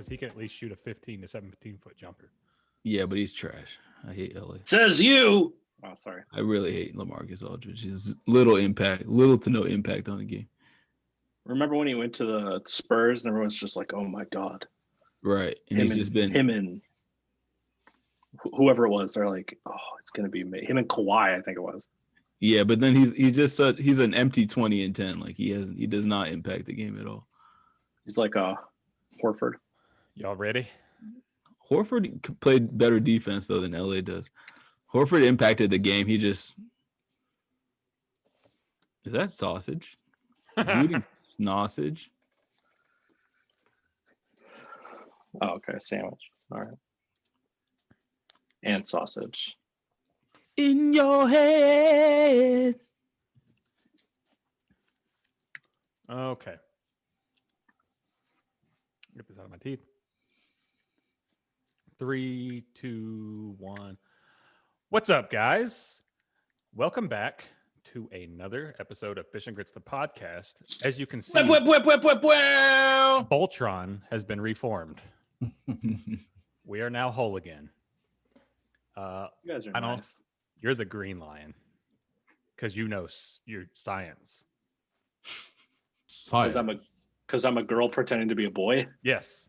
because he can at least shoot a 15 to 17-foot jumper. Yeah, but he's trash. I hate LA. Says you. Oh, sorry. I really hate LaMarcus Aldridge. He's little to no impact on the game. Remember when he went to the Spurs and everyone's just like, "Oh my god!" Right, and he's just been him and whoever it was. They're like, "Oh, it's gonna be him and Kawhi." I think it was. Yeah, but then he's an empty 20 and 10. Like he does not impact the game at all. He's like Horford. Y'all ready? Horford played better defense though than LA does. Horford impacted the game. He just is that sausage? Eating sausage. Oh, okay, sandwich. All right, and sausage. In your head. Okay. Get this out of my teeth. 3, 2, 1. What's up, guys? Welcome back to another episode of Fish and Grits, the podcast. As you can see, Voltron has been reformed. We are now whole again. You guys are nice. You're the green lion because you know your science. Because I'm a girl pretending to be a boy. Yes.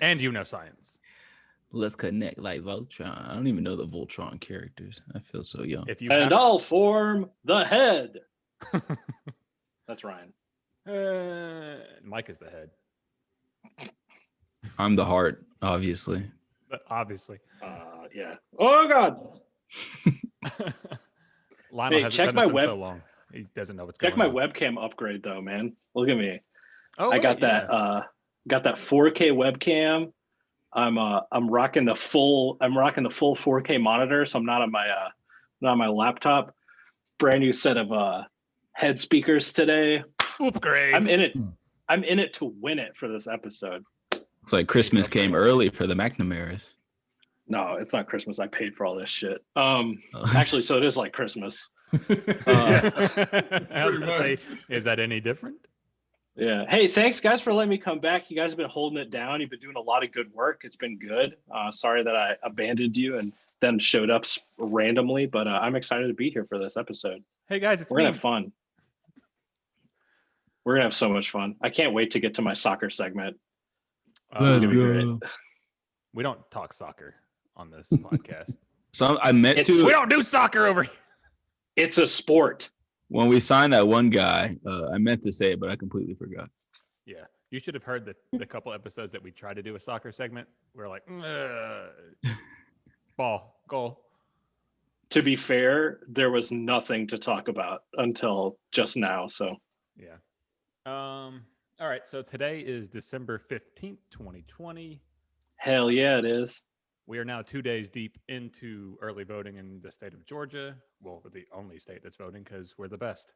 And you know science. Let's connect like Voltron. I don't even know the Voltron characters. I feel so young. I'll form the head. That's Ryan. Mike is the head. I'm the heart, obviously. But obviously. Yeah. Oh God. Lionel hasn't done this in so long. He doesn't know what's going on. Check my webcam upgrade though, man. Look at me. Oh, I got that. Got that 4K webcam. I'm rocking the full 4K monitor, so I'm not on my laptop. Brand new set of head speakers today. Upgrade. I'm in it to win it for this episode. It's like Christmas came early for the McNamara's. No, it's not Christmas. I paid for all this shit. Actually, so it is like Christmas. I was gonna say, is that any different? Yeah. Hey, thanks guys for letting me come back. You guys have been holding it down. You've been doing a lot of good work. It's been good. Sorry that I abandoned you and then showed up randomly, but I'm excited to be here for this episode. Hey guys, we're gonna have fun. We're gonna have so much fun. I can't wait to get to my soccer segment. This is gonna be great. We don't talk soccer on this podcast. We don't do soccer over here. It's a sport. When we signed that one guy, I meant to say it, but I completely forgot. Yeah, you should have heard the couple episodes that we tried to do a soccer segment. We're like, ball, goal. To be fair, there was nothing to talk about until just now. So yeah. All right. So today is December 15th, 2020. Hell yeah, it is. We are now 2 days deep into early voting in the state of Georgia. Well, we're the only state that's voting because we're the best.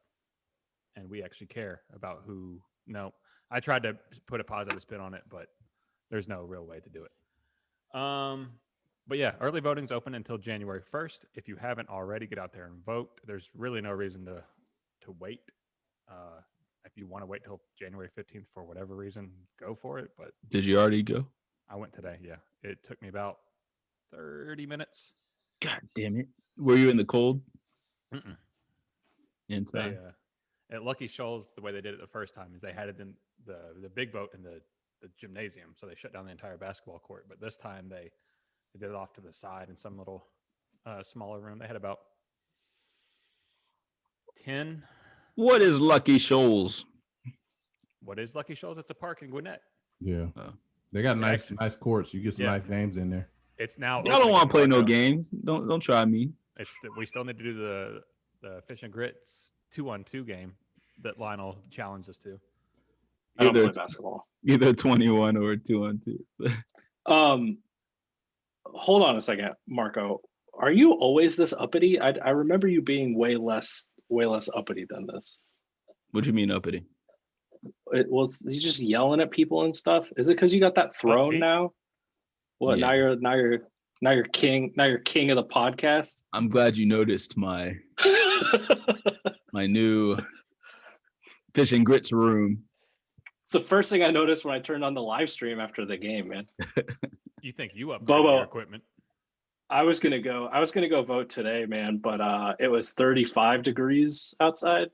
And we actually care about who. No, I tried to put a positive spin on it, but there's no real way to do it. But yeah, early voting's open until January 1st. If you haven't already, get out there and vote. There's really no reason to wait. If you want to wait till January 15th for whatever reason, go for it. But did you already go? I went today. Yeah, it took me about 30 minutes. God damn it. Were you in the cold? Mm-mm. Inside? At Lucky Shoals, the way they did it the first time is they had it in the big vote in the gymnasium. So they shut down the entire basketball court. But this time they did it off to the side in some little smaller room. They had about 10. What is Lucky Shoals? What is Lucky Shoals? It's a park in Gwinnett. Yeah. They got nice courts. You get some nice games in there. It's now. I don't want to play no games. Don't try me. We still need to do the Fish and Grits 2-on-2 game that Lionel challenged us to. I don't play basketball. Either 21 or 2-on-2. Hold on a second, Marco. Are you always this uppity? I remember you being way less uppity than this. What do you mean uppity? Was you just yelling at people and stuff? Is it because you got that throne now? What yeah. now you're king of the podcast? I'm glad you noticed my my new Fish and Grits room. It's the first thing I noticed when I turned on the live stream after the game, man. You think you upgraded Bobo. your equipment? I was gonna go vote today, man, but it was 35 degrees outside.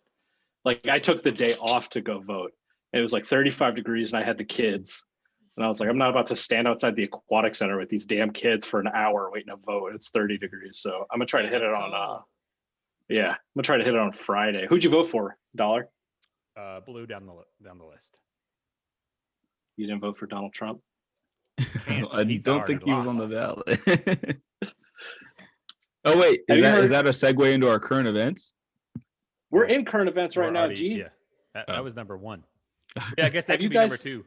Like I took the day off to go vote. It was like 35 degrees and I had the kids. And I was like, I'm not about to stand outside the aquatic center with these damn kids for an hour waiting to vote. It's 30 degrees. So I'm gonna try to hit it on I'm gonna try to hit it on Friday. Who'd you vote for? Dollar? Blue down the list. You didn't vote for Donald Trump? I He's don't think already he was on the lost. ballot. Oh wait, is that a segue into our current events? We're in current events right We're now, already- G. Yeah, that was number one. Yeah, I guess that Have could you be number guys- two.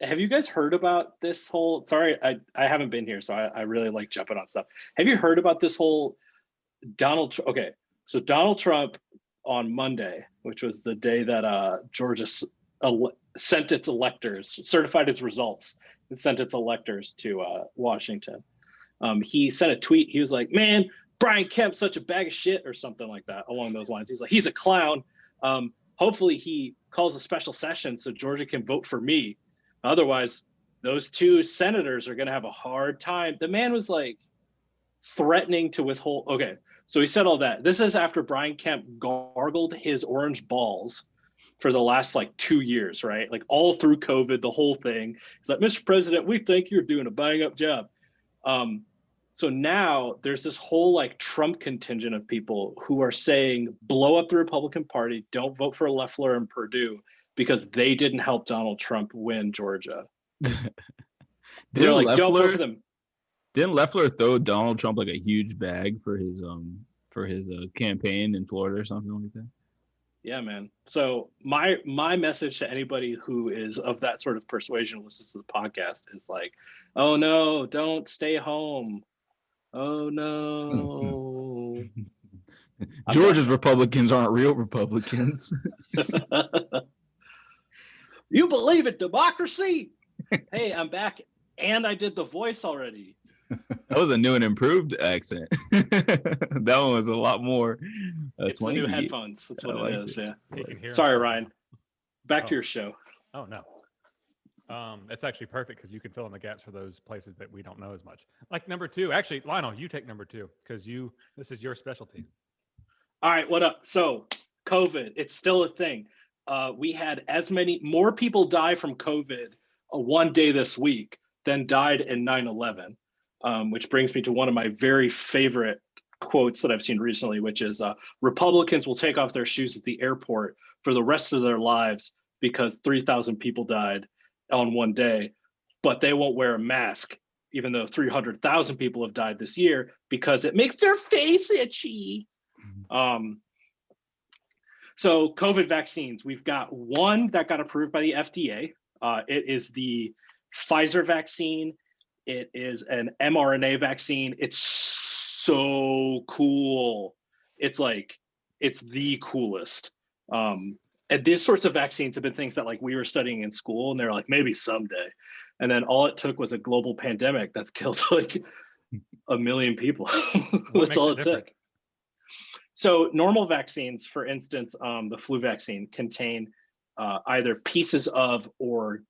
Have you guys heard about this whole, sorry, I haven't been here, so I really like jumping on stuff. Have you heard about this whole okay, so Donald Trump on Monday, which was the day that Georgia sent its electors, certified its results, and sent its electors to Washington. He sent a tweet. He was like, man, Brian Kemp's such a bag of shit or something like that along those lines. He's like, he's a clown. Hopefully he calls a special session so Georgia can vote for me. Otherwise, those two senators are going to have a hard time. The man was like threatening to withhold. Okay, so he said all that. This is after Brian Kemp gargled his orange balls for the last like 2 years, right? Like all through COVID, the whole thing. He's like, Mr. President, we think you're doing a bang up job. So now there's this whole like Trump contingent of people who are saying, blow up the Republican Party, don't vote for Loeffler and Perdue because they didn't help Donald Trump win Georgia. They're like, don't vote for them. Didn't Loeffler throw Donald Trump like a huge bag for his campaign in Florida or something like that? Yeah, man. So my message to anybody who is of that sort of persuasion listens to the podcast is like, oh no, don't stay home. Oh no. Georgia's Republicans aren't real Republicans. You believe in democracy? Hey, I'm back and I did the voice already. That was a new and improved accent. That one was a lot more. It's the new headphones. That's what it is. Yeah. He can hear Sorry, himself. Ryan. Back to your show. Oh no. It's actually perfect because you can fill in the gaps for those places that we don't know as much. Like number two. Actually, Lionel, you take number two because this is your specialty. All right, what up? So COVID, it's still a thing. We had more people die from COVID one day this week than died in 9/11, which brings me to one of my very favorite quotes that I've seen recently, which is Republicans will take off their shoes at the airport for the rest of their lives because 3,000 people died on one day, but they won't wear a mask, even though 300,000 people have died this year because it makes their face itchy. So COVID vaccines, we've got one that got approved by the FDA. It is the Pfizer vaccine. It is an mRNA vaccine. It's so cool. It's the coolest. And these sorts of vaccines have been things that like we were studying in school and they're like, maybe someday. And then all it took was a global pandemic that's killed like 1 million people. That's all it took. So normal vaccines, for instance, the flu vaccine contain either pieces of or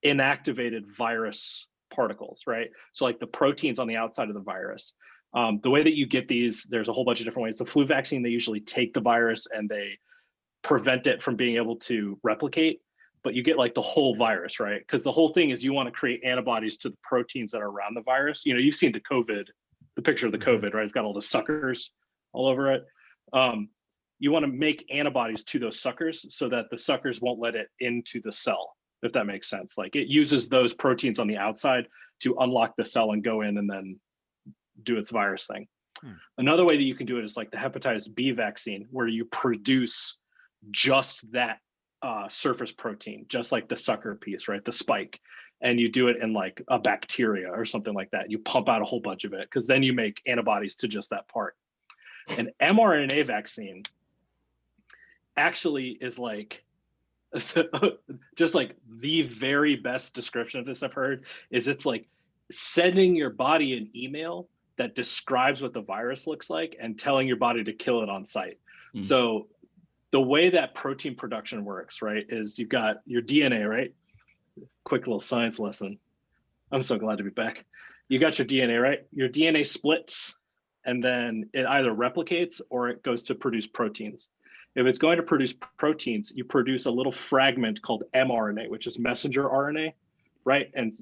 inactivated virus particles, right? So like the proteins on the outside of the virus. The way that you get these, there's a whole bunch of different ways. The flu vaccine, they usually take the virus and they prevent it from being able to replicate, but you get like the whole virus, right? Because the whole thing is you want to create antibodies to the proteins that are around the virus. You know, you've seen the picture of the COVID, right? It's got all the suckers all over it. You want to make antibodies to those suckers so that the suckers won't let it into the cell, if that makes sense. Like it uses those proteins on the outside to unlock the cell and go in and then do its virus thing. Another way that you can do it is like the hepatitis B vaccine, where you produce just that surface protein, just like the sucker piece, right? The spike. And you do it in like a bacteria or something like that. You pump out a whole bunch of it because then you make antibodies to just that part. An mRNA vaccine actually is like, just like the very best description of this I've heard is it's like sending your body an email that describes what the virus looks like and telling your body to kill it on site. So the way that protein production works, right, is you've got your DNA, right? Quick little science lesson. I'm so glad to be back. You got your DNA, right? Your DNA splits, and then it either replicates or it goes to produce proteins. If it's going to produce proteins, you produce a little fragment called mRNA, which is messenger RNA, right? And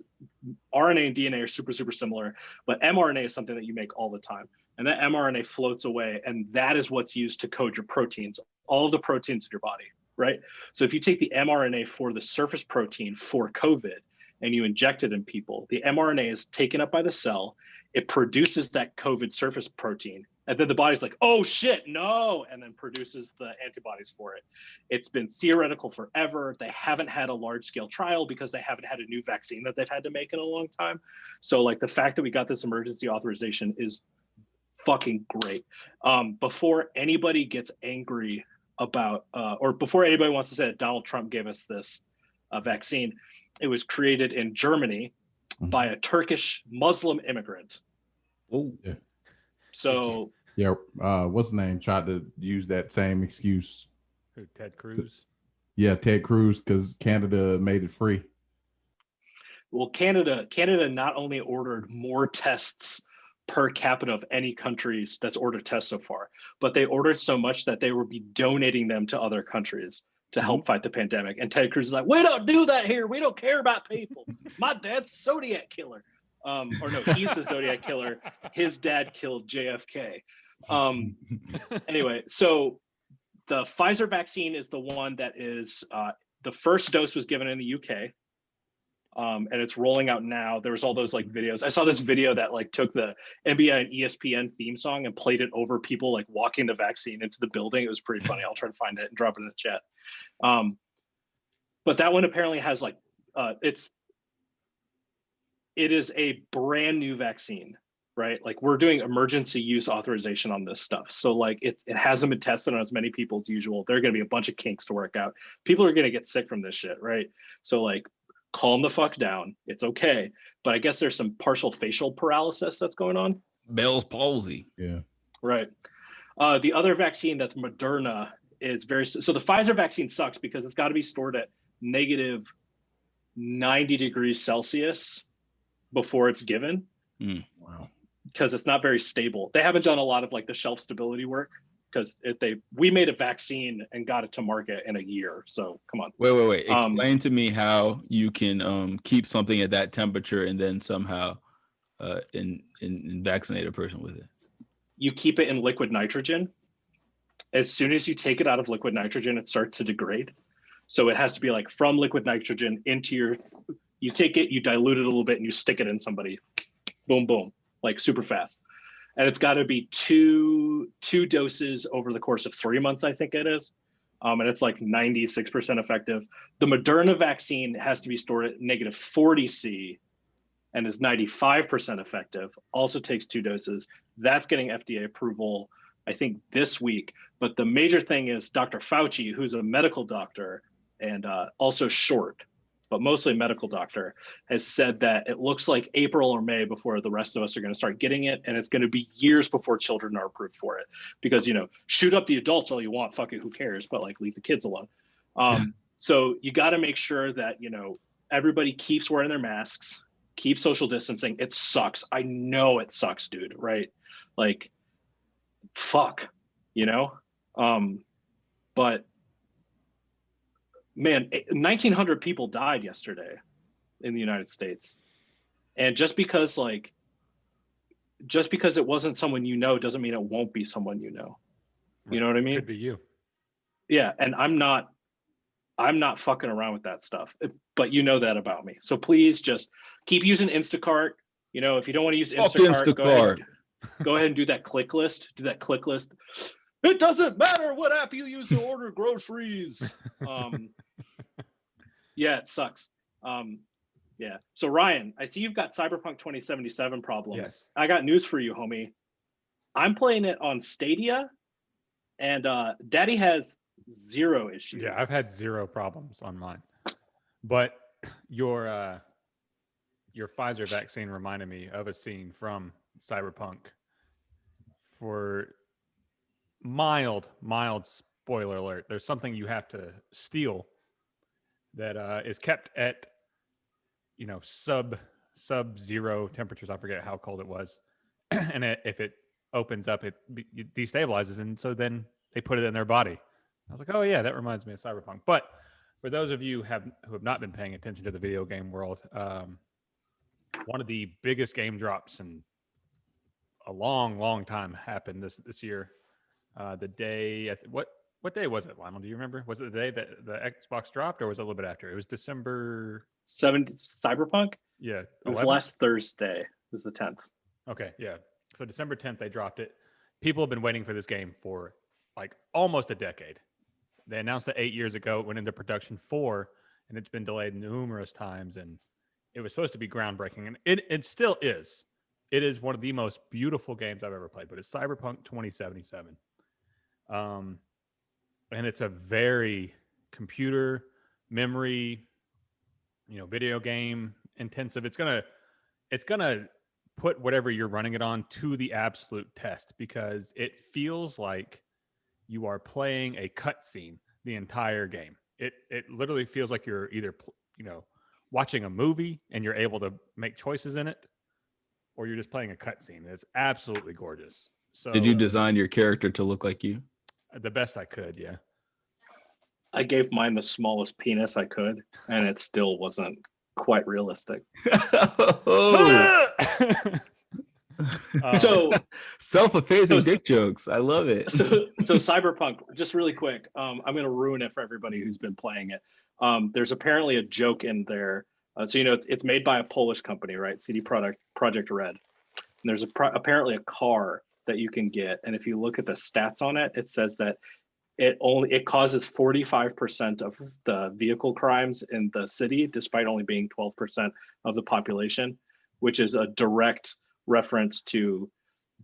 RNA and DNA are super, super similar, but mRNA is something that you make all the time. And that mRNA floats away, and that is what's used to code your proteins, all of the proteins in your body, right? So if you take the mRNA for the surface protein for COVID and you inject it in people, the mRNA is taken up by the cell, it produces that COVID surface protein, and then the body's like, oh shit, no, and then produces the antibodies for it. It's been theoretical forever. They haven't had a large scale trial because they haven't had a new vaccine that they've had to make in a long time. So like the fact that we got this emergency authorization is fucking great. Before anybody gets angry about, or before anybody wants to say that Donald Trump gave us this vaccine, it was created in Germany by a Turkish Muslim immigrant. Oh, yeah. So Yeah, what's his name? Tried to use that same excuse. Who, Ted Cruz? Yeah, Ted Cruz, because Canada made it free. well, Canada not only ordered more tests per capita of any countries that's ordered tests so far, but they ordered so much that they will be donating them to other countries to help fight the pandemic. And Ted Cruz is like, we don't do that here. We don't care about people. My dad's Zodiac killer. Or no, he's the Zodiac killer. His dad killed JFK. Anyway, so the Pfizer vaccine is the one that is, the first dose was given in the UK. And it's rolling out now. There was all those like videos. I saw this video that like took the NBA and ESPN theme song and played it over people like walking the vaccine into the building. It was pretty funny. I'll try to find it and drop it in the chat. But that one apparently has like, it is a brand new vaccine, right? Like we're doing emergency use authorization on this stuff. So like it hasn't been tested on as many people as usual. There are going to be a bunch of kinks to work out. People are going to get sick from this shit, right? So like calm the fuck down. It's okay. But I guess there's some partial facial paralysis that's going on. Bell's palsy. Yeah. Right. The other vaccine that's Moderna is so the Pfizer vaccine sucks because it's got to be stored at negative 90 degrees Celsius before it's given. Wow. Because it's not very stable. They haven't done a lot of like the shelf stability work because we made a vaccine and got it to market in a year. So come on. Wait. Explain to me how you can keep something at that temperature and then somehow vaccinate a person with it. You keep it in liquid nitrogen. As soon as you take it out of liquid nitrogen, it starts to degrade. So it has to be like from liquid nitrogen into you take it, you dilute it a little bit, and you stick it in somebody. Boom, boom, like super fast. And it's got to be two doses over the course of 3 months, I think it is. And it's like 96% effective. The Moderna vaccine has to be stored at negative 40 C and is 95% effective. Also takes 2 doses. That's getting FDA approval, I think, this week. But the major thing is Dr. Fauci, who's a medical doctor and also short, but mostly medical doctor, has said that it looks like April or May before the rest of us are going to start getting it. And it's going to be years before children are approved for it because, shoot up the adults all you want, fuck it, who cares? But like leave the kids alone. So you got to make sure that, everybody keeps wearing their masks, keep social distancing. It sucks. I know it sucks, dude. Right. Like, fuck, but man, 1,900 people died yesterday in the United States. And just because it wasn't someone doesn't mean it won't be someone you know. You know what I mean? Could be you. Yeah, and I'm not fucking around with that stuff. But you know that about me. So please just keep using Instacart. If you don't want to use Instacart, go ahead and do that click list. It doesn't matter what app you use to order groceries. Yeah, it sucks. Yeah. So Ryan, I see you've got Cyberpunk 2077 problems. Yes. I got news for you, homie. I'm playing it on Stadia, and Daddy has 0 issues. Yeah, I've had 0 problems on mine. But your Pfizer vaccine reminded me of a scene from Cyberpunk for mild spoiler alert, there's something you have to steal that is kept at, sub-zero temperatures. I forget how cold it was. And if it opens up, it destabilizes. And so then they put it in their body. I was like, oh, yeah, that reminds me of Cyberpunk. But for those of you who have not been paying attention to the video game world, one of the biggest game drops in a long, long time happened this year. The day, what day was it, Lionel? Do you remember? Was it the day that the Xbox dropped, or was it a little bit after? It was December 7th, Cyberpunk? Yeah. It was 11th? last Thursday. It was the 10th. Okay, yeah. So December 10th, they dropped it. People have been waiting for this game for like almost a decade. They announced it 8 years ago. It went into production 4, and it's been delayed numerous times. And it was supposed to be groundbreaking, and it still is. It is one of the most beautiful games I've ever played, but it's Cyberpunk 2077. And it's a very computer memory, video game intensive. It's gonna put whatever you're running it on to the absolute test, because it feels like you are playing a cutscene the entire game. It literally feels like you're either watching a movie and you're able to make choices in it, or you're just playing a cutscene. It's absolutely gorgeous. So Did you design your character to look like you? The best I could, yeah. I gave mine the smallest penis I could, and it still wasn't quite realistic. Oh, So self-effacing dick jokes. I love it. so Cyberpunk, just really quick, I'm going to ruin it for everybody who's been playing it. There's apparently a joke in there. It's made by a Polish company, right? CD Projekt Red. And there's apparently a car that you can get, and if you look at the stats on it, it says that it causes 45% of the vehicle crimes in the city, despite only being 12% of the population, which is a direct reference to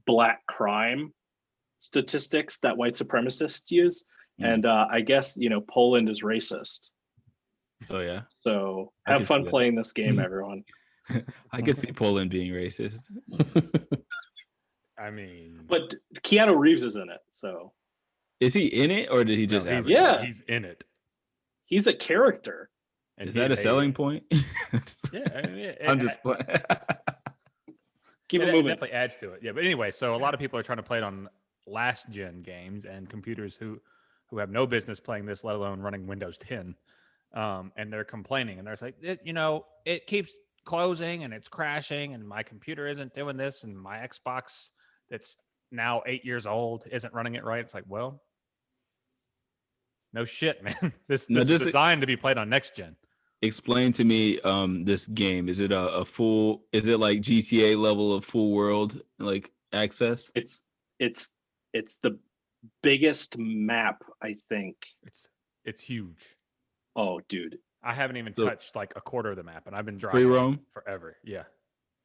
black crime statistics that white supremacists use. And I guess Poland is racist. Oh yeah. So have fun playing this game, everyone. I can see Poland being racist. I mean, But Keanu Reeves is in it, so Is he in it, or did he just have it? Yeah. he's in it. he's a character. And Is that a selling point? Yeah, I mean, I'm just playing. Keep it it moving. definitely adds to it. Yeah, but anyway, so a lot of people are trying to play it on last gen games and computers who have no business playing this, let alone running Windows 10. And they're complaining, and they're like, it keeps closing and it's crashing, and my computer isn't doing this, and my Xbox that's now 8 years old isn't running it right. It's like, well, no shit, man. This is designed to be played on next gen. Explain to me this game. Is it a full? Is it like GTA level of full world like access? It's the biggest map, I think. It's huge. Oh, dude. I haven't even touched like a quarter of the map, and I've been Free driving roam forever. Yeah.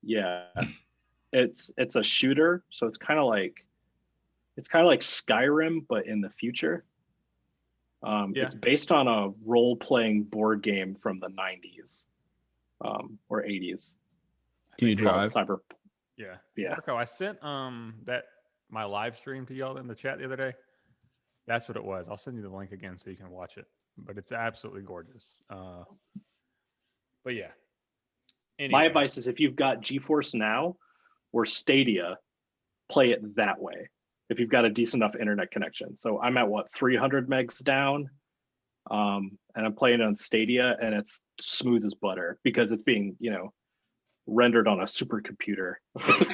Yeah. It's a shooter, so it's kind of like Skyrim, but in the future. It's based on a role-playing board game from the 90s or 80s. Can you drive? Cyber. Yeah. Yeah. Marco, I sent my live stream to y'all in the chat the other day. That's what it was. I'll send you the link again so you can watch it. But it's absolutely gorgeous. But yeah. Anyway. My advice is if you've got GeForce Now or Stadia, play it that way. If you've got a decent enough internet connection. So I'm at 300 megs down, and I'm playing it on Stadia, and it's smooth as butter because it's being, rendered on a supercomputer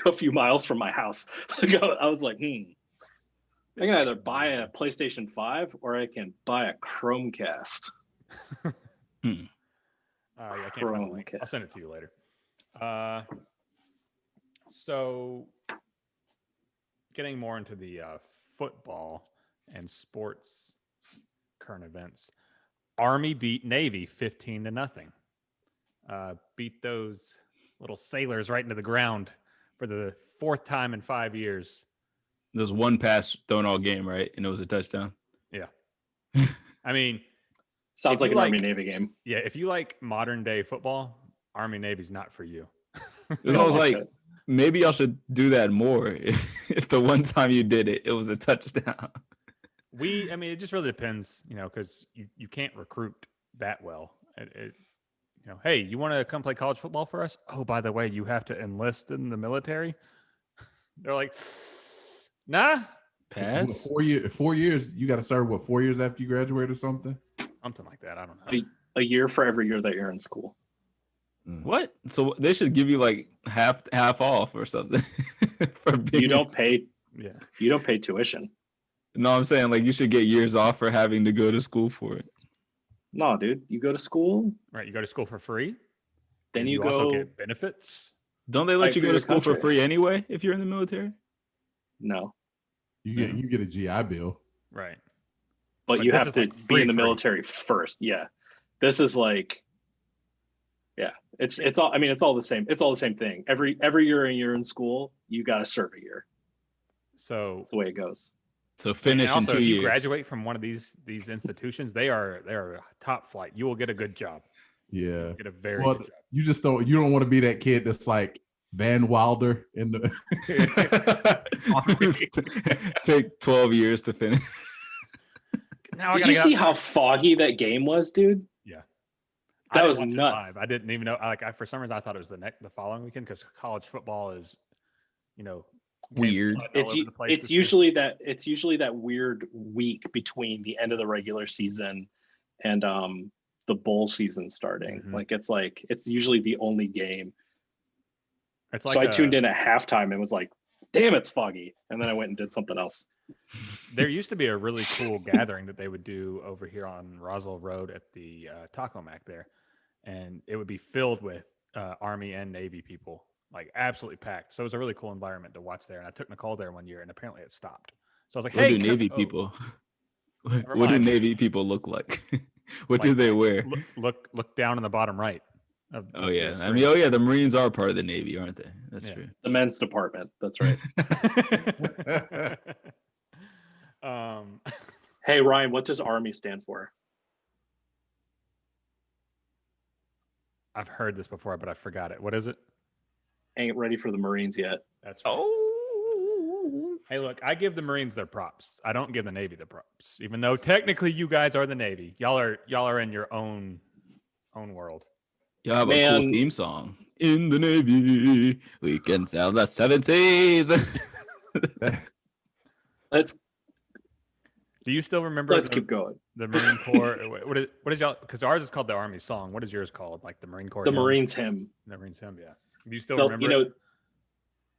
a few miles from my house. I was like, I can either buy a PlayStation 5 or I can buy a Chromecast. Yeah, I can't find the link. I'll send it to you later. So getting more into the football and sports current events, Army beat Navy 15-0. Beat those little sailors right into the ground for the fourth time in 5 years. There was one pass thrown all game, right? And it was a touchdown. Yeah. I mean, sounds like an Army-Navy game. Yeah, if you like modern day football, Army-Navy's not for you. It was like, maybe y'all should do that more. If the one time you did it, it was a touchdown. I mean, it just really depends, because you can't recruit that well. Hey, you want to come play college football for us? Oh, by the way, you have to enlist in the military. They're like, nah, Pass. 4 years. You got to serve 4 years after you graduate or something. something like that. I don't know. A year for every year that you're in school. What? So they should give you like half off or something for being. You don't pay. Yeah. You don't pay tuition. No, I'm saying like you should get years off for having to go to school for it. No, dude. You go to school, Right. You go to school for free. then and you also go. get benefits. Don't they let Fight you for go to your school for country. free anyway if you're in the military? No, You get a GI Bill. Right. but But you this have is, to like, be in the free. military first. Yeah, this is like, yeah, it's all. I mean, it's all the same. It's all the same thing. Every year you're in school, you got to serve a year. So That's the way it goes. So and finish in also, 2 if you years. graduate from one of these institutions, they are top flight. You will get a good job. Yeah. Get a very Well, good job. you just don't. You don't want to be that kid that's like Van Wilder in the. Take 12 years to finish. Now Did you see how foggy that game was, dude? Yeah. That I was didn't watch it nuts. live. I didn't even know. For some reason, I thought it was the following weekend because college football is, Weird. all It's over the place it's this year. usually that weird week between the end of the regular season and the bowl season starting. Mhm. It's usually the only game. It's So I tuned in at halftime and was like, damn, it's foggy. And then I went and did something else. There used to be a really cool gathering that they would do over here on Roswell Road at the Taco Mac there, and it would be filled with Army and Navy people, like absolutely packed. So it was a really cool environment to watch there. And I took Nicole there one year, and apparently it stopped. So I was like, What "Hey, do Navy oh, people? never What do mind." Navy people look like? What do Like, they wear? Look down in the bottom right. Oh of yeah, the I mean, oh yeah, the Marines are part of the Navy, aren't they? That's Yeah. true. The men's department. That's right. screen. Hey, Ryan, what does Army stand for? I've heard this before, but I forgot it. What is it? Ain't ready for the Marines yet. That's right. Oh, Hey, look, I give the Marines their props. I don't give the Navy the props, even though technically you guys are the Navy. Y'all are in your own world. you have a cool Man. theme song. In the Navy, we can sail the 7 seas. Let's Do you still remember keep going. the Marine Corps? What is y'all? Because ours is called the Army Song. What is yours called? Like the Marine Corps. The hymn? Marines hymn. The Marines hymn. Yeah. Do you still So, remember? it?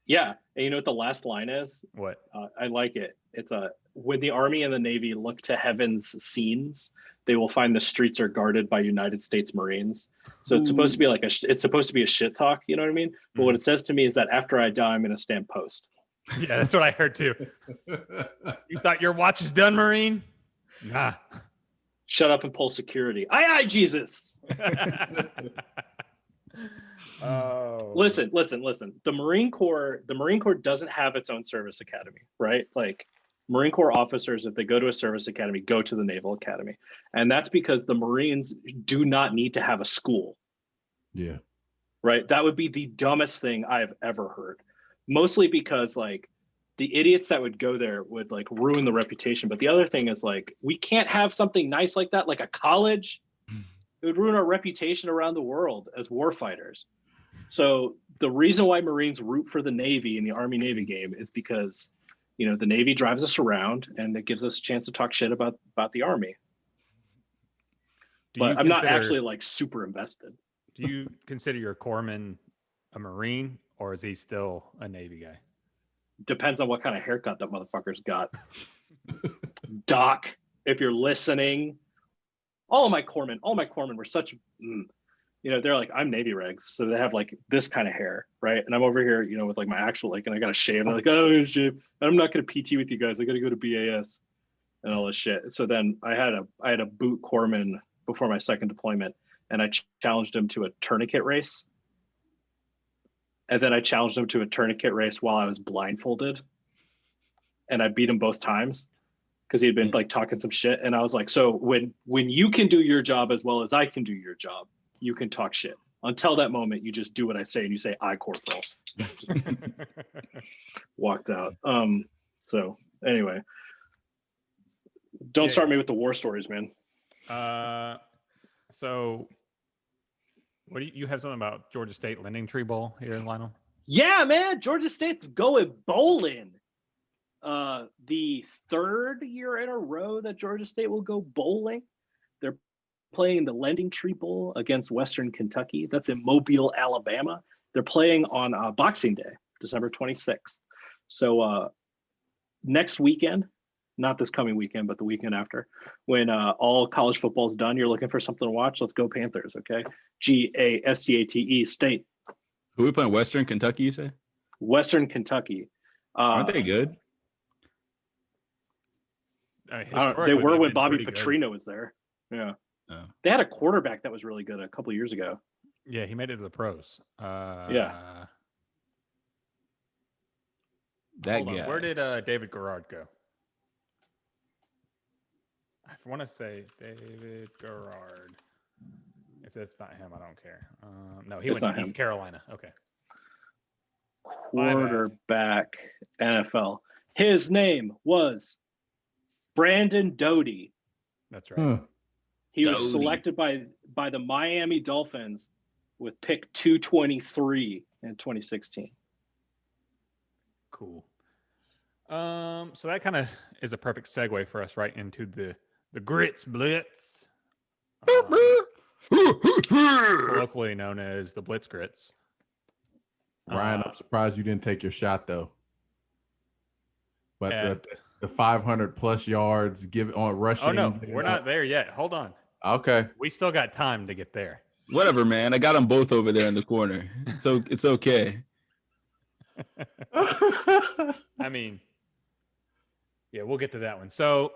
Yeah. And you know what the last line is? What? I like it. It's when the Army and the Navy look to heaven's scenes, they will find the streets are guarded by United States Marines. So it's supposed to be like it's supposed to be a shit talk. You know what I mean? But what it says to me is that after I die, I'm going to stand post. Yeah, that's what I heard too. You thought your watch is done, Marine? Nah. Shut up and pull security. Aye, Jesus. Oh. Listen. The Marine Corps doesn't have its own service academy, right? Like Marine Corps officers, if they go to a service academy, go to the Naval Academy. And that's because the Marines do not need to have a school, Yeah. right? That would be the dumbest thing I've ever heard. Mostly because like the idiots that would go there would like ruin the reputation. But the other thing is like, we can't have something nice like that, like a college. It would ruin our reputation around the world as warfighters. So the reason why Marines root for the Navy in the Army-Navy game is because, the Navy drives us around and it gives us a chance to talk shit about the Army. But I'm not actually like super invested. Do you consider your corpsman a Marine, or is he still a Navy guy? Depends on what kind of haircut that motherfucker's got. Doc, if you're listening, all my corpsmen were such, they're like, I'm Navy regs. So they have like this kind of hair, right? And I'm over here, with like my actual, like, and I got to shave. And they're like, oh, I'm shave. I'm not going to PT with you guys. I got to go to BAS and all this shit. So then I had a boot corpsman before my second deployment, and I challenged him to a tourniquet race. And then I challenged him to a tourniquet race while I was blindfolded. And I beat him both times because he had been like talking some shit. And I was like, so when you can do your job as well as I can do your job, you can talk shit. Until that moment, you just do what I say and you say, "I corporal." Walked out. So anyway, Don't start me with the war stories, man. So what do you have something about Georgia State Lending Tree Bowl here, Lionel? Yeah, man. Georgia State's going bowling. The third year in a row that Georgia State will go bowling. They're playing the Lending Tree Bowl against Western Kentucky. That's in Mobile, Alabama. They're playing on Boxing Day, December 26th. So next weekend, not this coming weekend, but the weekend after, when all college football is done, you're looking for something to watch, let's go Panthers, okay? Gastate, State. Who are we playing? Western Kentucky, you say? Western Kentucky. Aren't they good? They were when Bobby Petrino was there. Yeah. Oh. They had a quarterback that was really good a couple of years ago. Yeah, he made it to the pros. Yeah. That guy. Where did David Garrard go? I want to say David Garrard. If that's not him, I don't care. No, he went to East Carolina. Okay. Quarterback, NFL. His name was Brandon Doty. That's right. He was selected by the Miami Dolphins with pick 223 in 2016. Cool. So that kind of is a perfect segue for us right into the Grits Blitz. Colloquially known as the Blitz Grits. Ryan, I'm surprised you didn't take your shot though. But the 500 plus yards on rushing. Oh no, we're not there yet. Hold on. Okay. We still got time to get there. Whatever, man. I got them both over there in the corner. So it's okay. I mean, yeah, we'll get to that one. So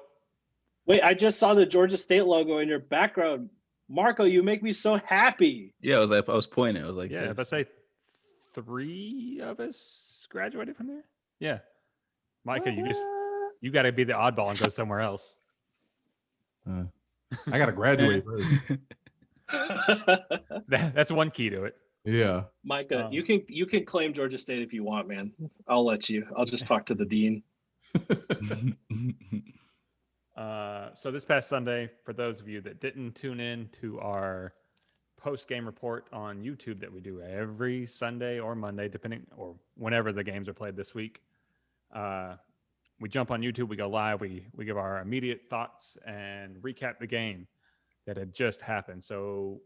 wait, I just saw the Georgia State logo in your background. Marco, you make me so happy. Yeah, I was pointing. I was like, yeah, if I say 3 of us graduated from there. Yeah. Micah, you got to be the oddball and go somewhere else. I got to graduate first. That's one key to it. Yeah. Micah, you can claim Georgia State if you want, man. I'll let you. I'll just talk to the dean. So this past Sunday, for those of you that didn't tune in to our post-game report on YouTube that we do every Sunday or Monday, depending or whenever the games are played this week, we jump on YouTube, we go live, we give our immediate thoughts and recap the game that had just happened. So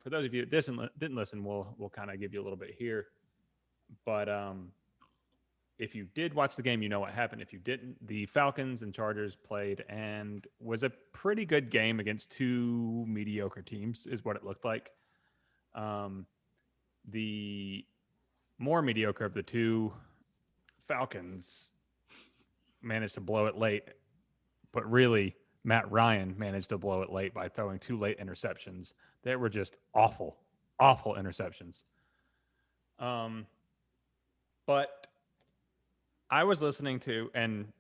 for those of you that didn't listen, we'll kind of give you a little bit here. But if you did watch the game, you know what happened. If you didn't, the Falcons and Chargers played and was a pretty good game against 2 mediocre teams, is what it looked like. The more mediocre of the 2, Falcons, managed to blow it late, but really Matt Ryan managed to blow it late by throwing 2 late interceptions that were just awful interceptions. But I was listening to, and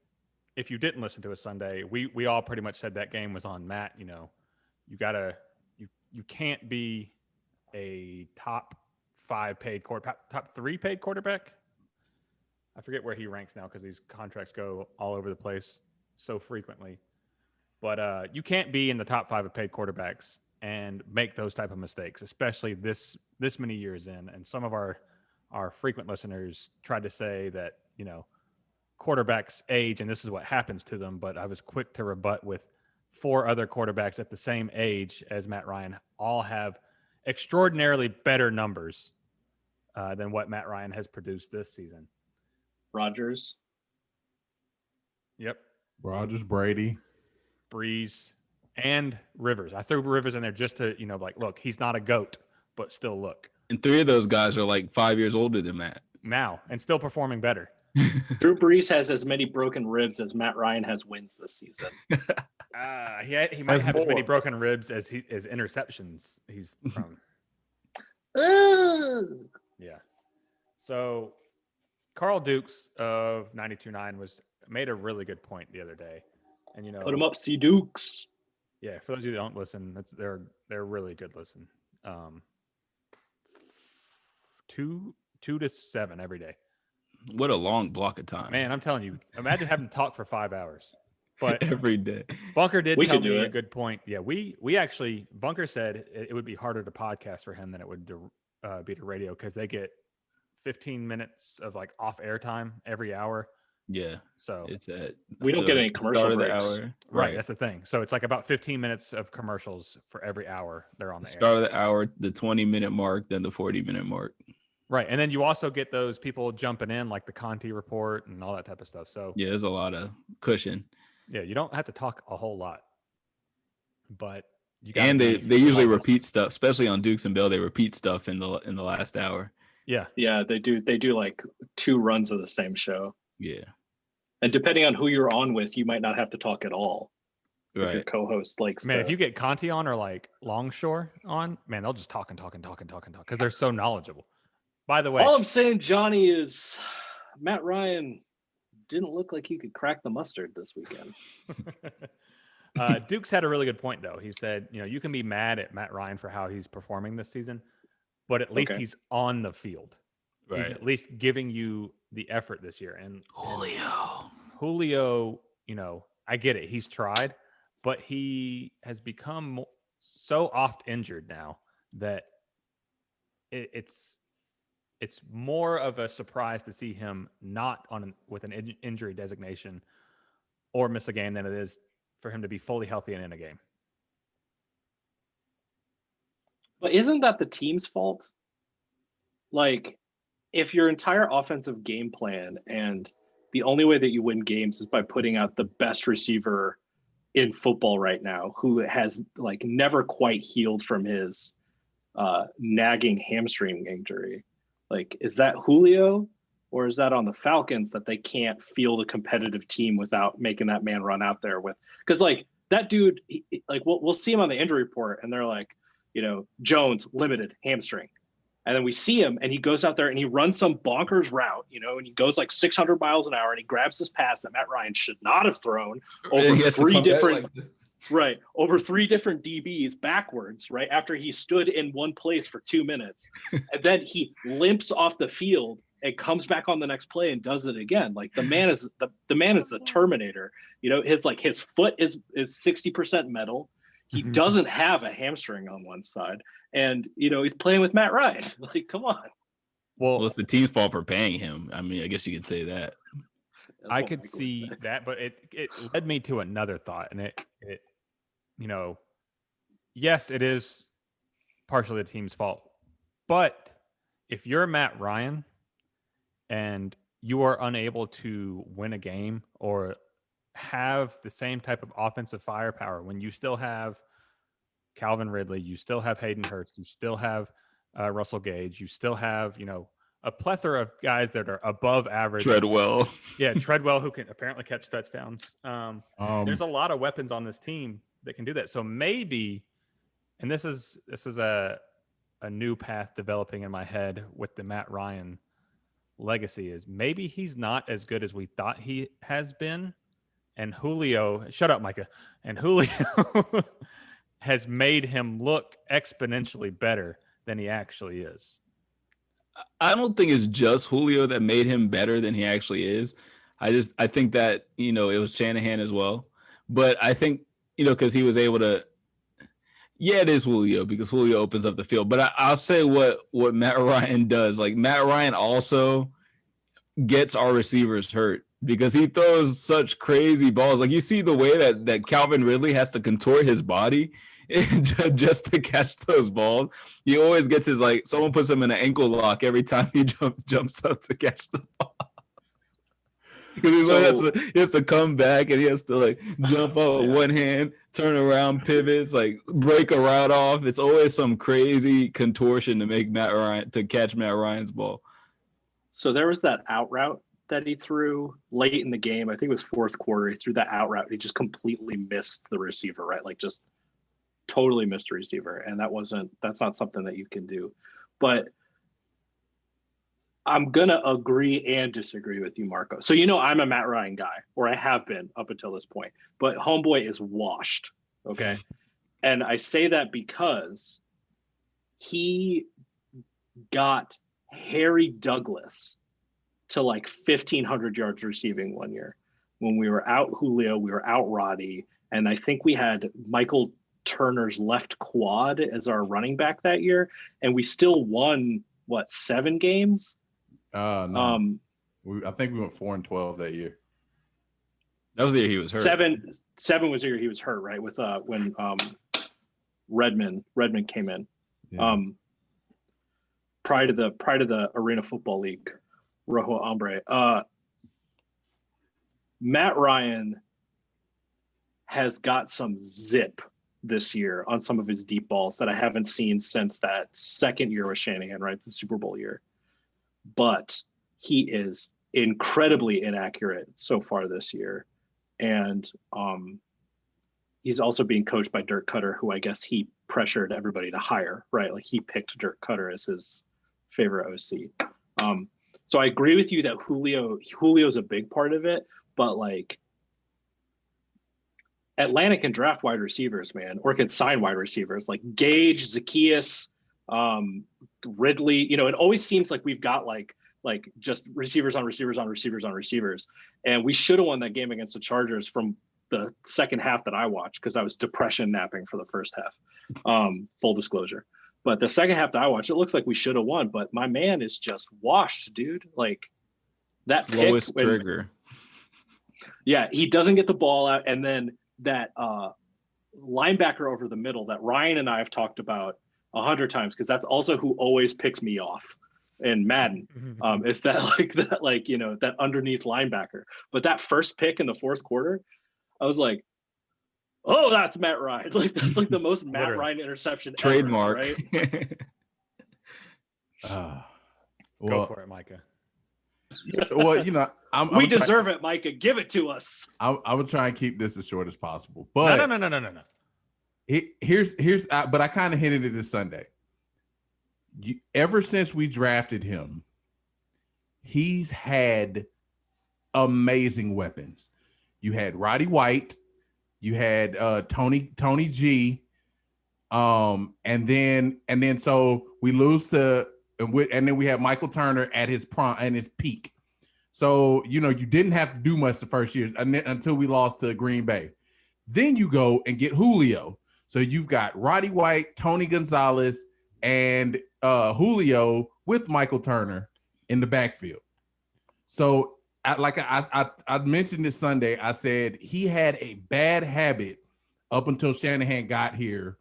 if you didn't listen to us Sunday, we all pretty much said that game was on Matt. You know, you can't be a top 5 paid top 3 paid quarterback. I forget where he ranks now because these contracts go all over the place so frequently. But you can't be in the top 5 of paid quarterbacks and make those type of mistakes, especially this many years in. And some of our frequent listeners tried to say that, you know, quarterbacks age and this is what happens to them. But I was quick to rebut with 4 other quarterbacks at the same age as Matt Ryan all have extraordinarily better numbers than what Matt Ryan has produced this season. Rodgers. Yep. Rodgers, Brady, Breeze, and Rivers. I threw Rivers in there just to, you know, like, look, he's not a GOAT, but still look. And 3 of those guys are like 5 years older than Matt. Now, and still performing better. Drew Brees has as many broken ribs as Matt Ryan has wins this season. He might have as many broken ribs as interceptions he's thrown. Yeah. So Carl Dukes of 92.9 made a really good point the other day. And, you know, put him up, C Dukes. Yeah, for those of you that don't listen, they're really good listen. 2 to 7 every day. What a long block of time. Man, I'm telling you, imagine having to talk for 5 hours. But every day. Bunker did We tell could do me a it. good point. Yeah, we actually, Bunker said it would be harder to podcast for him than it would to be to radio because they get 15 minutes of like off air time every hour. Yeah. So It's at We don't get the any commercial start of the breaks. hour. right, that's the thing. So it's like about 15 minutes of commercials for every hour they're on The the air. start of the hour, the 20-minute mark, then the 40-minute mark. Right, and then you also get those people jumping in like the Conti report and all that type of stuff. So Yeah, there's a lot of cushion. yeah, you don't have to talk a whole lot, but you got. And they usually repeat stuff, especially on Dukes and Bell. They repeat stuff in the last hour. Yeah, Yeah, they do like 2 runs of the same show. Yeah, And depending on who you're on with, you might not have to talk at all. If your right. co-host likes man, to- if you get Conti on or like Longshore on, man, they'll just talk because they're so knowledgeable. By the way, all I'm saying, Johnny, is Matt Ryan didn't look like he could crack the mustard this weekend. Dukes had a really good point though. He said, you can be mad at Matt Ryan for how he's performing this season, but at least Okay. he's on the field. He's Right. at least giving you the effort this year. And Julio. Julio, I get it. He's tried, but he has become so oft injured now that it's more of a surprise to see him not with an injury designation or miss a game than it is for him to be fully healthy and in a game. But isn't that the team's fault? Like, if your entire offensive game plan and the only way that you win games is by putting out the best receiver in football right now, who has like never quite healed from his nagging hamstring injury, like, is that Julio or is that on the Falcons that they can't field a competitive team without making that man run out there with? Because like that dude, like we'll see him on the injury report and they're like, Jones limited hamstring. And then we see him and he goes out there and he runs some bonkers route, and he goes like 600 miles an hour and he grabs this pass that Matt Ryan should not have thrown over over 3 different DBs backwards, right? After he stood in one place for 2 minutes. And then he limps off the field and comes back on the next play and does it again. Like the man is the Terminator. His foot is 60% metal. He doesn't have a hamstring on one side. And, he's playing with Matt Ryan. Like, come on. Well, It's the team's fault for paying him. I mean, I guess you could say that. I could see that, but it led me to another thought. And it yes, it is partially the team's fault. But if you're Matt Ryan and you are unable to win a game or have the same type of offensive firepower when you still have Calvin Ridley, you still have Hayden Hurst, you still have Russell Gage, you still have, a plethora of guys that are above average. Treadwell. Yeah, Treadwell, who can apparently catch touchdowns. There's a lot of weapons on this team that can do that. So maybe, and this is a new path developing in my head with the Matt Ryan legacy, is maybe he's not as good as we thought he has been. And Julio, shut up, Micah. And Julio has made him look exponentially better than he actually is. I don't think it's just Julio that made him better than he actually is. I think that, it was Shanahan as well. But I think, because he was able to, yeah, it is Julio because Julio opens up the field. But I'll say what Matt Ryan does. Like, Matt Ryan also gets our receivers hurt because he throws such crazy balls. Like, you see the way that Calvin Ridley has to contort his body just to catch those balls. He always gets someone puts him in an ankle lock every time he jumps up to catch the ball. Because he has to come back and he has to jump up with one hand, turn around, pivots, break a route off. It's always some crazy contortion to make catch Matt Ryan's ball. So there was that out route that he threw late in the game. I think it was fourth quarter. He threw that out route. He just completely missed the receiver, right? Just totally missed the receiver. And that's not something that you can do. But I'm going to agree and disagree with you, Marco. So, I'm a Matt Ryan guy, or I have been up until this point, but homeboy is washed. Okay. And I say that because he got Harry Douglas to 1,500 yards receiving one year. when we were out Julio, we were out Roddy, and I think we had Michael Turner's left quad as our running back that year, and we still won 7 games? No. I think we went 4-12 that year. That was the year he was hurt. 7 was the year he was hurt, right? With when Redmond came in. Yeah. Prior to the Arena Football League, Rojo Hombre. Matt Ryan has got some zip this year on some of his deep balls that I haven't seen since that second year with Shanahan, right? The Super Bowl year. But he is incredibly inaccurate so far this year. And he's also being coached by Dirk Cutter, who I guess he pressured everybody to hire, right? Like he picked Dirk Cutter as his favorite OC. So I agree with you that Julio's a big part of it, but like Atlanta can draft wide receivers, man, or can sign wide receivers like Gage, Zacchaeus, Ridley. It always seems like we've got like just receivers on receivers on receivers on receivers. And we should have won that game against the Chargers from the second half that I watched because I was depression napping for the first half. Full disclosure. But the second half that I watched, it looks like we should have won. But my man is just washed, dude. Like that slowest pick, trigger. Yeah, he doesn't get the ball out, and then that linebacker over the middle that Ryan and I have talked about 100 times because that's also who always picks me off in Madden. Is that that underneath linebacker. But that first pick in the fourth quarter, I was like, oh, that's Matt Ryan. Like that's like the most Matt Ryan interception trademark, ever, right? Go for it, Micah. Yeah, well, we deserve it, Micah. Give it to us. I would try and keep this as short as possible. But no. Here's but I kind of hinted it this Sunday. Ever since we drafted him, he's had amazing weapons. You had Roddy White, you had Tony G, and then so we lose to and then we have Michael Turner at his prime and his peak. So you didn't have to do much the first years until we lost to Green Bay. Then you go and get Julio. So you've got Roddy White, Tony Gonzalez, and Julio with Michael Turner in the backfield. So I mentioned this Sunday, I said he had a bad habit up until Shanahan got here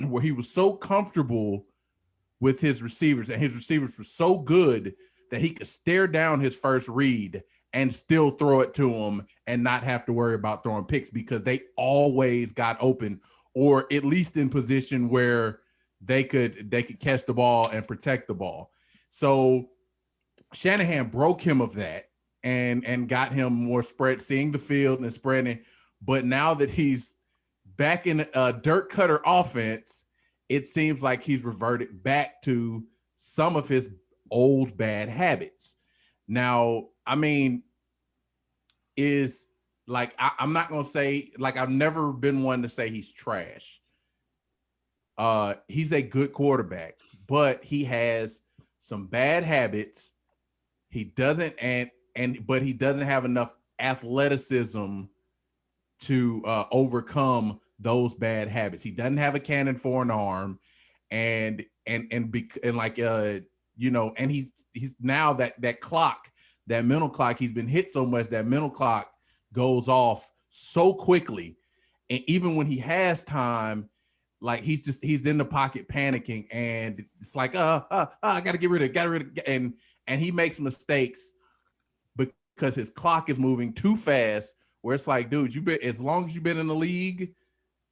where he was so comfortable with his receivers and his receivers were so good that he could stare down his first read and still throw it to him and not have to worry about throwing picks because they always got open or at least in position where they could catch the ball and protect the ball. So Shanahan broke him of that and got him more spread, seeing the field and spreading. But now that he's back in a Dirk Cutter offense, it seems like he's reverted back to some of his old bad habits. Now, I mean, is like I'm not gonna say like I've never been one to say he's trash. He's a good quarterback, but he has some bad habits. He doesn't but he doesn't have enough athleticism to overcome those bad habits. He doesn't have a cannon for an arm, and he's now that clock, that mental clock, he's been hit so much that mental clock goes off so quickly, and even when he has time, like he's in the pocket panicking, and it's like I gotta get rid of, and he makes mistakes because his clock is moving too fast. Where it's like, dude, as long as you've been in the league,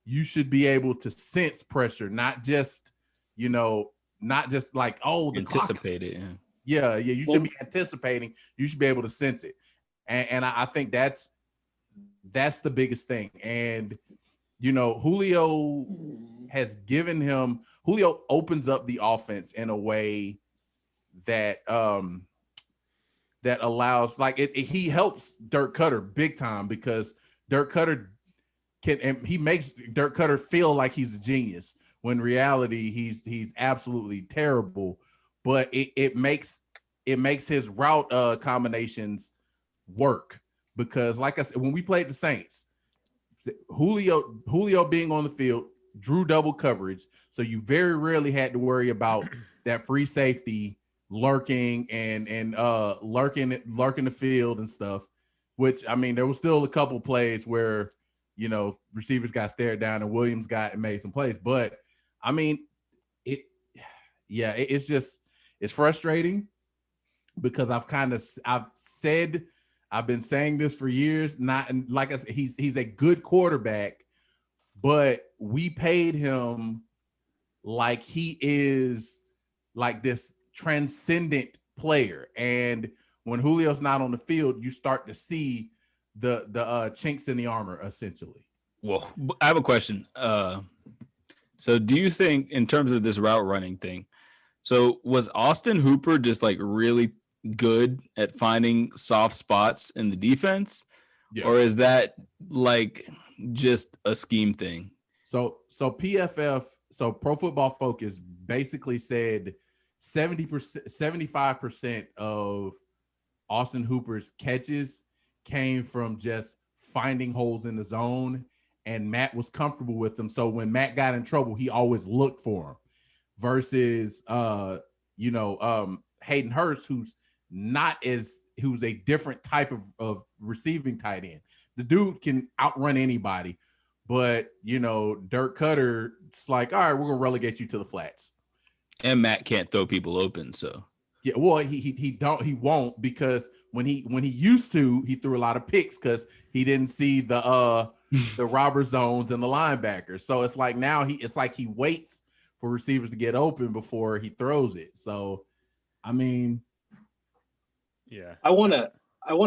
you should be able to sense pressure, not just like, oh, the anticipate clock. It. Yeah. You should be anticipating. You should be able to sense it, and I think that's the biggest thing. And Julio opens up the offense in a way that that allows, like, he helps Dirk Cutter big time because Dirk Cutter he makes Dirk Cutter feel like he's a genius when in reality he's absolutely terrible. But it makes his route combinations work because, like I said, when we played the Saints, Julio being on the field drew double coverage, so you very rarely had to worry about that free safety lurking and lurking the field and stuff. Which, I mean, there was still a couple plays where, you know, receivers got stared down and Williams got and made some plays. But I mean, it's frustrating because I've been saying this for years. Not, and like I said, he's a good quarterback, but we paid him like he is like this transcendent player. And when Julio's not on the field, you start to see the chinks in the armor, essentially. Well, I have a question. So do you think, in terms of this route running thing, so was Austin Hooper just like really good at finding soft spots in the defense? Yeah. Or is that like just a scheme thing? So PFF, so Pro Football Focus basically said 75% of Austin Hooper's catches came from just finding holes in the zone, and Matt was comfortable with them. So when Matt got in trouble, he always looked for him. Versus Hayden Hurst, who's a different type of receiving tight end. The dude can outrun anybody, but Dirk Cutter, it's like, all right, we're gonna relegate you to the flats. And Matt can't throw people open, so yeah. Well, he won't, because when he used to, he threw a lot of picks because he didn't see the robber zones and the linebackers. So it's like now he waits for receivers to get open before he throws it. So, I mean, yeah, I want to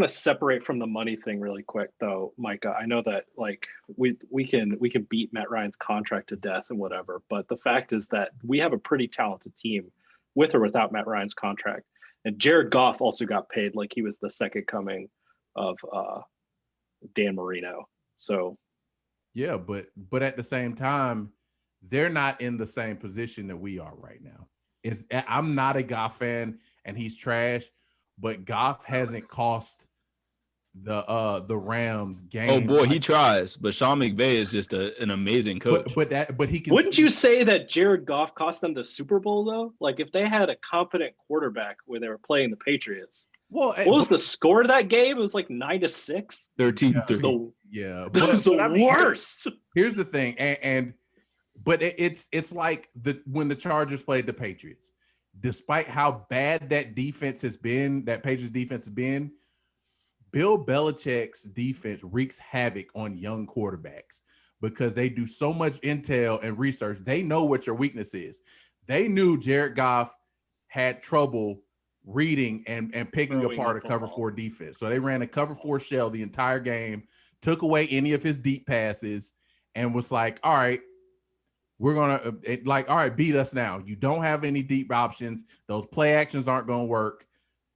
separate from the money thing really quick though, Micah. I know that like we can beat Matt Ryan's contract to death and whatever, but the fact is that we have a pretty talented team with or without Matt Ryan's contract. And Jared Goff also got paid like he was the second coming of Dan Marino. So yeah, but at the same time, they're not in the same position that we are right now. I'm not a Goff fan, and he's trash, but Goff hasn't cost the Rams game. Oh boy, he tries, but Sean McVay is just an amazing coach. But he can. Wouldn't you say that Jared Goff cost them the Super Bowl though? Like if they had a competent quarterback where they were playing the Patriots. Well, what was the score of that game? It was like 9-6. 13-3. Yeah, but it's the worst. Here's the thing, but it's like when the Chargers played the Patriots. Despite how bad that defense has been, that Patriots defense has been, Bill Belichick's defense wreaks havoc on young quarterbacks because they do so much intel and research. They know what your weakness is. They knew Jared Goff had trouble reading and picking apart a cover 4 defense. So they ran a cover 4 shell the entire game, took away any of his deep passes, and was like, all right, we're going to beat us now. You don't have any deep options. Those play actions aren't going to work.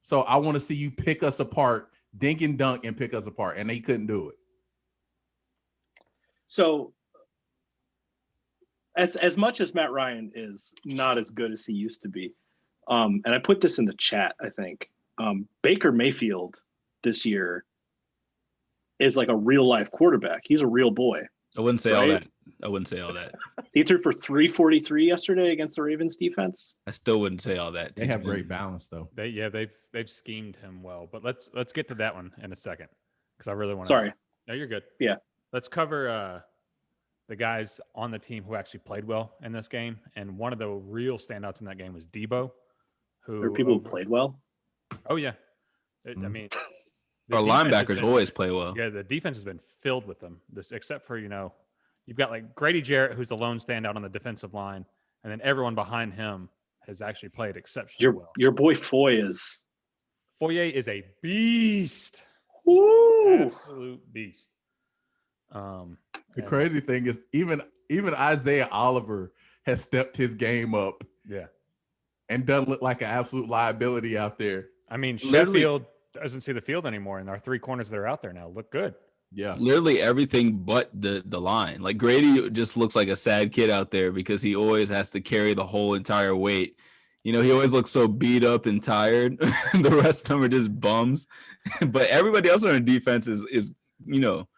So I want to see you pick us apart, dink and dunk, and pick us apart. And they couldn't do it. So as much as Matt Ryan is not as good as he used to be, and I put this in the chat, I think, Baker Mayfield this year is like a real life quarterback. He's a real boy. I wouldn't say all that. I wouldn't say all that. He threw for 343 yesterday against the Ravens defense. I still wouldn't say all that. They have great balance though. They've schemed him well, but let's get to that one in a second because I really want to. Sorry. No, you're good. Yeah. Let's cover the guys on the team who actually played well in this game, and one of the real standouts in that game was Debo. There are people who played well. Oh yeah, I mean, our linebackers always play well. Yeah, the defense has been filled with them. Except for you've got like Grady Jarrett, who's the lone standout on the defensive line, and then everyone behind him has actually played exceptionally well. Your boy Foye is a beast. Woo! Absolute beast. The crazy thing is even Isaiah Oliver has stepped his game up. Yeah. And doesn't look like an absolute liability out there. I mean, Sheffield doesn't see the field anymore, and our 3 corners that are out there now look good. Yeah. Literally everything but the line. Like Grady just looks like a sad kid out there because he always has to carry the whole entire weight. You know, he always looks so beat up and tired. The rest of them are just bums. But everybody else on our defense is you know,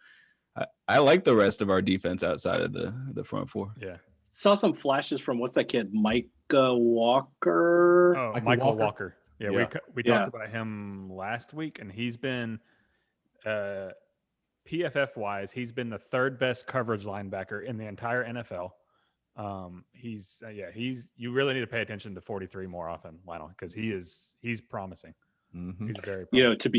I like the rest of our defense outside of the front four. Yeah. Saw some flashes from what's that kid, Micah Walker? Oh, Michael Michael Walker? Walker. Yeah, Yeah. we Yeah. talked about him last week, and he's been PFF wise, he's been the third best coverage linebacker in the entire NFL. He's you really need to pay attention to 43 more often, Lionel, because he's promising. Mhm. He's very promising. You know, to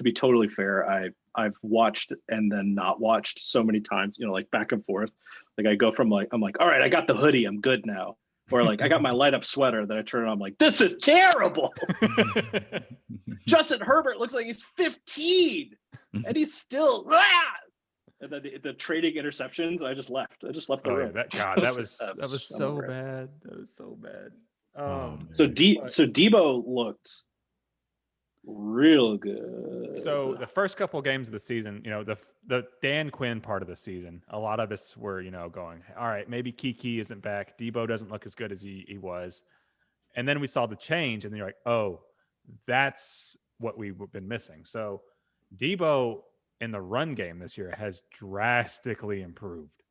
be totally fair, I've watched and then not watched so many times, you know, like back and forth. Like I go from I'm like, all right, I got the hoodie, I'm good now. Or like I got my light up sweater that I turn on, I'm like, this is terrible. Justin Herbert looks like he's 15 and he's still and then the trading interceptions, I just left the Oh, room. yeah, that was so unreal. bad. That was so bad. man. So Debo looked real good. So the first couple games of the season, you know, the Dan Quinn part of the season, a lot of us were, you know, going, all right, maybe Kiki isn't back. Debo doesn't look as good as he was. And then we saw the change, and then you're like, oh, that's what we've been missing. So Debo in the run game this year has drastically improved.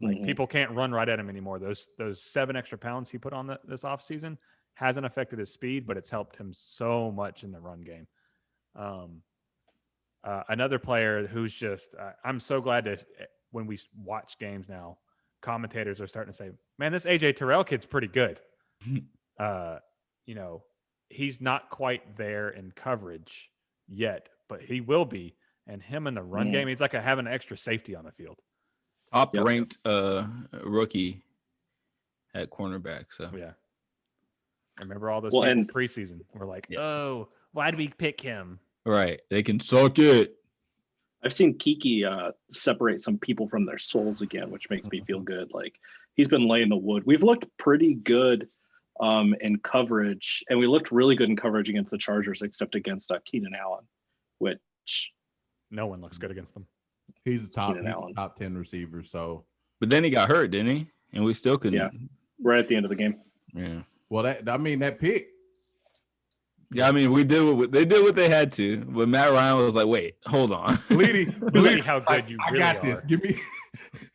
Like Mhm. people can't run right at him anymore. Those 7 extra pounds he put on this offseason hasn't affected his speed, but it's helped him so much in the run game. Another player who's just I'm so glad that when we watch games now, commentators are starting to say, man, this AJ Terrell kid's pretty good. You know, he's not quite there in coverage yet, but he will be. And him in the run game, he's like having an extra safety on the field. Top Yep. ranked rookie at cornerback. So Yeah. I remember all those Well, people and- preseason were like, Yeah. oh, why did we pick him? right, they can suck it. I've seen Kiki separate some people from their souls again, which makes me feel good. Like he's been laying the wood. We've looked pretty good in coverage, and we looked really good in coverage against the Chargers, except against Keenan Allen, which No one looks good against them. He's a Keenan Allen. top 10 receiver. So, But then he got hurt, didn't he? And we still couldn't. Yeah. right at the end of the game. Yeah. well, that pick. Yeah, I mean, they did what they had to, but Matt Ryan was like, "Wait, hold on." Let's see how good you I really got are. this. Give me.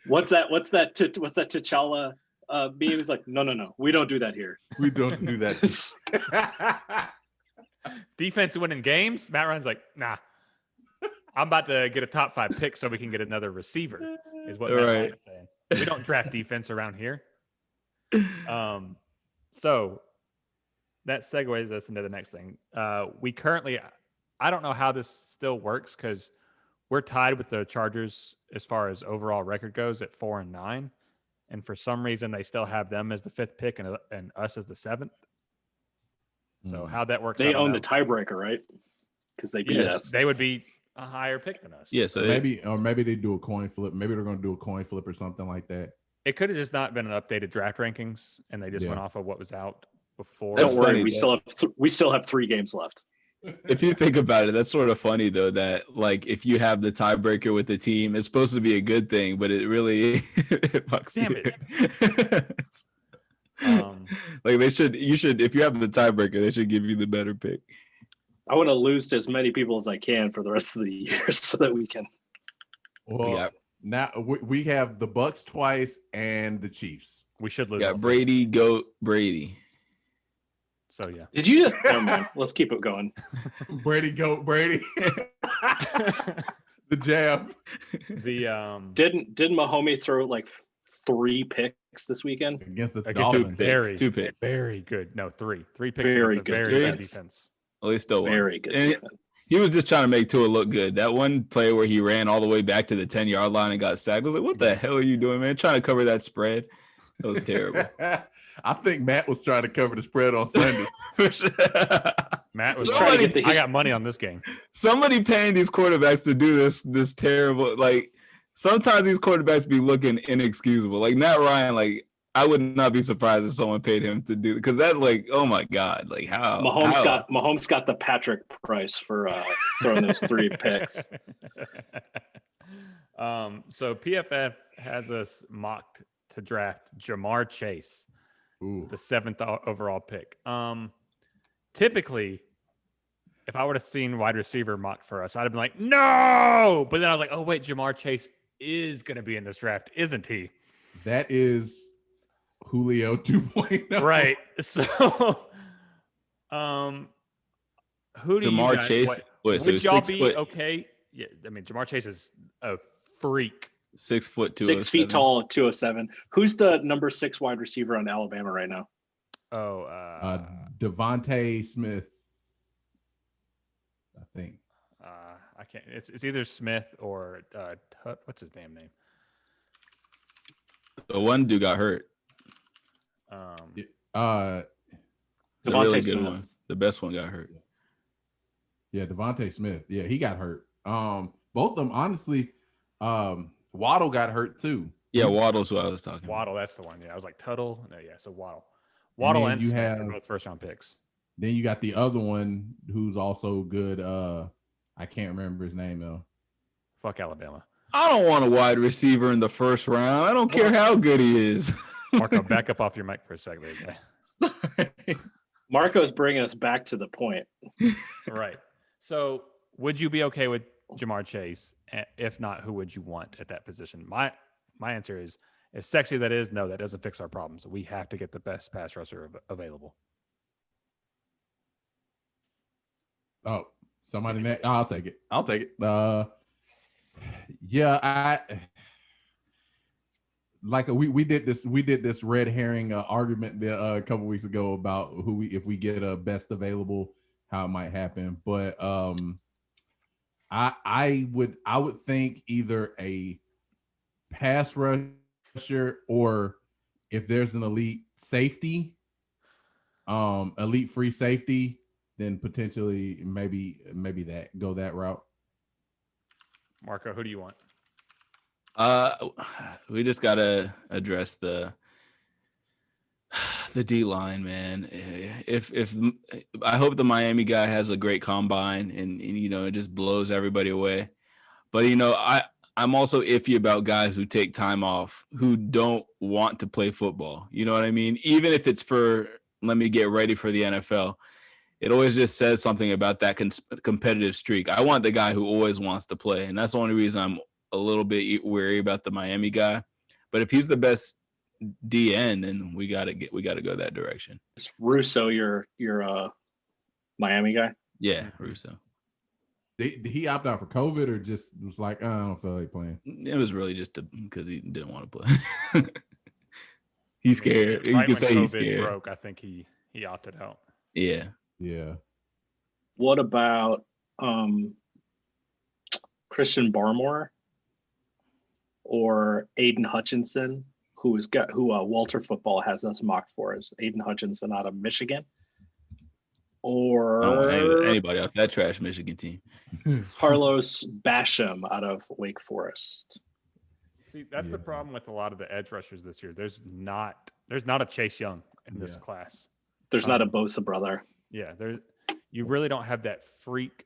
What's that T'Challa meme? He's like, no, we don't do that here. We don't do that. Defense winning games. Matt Ryan's like, nah. I'm about to get a top 5 pick so we can get another receiver. Is what Matt Right. Ryan's saying. We don't draft defense around here. So that segues us into the next thing. We currently, I don't know how this still works because we're tied with the Chargers as far as overall record goes at 4-9, and for some reason they still have them as the 5th pick and us as the 7th. So how that works, They I don't own know. the tiebreaker, right? Because they beat Yes, us. they would be a higher pick than us. Yeah, so maybe they do a coin flip. Maybe they're going to do a coin flip or something like that. It could have just not been an updated draft rankings, and they just Yeah. went off of what was out before. That's Don't worry, funny, we still have 3 games left. if you think about it, that's sort of funny though. That like if you have the tiebreaker with the team, it's supposed to be a good thing, but it really it fucks Damn you. Like you should if you have the tiebreaker, they should give you the better pick. I want to lose to as many people as I can for the rest of the year so that we can. Well, Yeah. now we have the Bucks twice and the Chiefs. We should lose. Yeah, all three. Brady, goat Brady. So yeah. Did you just? Never mind. Let's keep it going. Brady, go Brady. The jab. The Didn't Mahomes throw like 3 picks this weekend? Against the against Dolphins. Two picks. very good. No, 3 picks. Very against good a very good defense. defense. Well, he still won. Very good. And defense. he was just trying to make Tua look good. That one play where he ran all the way back to the 10-yard line and got sacked. I was like, what the hell are you doing, man? Trying to cover that spread. That was terrible. I think Matt was trying to cover the spread on Sunday. For sure. Matt was He's trying to right. get the- I got money on this game. Somebody paying these quarterbacks to do this terrible. Like sometimes these quarterbacks be looking inexcusable. Like Matt Ryan, like I would not be surprised if someone paid him to do because that like oh my god, like how Mahomes got the Patrick price for throwing those 3 picks. So PFF has us mocked to draft Jamar Chase Ooh. the 7th overall pick. Typically, if I would have seen wide receiver mocked for us, I'd have been like, no. But then I was like, oh, wait, Jamar Chase is going to be in this draft, isn't he? That is Julio 2.0. Right. So, who do you Jamar guys, Chase. Wait, so would he's y'all 6 be foot, okay? Yeah, I mean, Jamar Chase is a freak. 6 foot 6 feet tall, 207. Who's the number 6 wide receiver on Alabama right now? Oh, Devontae Smith, I think. I can't. It's either Smith or what's his damn name? The one dude got hurt. Um, Uh, The Devontae really good Smith. one. The best one got hurt. yeah, Devontae Smith. Yeah, he got hurt. Both of them, honestly. Waddle got hurt too. Yeah, Waddle's what I was talking Waddle, that's the one. Yeah, I was like Tuttle. No, yeah, so Waddle, then and you Smith have- are both first-round picks. Then you got the other one who's also good. I can't remember his name though. Fuck Alabama. I don't want a wide receiver in the first round. I don't care how good he is. Marco, back up off your mic for a second, there, guy. Marco's bringing us back to the point. Right. So, would you be okay with Jamar Chase? If not, who would you want at that position? My answer is, as sexy that is, no, that doesn't fix our problems. We have to get the best pass rusher available. Oh, somebody next. I'll take it. I'll take it. Yeah, we did this red herring argument a couple weeks ago about if we get a best available, how it might happen. But I would think either a pass rusher, or if there's an elite safety, elite free safety, then potentially maybe go that route. Marco, who do you want? We just gotta address the D line, man. If I hope the Miami guy has a great combine and it just blows everybody away. But I'm also iffy about guys who take time off, who don't want to play football. You know what I mean? Even if it's for, let me get ready for the NFL, it always just says something about that competitive streak. I want the guy who always wants to play, and that's the only reason I'm a little bit weary about the Miami guy. But if he's the best DN, then we gotta go that direction. Is Russo your Miami guy? Yeah, Russo. Did he opt out for COVID, or just was like, I don't feel like playing? It was really just because he didn't want to play. He's scared. Right You can when say he's COVID scared. broke, I think he opted out. Yeah. Yeah. What about Christian Barmore or Aiden Hutchinson, who Walter Football has us mocked for as Aiden Hutchinson out of Michigan? Or I don't want anybody off that trash Michigan team. Carlos Basham out of Wake Forest. See, that's the problem with a lot of the edge rushers this year. There's not a Chase Young in this class. There's not a Bosa brother. Yeah, you really don't have that freak,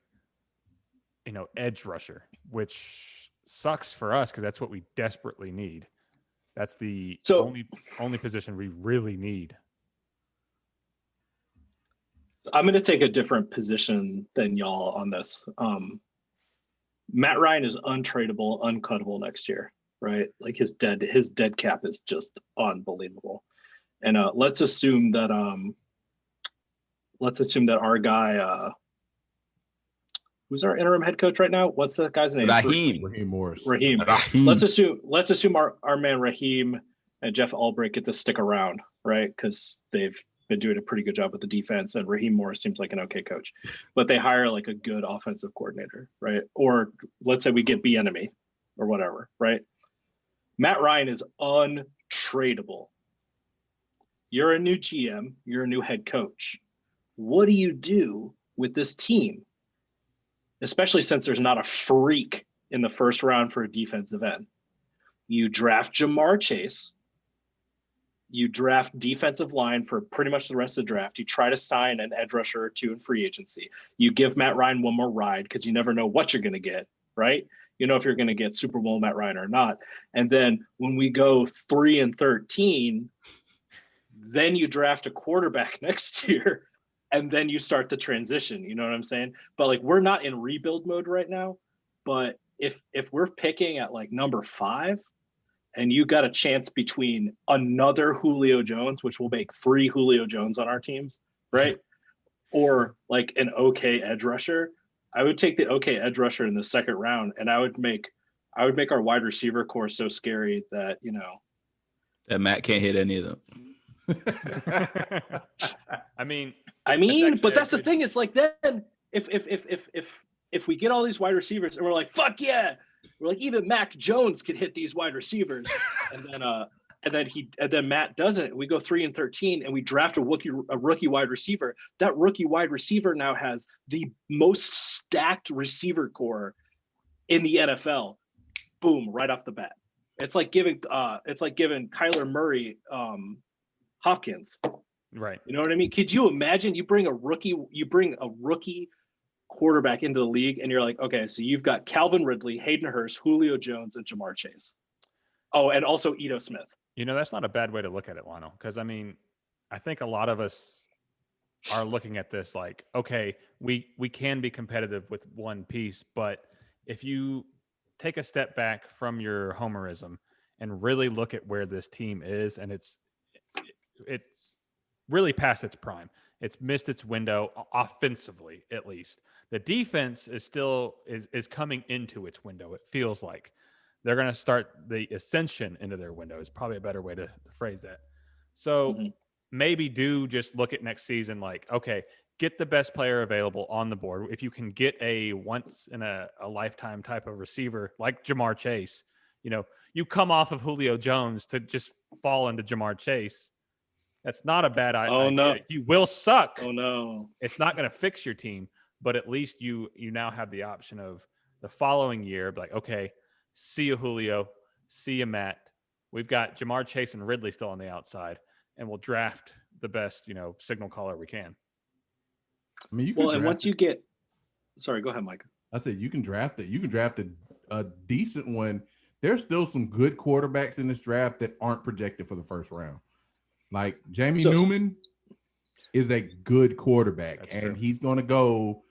edge rusher, which sucks for us because that's what we desperately need. That's the only position we really need. I'm going to take a different position than y'all on this. Matt Ryan is untradeable, uncuttable next year, right? Like his dead cap is just unbelievable. And let's assume that our guy, who's our interim head coach right now? What's that guy's name? Raheem Morris. Raheem. Let's assume our man Raheem and Jeff Albrecht get to stick around, right? Because they've been doing a pretty good job with the defense, and Raheem Morris seems like an okay coach. But they hire like a good offensive coordinator, right? Or let's say we get Bieniemy or whatever, right? Matt Ryan is untradeable. You're a new GM, you're a new head coach. What do you do with this team? Especially since there's not a freak in the first round for a defensive end. You draft Jamar Chase. You draft defensive line for pretty much the rest of the draft. You try to sign an edge rusher or two in free agency. You give Matt Ryan one more ride because you never know what you're going to get, right? You know if you're going to get Super Bowl Matt Ryan or not. And then when we go 3-13, then you draft a quarterback next year, and then you start the transition. You know what I'm saying? But like, we're not in rebuild mode right now. But if we're picking at like number 5, and you got a chance between another Julio Jones, which will make 3 Julio Jones on our teams, right? Or like an okay edge rusher, I would take the okay edge rusher in the second round, and I would make our wide receiver core so scary that, you know, that Matt can't hit any of them. I mean, but that's the thing. It's like, then if we get all these wide receivers and we're like, fuck yeah, we're like, even Mac Jones can hit these wide receivers, and then Matt doesn't. We go 3-13 and we draft a rookie wide receiver. That rookie wide receiver now has the most stacked receiver core in the NFL. Boom, right off the bat. It's like giving Kyler Murray Hopkins. Right. You know what I mean? Could you imagine you bring a rookie quarterback into the league, and you're like, okay, so you've got Calvin Ridley, Hayden Hurst, Julio Jones, and Jamar Chase. Oh, and also Ito Smith. You know, that's not a bad way to look at it, Lionel, because I mean, I think a lot of us are looking at this like, okay, we can be competitive with one piece, but if you take a step back from your homerism and really look at where this team is, and it's really past its prime. It's missed its window offensively, at least. The defense is still is coming into its window. It feels like they're going to start the ascension into their window is probably a better way to phrase that. So maybe do just look at next season like, okay, get the best player available on the board. If you can get a once in a lifetime type of receiver like Jamar Chase, you know, you come off of Julio Jones to just fall into Jamar Chase. That's not a bad idea. Oh, no. You will suck. Oh, no. It's not going to fix your team, but at least you now have the option of the following year, like, okay, see you, Julio. See you, Matt. We've got Jamar Chase and Ridley still on the outside, and we'll draft the best, signal caller we can. I mean, you can and once you get – sorry, go ahead, Mike. I said you can draft it. You can draft a decent one. There's still some good quarterbacks in this draft that aren't projected for the first round. Like Jamie Newman is a good quarterback, and he's going to go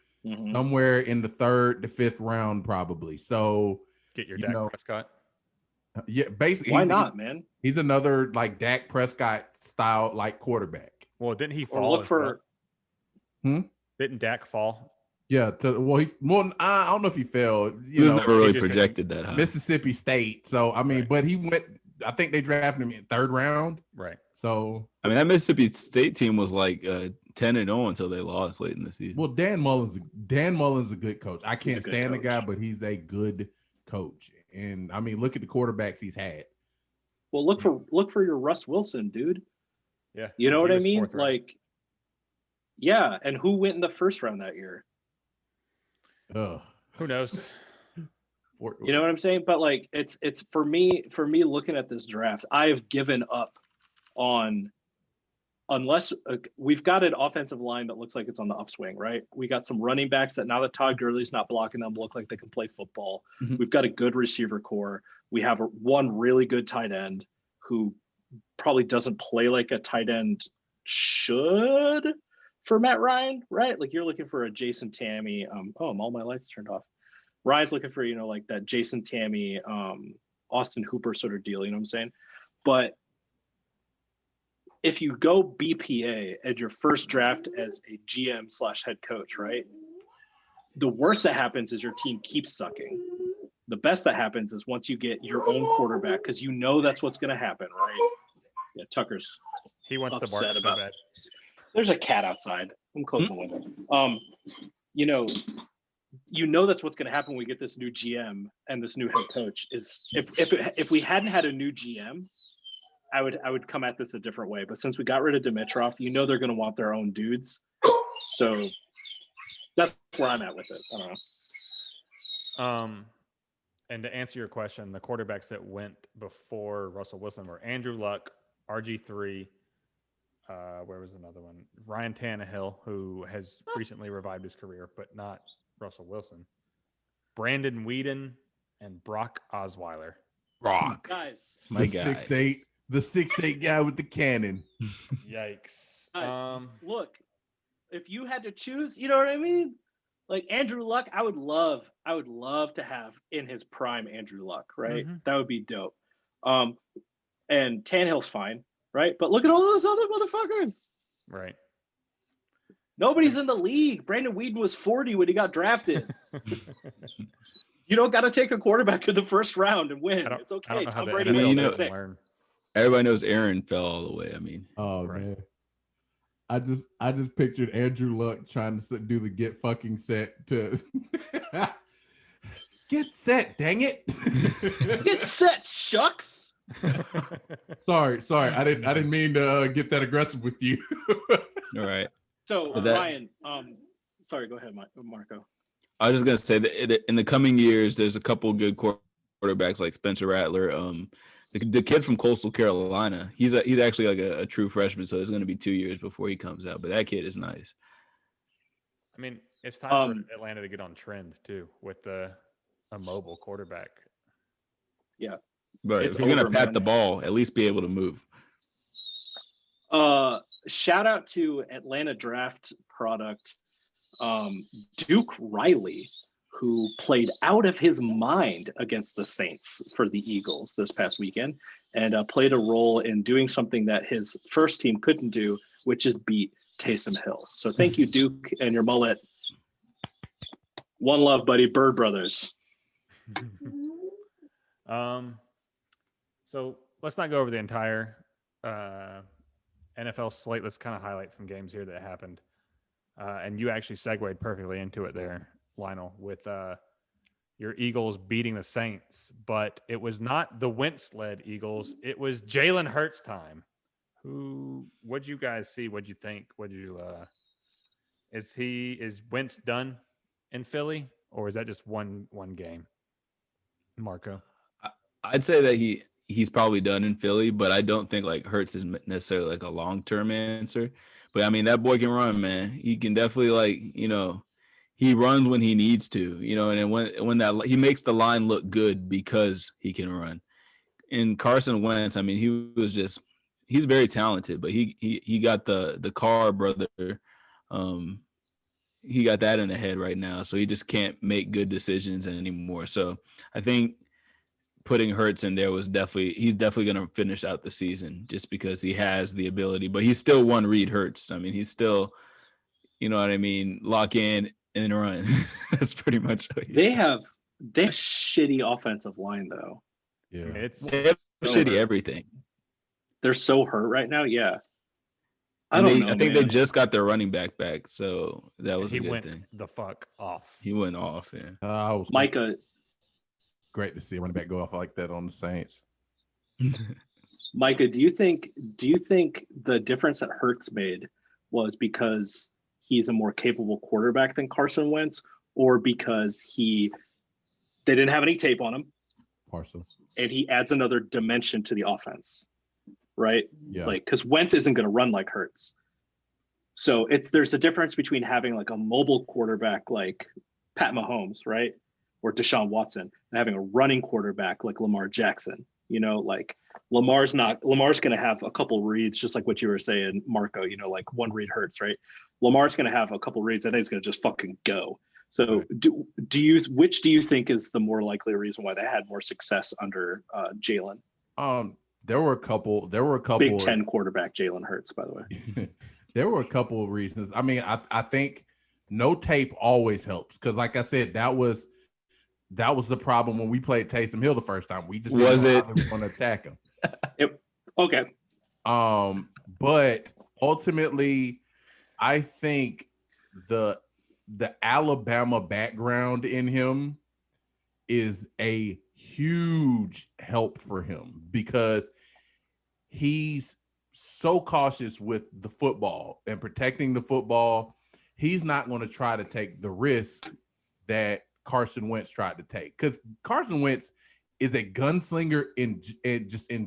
somewhere in the 3rd to 5th round probably. So get your Dak Prescott. Yeah, basically. Why not, man? He's another like Dak Prescott style like quarterback. Well, didn't he fall? Or look for. Didn't Dak fall? Yeah. I don't know if he fell. He was never really projected that high. Mississippi State. So I mean, but he went. I think they drafted him in 3rd round. Right. So I mean, that Mississippi State team was like 10-0 until they lost late in the season. Well, Dan Mullen's a good coach. I can't stand the guy, but he's a good coach. And I mean, look at the quarterbacks he's had. Well, look for your Russ Wilson, dude. Yeah. You know what I mean? Like, yeah. And who went in the 1st round that year? Who knows? You know what I'm saying? But like, it's for me looking at this draft, I've given up on, unless we've got an offensive line that looks like it's on the upswing, right? We got some running backs that now that Todd Gurley's not blocking them look like they can play football. We've got a good receiver core. We have one really good tight end who probably doesn't play like a tight end should for Matt Ryan, right? Like you're looking for a Jason Tamme. All my lights turned off. Ryan's looking for, like that Jason Tamme, Austin Hooper sort of deal, you know what I'm saying? But if you go BPA at your first draft as a GM/head coach, right? The worst that happens is your team keeps sucking. The best that happens is once you get your own quarterback, because you know that's what's going to happen, right? Yeah, Tucker's he wants to bark so bad. There's a cat outside. I'm closing the window. You know that's what's going to happen when we get this new GM and this new head coach. Is if we hadn't had a new GM, I would come at this a different way. But since we got rid of Dimitrov, they're going to want their own dudes. So that's where I'm at with it. I don't know. And to answer your question, the quarterbacks that went before Russell Wilson were Andrew Luck, RG3. Where was another one? Ryan Tannehill, who has recently revived his career, but not Russell Wilson. Brandon Weeden and Brock Osweiler. Brock. Guys. My guy. 6'8", The 6'8" guy with the cannon. Yikes. Guys, look, if you had to choose, you know what I mean? Like Andrew Luck, I would love to have in his prime Andrew Luck, right? Mm-hmm. That would be dope. And Tannehill's fine, right? But look at all those other motherfuckers. Right. Nobody's in the league. Brandon Weeden was 40 when he got drafted. You don't got to take a quarterback in the first round and win. It's okay. Tom Brady NFL six. Everybody knows Aaron fell all the way. I mean, oh man, I just pictured Andrew Luck trying to do the get fucking set to get set. Dang it! Get set, shucks. Sorry. I didn't mean to get that aggressive with you. All right. So Ryan, sorry, go ahead, Marco. I was just gonna say that in the coming years, there's a couple of good quarterbacks like Spencer Rattler. The kid from Coastal Carolina, he's actually like a true freshman, so it's gonna be 2 years before he comes out. But that kid is nice. I mean, it's time for Atlanta to get on trend too with a mobile quarterback. Yeah, but if you're gonna pat the ball, at least be able to move. Shout out to Atlanta draft product, Duke Riley, who played out of his mind against the Saints for the Eagles this past weekend, and played a role in doing something that his first team couldn't do, which is beat Taysom Hill. So thank you, Duke, and your mullet. One love, buddy. Bird Brothers. So let's not go over the entire NFL slate. Let's kind of highlight some games here that happened. And you actually segued perfectly into it there, Lionel, with your Eagles beating the Saints. But it was not the Wentz-led Eagles. It was Jalen Hurts time. What'd you guys see? What'd you think? Is Wentz done in Philly? Or is that just one game? Marco? I'd say that he's probably done in Philly, but I don't think like Hurts is necessarily like a long-term answer. But I mean, that boy can run, man. He can definitely he runs when he needs to, and then when that he makes the line look good because he can run. And Carson Wentz, I mean, he's very talented, but he got the Carr brother. He got that in the head right now, so he just can't make good decisions anymore. So I think putting Hurts in there he's definitely going to finish out the season just because he has the ability, but he's still one read Hurts. I mean, he's still, you know what I mean? Lock in and run. That's pretty much. They have shitty offensive line though. Yeah. They have shitty everything. They're so hurt right now. Yeah. I think they just got their running back, so that was a good thing. The fuck off. He went off, yeah. Micah. Great to see a running back go off like that on the Saints. Micah, do you think the difference that Hurts made was because he's a more capable quarterback than Carson Wentz, or because they didn't have any tape on him? Partial. And he adds another dimension to the offense, right? Yeah. Like, because Wentz isn't going to run like Hurts. So there's a difference between having like a mobile quarterback like Pat Mahomes, right? Or Deshaun Watson, and having a running quarterback like Lamar Jackson. Like Lamar's going to have a couple reads, just like what you were saying, Marco, like one read Hurts, right? Lamar's going to have a couple reads. I think he's going to just fucking go. So which do you think is the more likely reason why they had more success under Jalen? There were a couple Big Ten quarterback Jalen Hurts, by the way. There were a couple of reasons. I mean, I think no tape always helps. Cause like I said, that was the problem when we played Taysom Hill the first time. We just didn't want to attack him. Okay. But ultimately, I think the Alabama background in him is a huge help for him because he's so cautious with the football and protecting the football. He's not going to try to take the risk that Carson Wentz tried to take, because Carson Wentz is a gunslinger in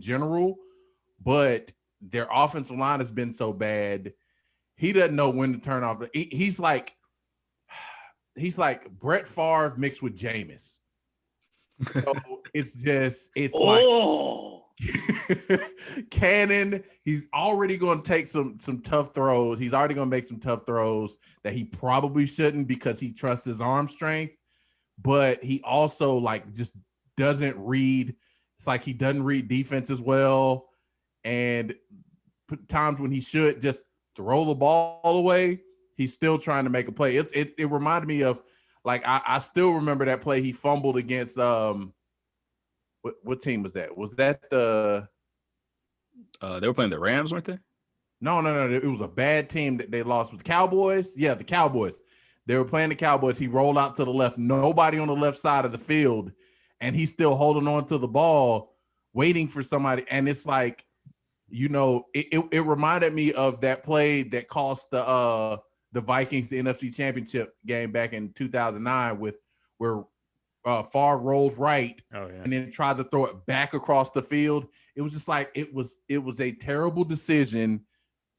general, but their offensive line has been so bad. He doesn't know when to turn off. He's like Brett Favre mixed with Jameis. So it's like Cannon, he's already going to take some tough throws. He's already going to make some tough throws that he probably shouldn't because he trusts his arm strength. But he also like just doesn't read. It's like he doesn't read defense as well. And times when he should just throw the ball away, he's still trying to make a play. It reminded me of like I still remember that play he fumbled against what team was that? Was that the they were playing the Rams, weren't they? No. It was a bad team that they lost with the Cowboys. Yeah, the Cowboys. They were playing the Cowboys. He rolled out to the left, nobody on the left side of the field, and he's still holding on to the ball, waiting for somebody. And it's like, you know, it reminded me of that play that cost the Vikings the NFC Championship game back in 2009 where Favre rolls right and then tries to throw it back across the field. It was just like it was a terrible decision.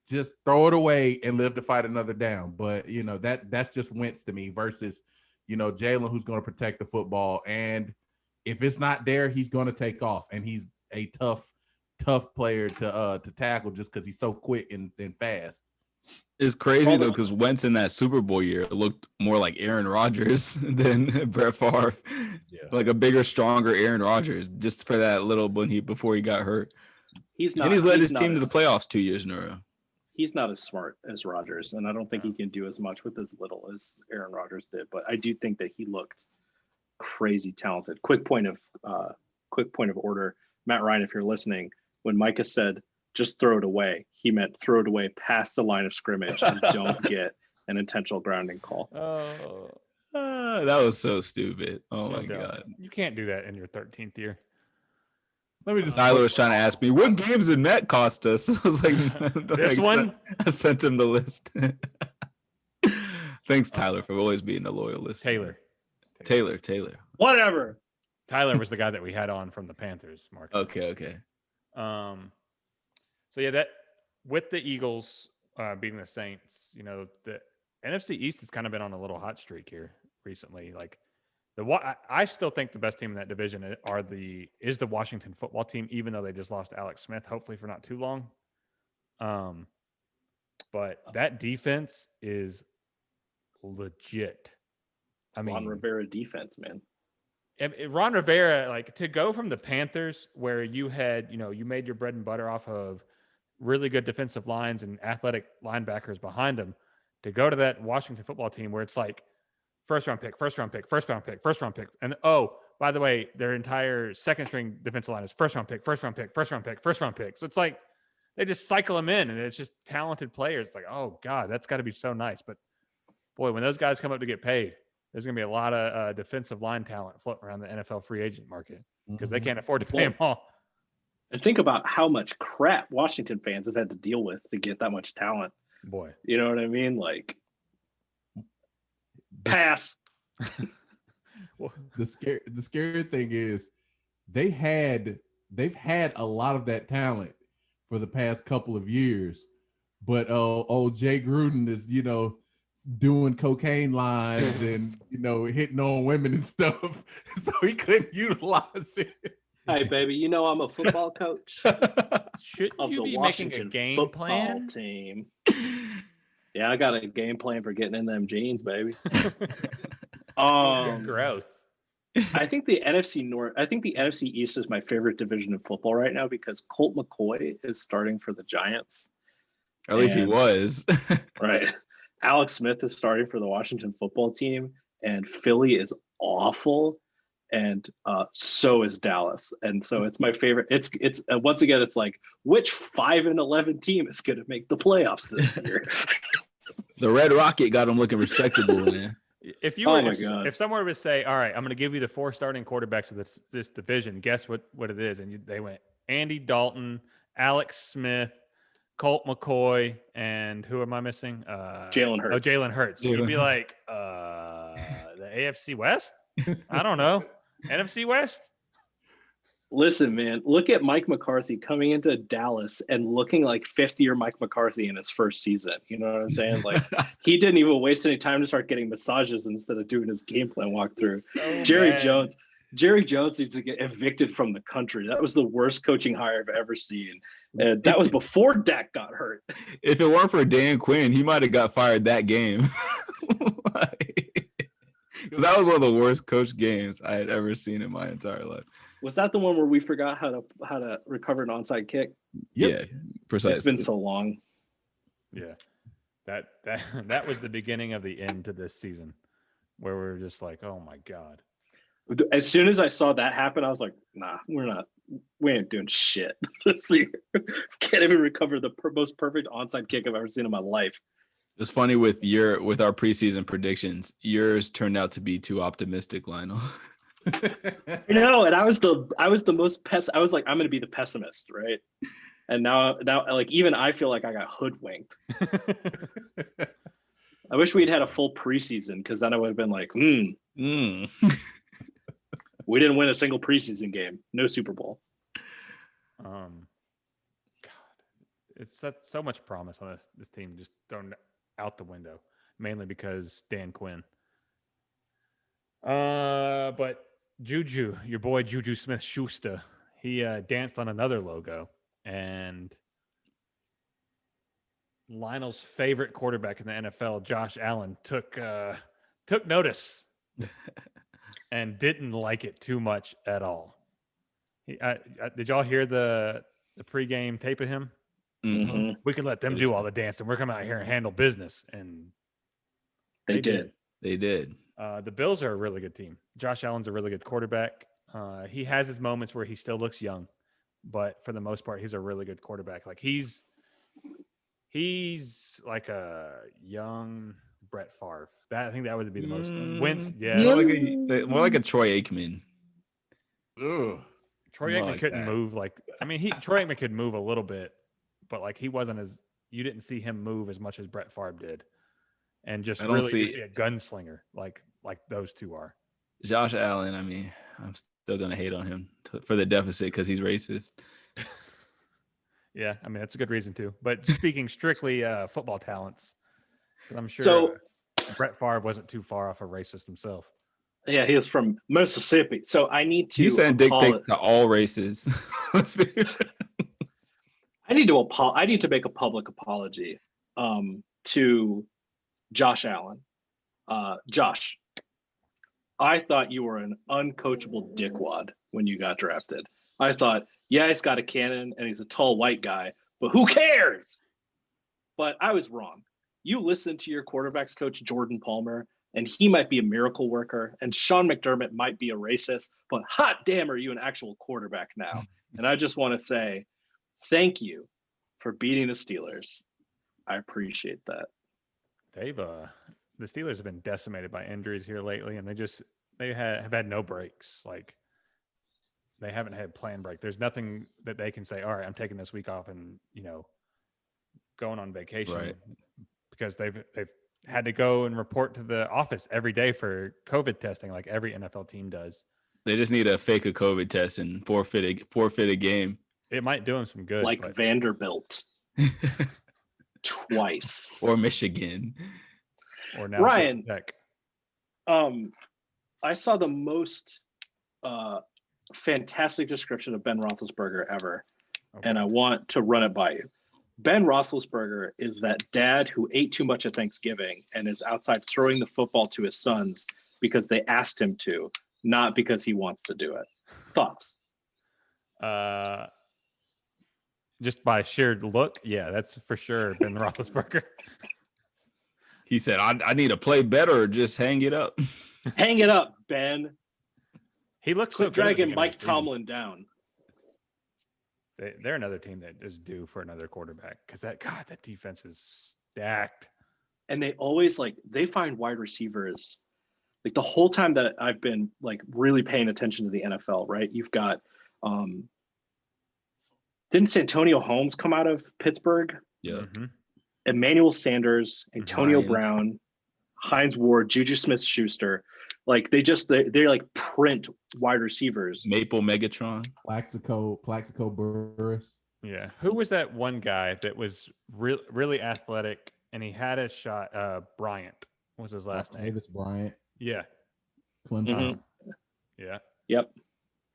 Just throw it away and live to fight another down. But you know, that's just Wentz to me versus, you know, Jalen, who's going to protect the football. And if it's not there, he's going to take off. And he's a tough player to tackle just because he's so quick and fast. It's crazy though, because Wentz in that Super Bowl year looked more like Aaron Rodgers than Brett Favre. Yeah. Like a bigger, stronger Aaron Rodgers, just for that little before he got hurt. He's led his team to the playoffs 2 years in a row. He's not as smart as Rodgers, and I don't think he can do as much with as little as Aaron Rodgers did. But I do think that he looked crazy talented. Quick point of order, Matt Ryan, if you're listening, when Micah said just throw it away, he meant throw it away past the line of scrimmage and don't get an intentional grounding call. That was so stupid. Oh my God. You can't do that in your 13th year. Let me just. Tyler was trying to ask me, what games did Matt cost us? I was like, this one? I sent him the list. Thanks, Tyler, for always being a loyal listener. Taylor. Whatever. Tyler was the guy that we had on from the Panthers, Mark. Okay. So yeah, that with the Eagles beating the Saints, you know, the NFC East has kind of been on a little hot streak here recently. Like I still think the best team in that division is the Washington football team, even though they just lost Alex Smith, hopefully for not too long. But that defense is legit. I mean, Ron Rivera defense, man. Ron Rivera, like to go from the Panthers where you had, you know, you made your bread and butter off of really good defensive lines and athletic linebackers behind them, to go to that Washington football team where it's like first round pick. And by the way, their entire second string defensive line is first round pick. So it's like they just cycle them in and it's just talented players. It's like, oh God, that's got to be so nice. But boy, when those guys come up to get paid, there's going to be a lot of defensive line talent floating around the NFL free agent market because they can't afford to pay them all. And think about how much crap Washington fans have had to deal with to get that much talent. Boy, you know what I mean? Like, pass. The scary thing is they've had a lot of that talent for the past couple of years, but old Jay Gruden is, you know, doing cocaine lines and, you know, hitting on women and stuff, so he couldn't utilize it. Hey, baby, you know I'm a football coach. Shouldn't you be making a game plan? Team. Yeah, I got a game plan for getting in them jeans, baby. Gross. I think the NFC East is my favorite division of football right now because Colt McCoy is starting for the Giants. At least he was. Right. Alex Smith is starting for the Washington football team, and Philly is awful. And so is Dallas, and so it's my favorite. It's once again, it's like which 5-11 team is going to make the playoffs this year? The Red Rocket got them looking respectable, man. If you were, if someone would say, "All right, I'm going to give you the 4 starting quarterbacks of this division," guess what it is? And they went Andy Dalton, Alex Smith, Colt McCoy, and who am I missing? Jalen Hurts. Oh, Jalen Hurts. You'd be like, the AFC West? I don't know. NFC West? Listen, man, look at Mike McCarthy coming into Dallas and looking like 50-year Mike McCarthy in his first season. You know what I'm saying? Like, he didn't even waste any time to start getting massages instead of doing his game plan walkthrough. Jerry Jones. Jerry Jones needs to get evicted from the country. That was the worst coaching hire I've ever seen. And that was before Dak got hurt. If it weren't for Dan Quinn, he might have got fired that game. That was one of the worst coach games I had ever seen in my entire life. Was that the one where we forgot how to recover an onside kick? Yeah, precisely. It's been so long. Yeah. That was the beginning of the end to this season, where we were just like, oh my God. As soon as I saw that happen, I was like, nah, we ain't doing shit this year. Can't even recover the most perfect onside kick I've ever seen in my life. It's funny with our preseason predictions. Yours turned out to be too optimistic, Lionel. No, and I was the most I was like, I'm gonna be the pessimist, right? And now like even I feel like I got hoodwinked. I wish we'd had a full preseason, because then I would have been like, we didn't win a single preseason game. No Super Bowl. God, it's so much promise on this team just thrown out the window, mainly because Dan Quinn. But Juju, your boy Juju Smith-Schuster, he danced on another logo, and Lionel's favorite quarterback in the NFL, Josh Allen, took notice and didn't like it too much at all. Did y'all hear the pregame tape of him? Mm-hmm. We could let them do all the dancing. We're coming out here and handle business, and They did. They did. The Bills are a really good team. Josh Allen's a really good quarterback. He has his moments where he still looks young, but for the most part, he's a really good quarterback. Like he's like a young Brett Favre. I think that would be the most wins. Yeah, more like a Troy Aikman. Ugh. Troy Aikman couldn't move. Troy Aikman could move a little bit, but like he wasn't as, you didn't see him move as much as Brett Favre did, and just really be a gunslinger like those two are. Josh Allen, I mean, I'm still gonna hate on him for the deficit because he's racist. Yeah, I mean that's a good reason too. But speaking strictly football talents, I'm sure Brett Favre wasn't too far off a racist himself. Yeah, he was from Mississippi. So I need to. He sent dick pics to all races. I need to make a public apology to Josh Allen. Josh, I thought you were an uncoachable dickwad when you got drafted. I thought, yeah, he's got a cannon and he's a tall white guy, but who cares? But I was wrong. You listened to your quarterback's coach, Jordan Palmer, and he might be a miracle worker, and Sean McDermott might be a racist, but hot damn, are you an actual quarterback now? And I just want to say thank you for beating the Steelers. I appreciate that. The Steelers have been decimated by injuries here lately, and they have had no breaks. Like they haven't had planned break. There's nothing that they can say, all right, I'm taking this week off and, going on vacation, right? Because they've had to go and report to the office every day for COVID testing, like every NFL team does. They just need to fake a COVID test and forfeit a game. It might do them some good. Like Vanderbilt. Twice. Or Michigan. Or now Ryan, Tech. I saw the most fantastic description of Ben Roethlisberger ever, and I want to run it by you. Ben Roethlisberger is that dad who ate too much at Thanksgiving and is outside throwing the football to his sons because they asked him to, not because he wants to do it. Thoughts? Just by sheer look, yeah, that's for sure Ben Roethlisberger. He said, I need to play better or just hang it up. Hang it up, Ben. He looks so good. Dragging Mike Tomlin down. They're another team that is due for another quarterback because that defense is stacked. And they always they find wide receivers. Like the whole time that I've been really paying attention to the NFL, right? You've got didn't Santonio Holmes come out of Pittsburgh? Yeah. Mm-hmm. Emmanuel Sanders, Antonio Brown, Hines Ward, Juju Smith-Schuster. They print wide receivers. Maple Megatron. Plaxico Burress. Yeah. Who was that one guy that was really athletic and he had a shot? Bryant. What was his last name? Davis Bryant. Yeah. Clemson. Mm-hmm. Yeah. Yep.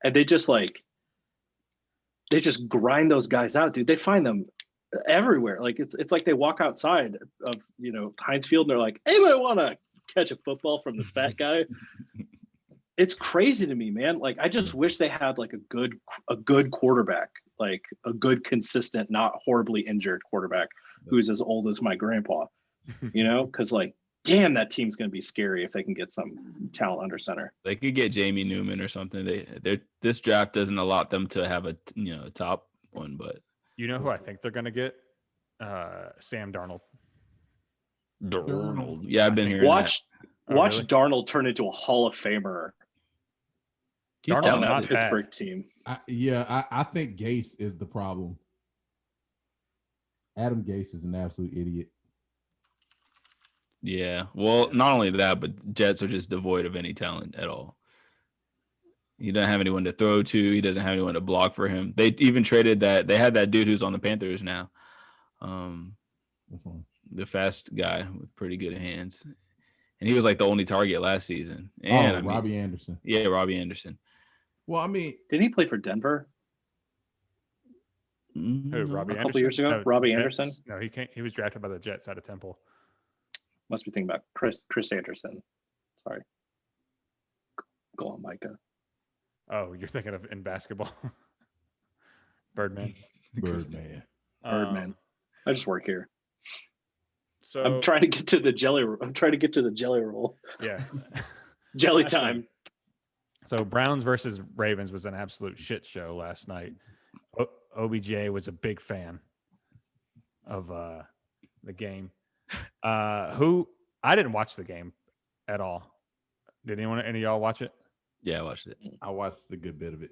And they just grind those guys out, dude. They find them everywhere. Like it's like they walk outside of Heinz Field and they're like, anybody want to catch a football from the fat guy? It's crazy to me, man. Like I just wish they had like a good quarterback, like a good, consistent, not horribly injured quarterback who's as old as my grandpa. Because like, damn, that team's gonna be scary if they can get some talent under center. They could get Jamie Newman or something. This draft doesn't allot them to have a top one, but you know who I think they're gonna get? Sam Darnold. Yeah, I've been hearing Watch really? Darnold turn into a Hall of Famer. He's on talented. that Pittsburgh team. I think Gase is the problem. Adam Gase is an absolute idiot. Yeah. Well, not only that, but Jets are just devoid of any talent at all. He doesn't have anyone to throw to. He doesn't have anyone to block for him. They even traded that. They had that dude who's on the Panthers now. The fast guy with pretty good hands. And he was like the only target last season. And Robbie Anderson. Yeah, Robbie Anderson. Well, I mean, did he play for Denver? Who, Robbie a Anderson? couple years ago? No, Robbie Jets. Anderson? No, he was drafted by the Jets out of Temple. Must be thinking about Chris Anderson. Sorry. Go on, Micah. Oh, you're thinking of in basketball. Birdman. Birdman. I just work here. So I'm trying to get to the jelly roll. Yeah. Jelly time. So Browns versus Ravens was an absolute shit show last night. OBJ was a big fan of the game. Who I didn't watch the game at all. Did any of y'all watch it? Yeah, I watched it. I watched a good bit of it.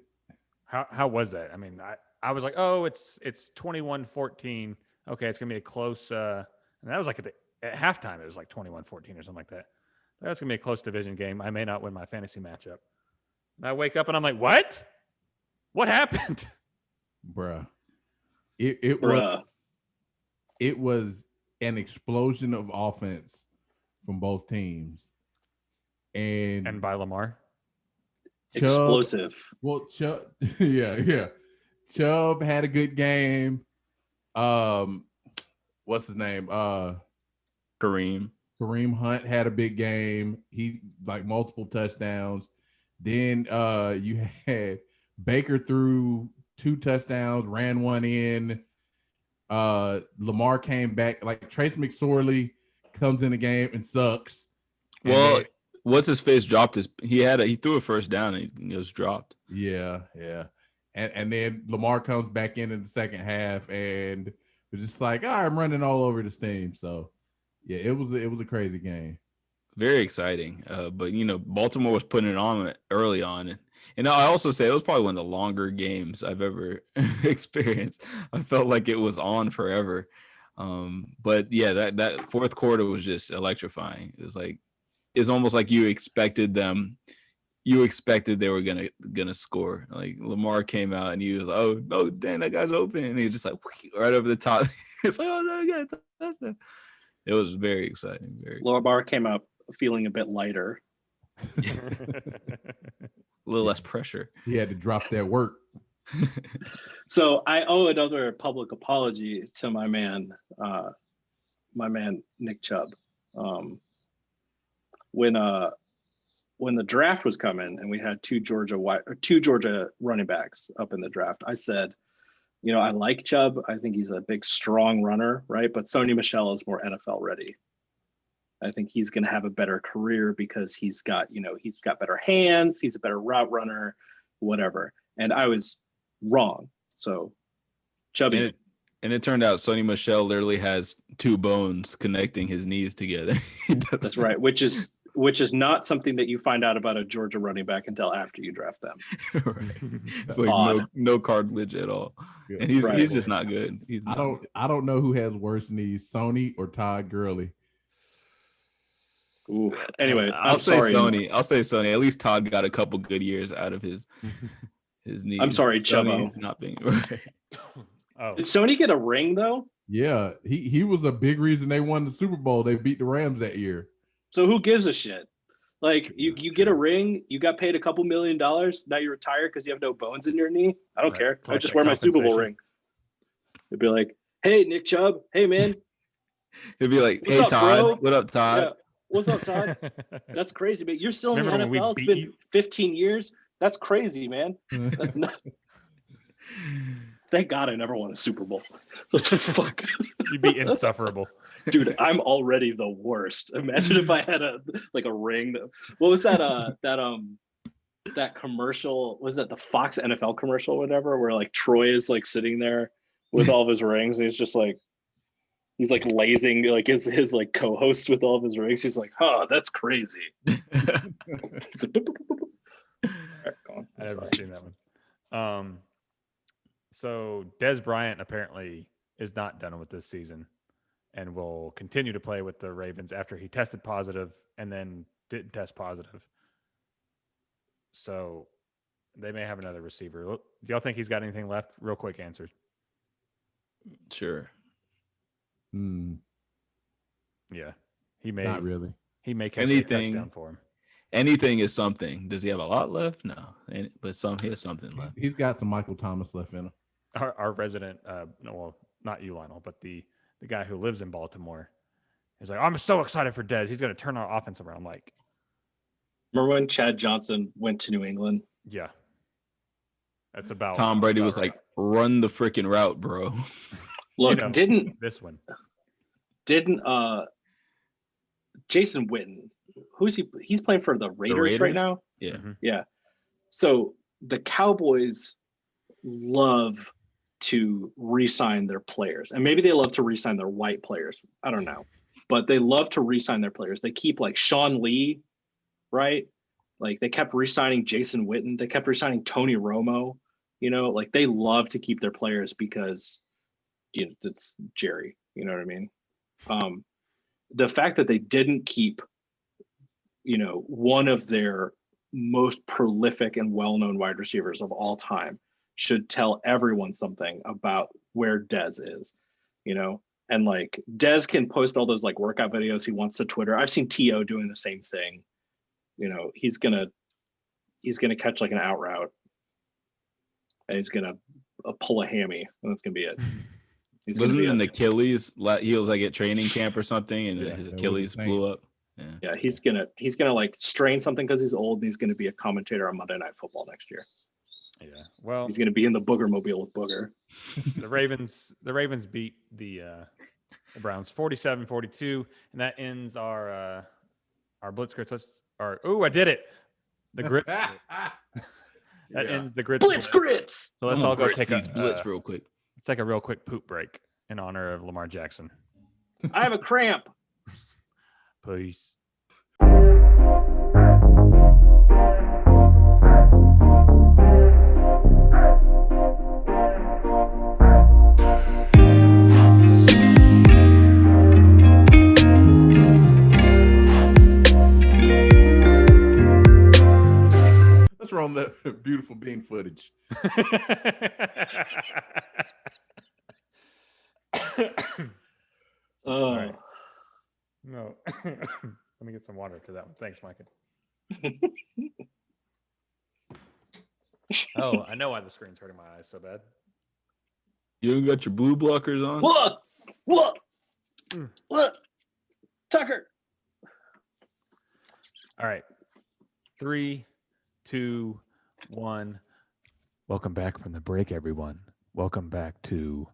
How was that? I mean, I was like, oh, it's 21-14. Okay, it's gonna be a close. And that was like at halftime. It was like 21-14 or something like that. That's gonna be a close division game. I may not win my fantasy matchup. And I wake up and I'm like, what? What happened? Bruh. It was an explosion of offense from both teams. And by Lamar. Chubb, explosive. Well, Chubb, yeah. Chubb had a good game. What's his name? Kareem Hunt had a big game. He like multiple touchdowns. Then you had Baker threw 2 touchdowns, ran one in. Lamar came back. Like Trace McSorley comes in the game and sucks. Well, what's his face dropped his. He threw a first down and it was dropped. Yeah. And then Lamar comes back in the second half and was just like, I'm running all over this team. So yeah, it was a crazy game. Very exciting. But Baltimore was putting it on early on. And I also say it was probably one of the longer games I've ever experienced. I felt like it was on forever. But yeah, that fourth quarter was just electrifying. It was like, it's almost like you expected they were gonna score. Like Lamar came out and he was like, oh damn, that guy's open, and he was just like right over the top. It's like, oh no, yeah, that's it. It was very exciting. Lamar came out feeling a bit lighter. A little less pressure. He had to drop that work. So I owe another public apology to my man Nick Chubb. When the draft was coming and we had two Georgia running backs up in the draft, I said, I like Chubb. I think he's a big, strong runner, right? But Sony Michel is more NFL ready. I think he's going to have a better career because he's got better hands. He's a better route runner, whatever. And I was wrong. So Chubby. And it turned out Sony Michel literally has 2 bones connecting his knees together. That's right. Which is not something that you find out about a Georgia running back until after you draft them. Right. It's like no cartilage at all. Yeah. And he's just not good. I don't know who has worse knees, Sony or Todd Gurley. Ooh. Anyway, I'll say Sony. At least Todd got a couple good years out of his knees. I'm sorry, Chubbo. Not being right. Oh. Did Sony get a ring though? Yeah, he was a big reason they won the Super Bowl. They beat the Rams that year. So who gives a shit? Like you get a ring, you got paid a couple $1 million. Now you're retired because you have no bones in your knee. I don't Right. care. I Collect just that wear my Super Bowl compensation. ring. It'd be like, hey, Nick Chubb. Hey, man. It'd be like, What's hey, up, Todd. bro? What up, Todd? Yeah. What's up, Todd? That's crazy, but you're still in Remember the when we NFL. It's beat been you? 15 years. That's crazy, man. That's not. Thank God I never won a Super Bowl. What the fuck? You'd be insufferable. Dude, I'm already the worst. Imagine if I had a ring. What was that? That commercial, was that the Fox NFL commercial or whatever, where like Troy is like sitting there with all of his rings and he's like lazing like his like co-host with all of his rings. He's like, huh, that's crazy. He's like, boop, boop, boop, boop. All right, go on. I've never Sorry. seen that one. So Des Bryant apparently is not done with this season and will continue to play with the Ravens after he tested positive and then didn't test positive. So they may have another receiver. Do y'all think he's got anything left? Real quick answers. Sure. Yeah. He may Not really. He may catch a Anything. touchdown for him. Anything is something. Does he have a lot left? No. But he has something left. He's got some Michael Thomas left in him. Our resident, well, not you, Lionel, but the guy who lives in Baltimore is like, I'm so excited for Dez. He's going to turn our offense around. I'm like, Remember when Chad Johnson went to New England? yeah. That's about Tom Brady about was right. like, run the freaking route, bro. Look, You know, didn't this one. Jason Witten, who's he? He's playing for the Raiders right now. Yeah. Mhm. Yeah. So the Cowboys love to re-sign their players, and maybe they love to re-sign their white players. I don't know, but they love to re-sign their players. They keep like Sean Lee, right? Like they kept re-signing Jason Witten. They kept re-signing Tony Romo. You know, like they love to keep their players because it's Jerry. You know what I mean? The fact that they didn't keep, one of their most prolific and well-known wide receivers of all time should tell everyone something about where Dez is, and like Dez can post all those like workout videos he wants to Twitter. I've seen T.O. doing the same thing. He's gonna catch like an out route and he's gonna pull a hammy and that's gonna be it. He's Wasn't gonna it be an a, Achilles? He was like at training camp or something, and Yeah, his that was Achilles the blew Saints. up. Yeah. yeah, he's gonna like strain something because he's old and he's gonna be a commentator on Monday Night Football next year. Yeah. Well, He's gonna be in the Booger Mobile with Booger. the Ravens beat the Browns 47-42, and that ends our Blitz grits. I did it. The grit. That ends the grits. Blitz grits. So let's I'm all gonna go grit take these a blitz real quick. take a real quick poop break in honor of Lamar Jackson. I have a cramp. Peace. Let's roll that beautiful bean footage. Oh, right. No. Let me get some water to that one. Thanks, Micah. Oh, I know why the screen's hurting my eyes so bad. You don't got your blue blockers on? Look, Tucker. All right. 3, 2, 1. Welcome back from the break, everyone. Welcome back to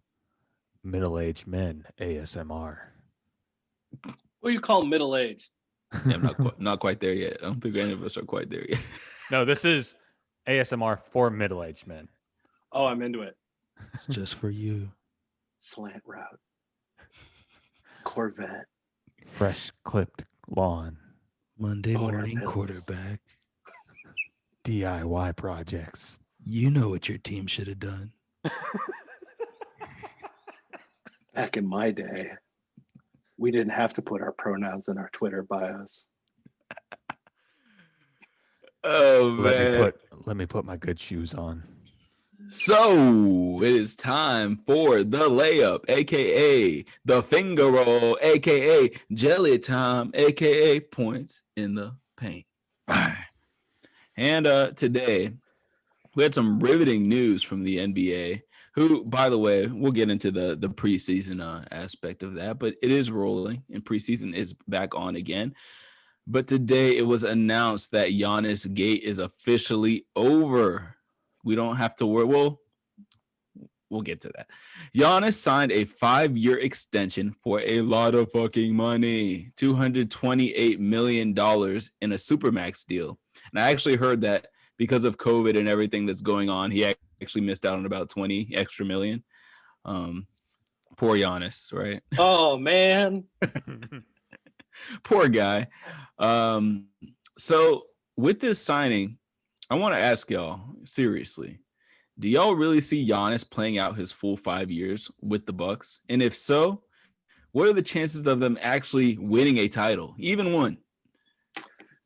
Middle-Aged Men ASMR. What do you call middle-aged? Yeah, I'm not quite there yet. I don't think any of us are quite there yet. No, this is ASMR for middle-aged men. Oh, I'm into it. It's just for you. Slant route. Corvette. Fresh clipped lawn. Monday Boner morning pills. quarterback. DIY projects. You know what your team should have done. Back in my day, we didn't have to put our pronouns in our Twitter bios. Oh man. Let me put my good shoes on. So it is time for the layup, aka the finger roll, aka jelly time, aka points in the paint. And today we had some riveting news from the NBA, who, by the way, we'll get into the preseason aspect of that, but it is rolling and preseason is back on again. But today it was announced that Giannis Gate is officially over. We don't have to worry. Well, we'll get to that. Giannis signed a 5-year extension for a lot of fucking money, $228 million in a Supermax deal. And I actually heard that because of COVID and everything that's going on, he actually missed out on about 20 extra million. Poor Giannis, right? Oh, man. Poor guy. So with this signing, I want to ask y'all, seriously, do y'all really see Giannis playing out his full 5 years with the Bucks? And if so, what are the chances of them actually winning a title, even one?